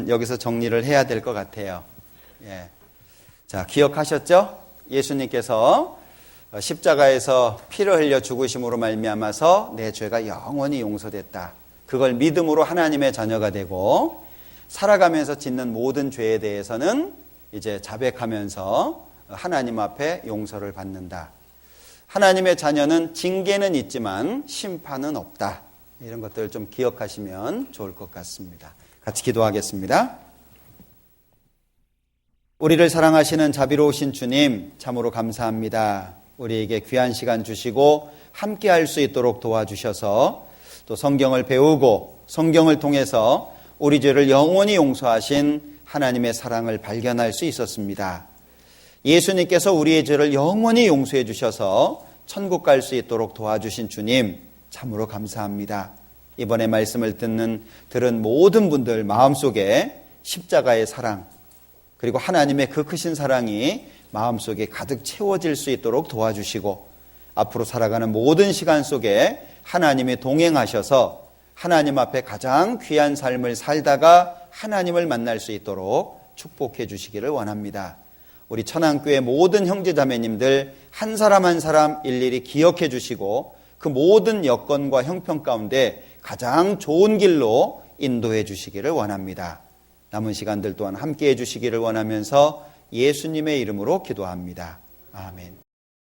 여기서 정리를 해야 될 것 같아요. 예. 자, 기억하셨죠? 예수님께서 십자가에서 피를 흘려 죽으심으로 말미암아서 내 죄가 영원히 용서됐다. 그걸 믿음으로 하나님의 자녀가 되고 살아가면서 짓는 모든 죄에 대해서는 이제 자백하면서 하나님 앞에 용서를 받는다. 하나님의 자녀는 징계는 있지만 심판은 없다. 이런 것들을 좀 기억하시면 좋을 것 같습니다. 같이 기도하겠습니다. 우리를 사랑하시는 자비로우신 주님, 참으로 감사합니다. 우리에게 귀한 시간 주시고 함께 할 수 있도록 도와주셔서 또 성경을 배우고 성경을 통해서 우리 죄를 영원히 용서하신 하나님의 사랑을 발견할 수 있었습니다. 예수님께서 우리의 죄를 영원히 용서해 주셔서 천국 갈 수 있도록 도와주신 주님, 참으로 감사합니다. 이번에 말씀을 들은 모든 분들 마음속에 십자가의 사랑, 그리고 하나님의 그 크신 사랑이 마음속에 가득 채워질 수 있도록 도와주시고 앞으로 살아가는 모든 시간 속에 하나님이 동행하셔서 하나님 앞에 가장 귀한 삶을 살다가 하나님을 만날 수 있도록 축복해 주시기를 원합니다. 우리 천안교회 모든 형제자매님들 한 사람 한 사람 일일이 기억해 주시고 그 모든 여건과 형편 가운데 가장 좋은 길로 인도해 주시기를 원합니다. 남은 시간들 또한 함께 해 주시기를 원하면서 예수님의 이름으로 기도합니다. 아멘.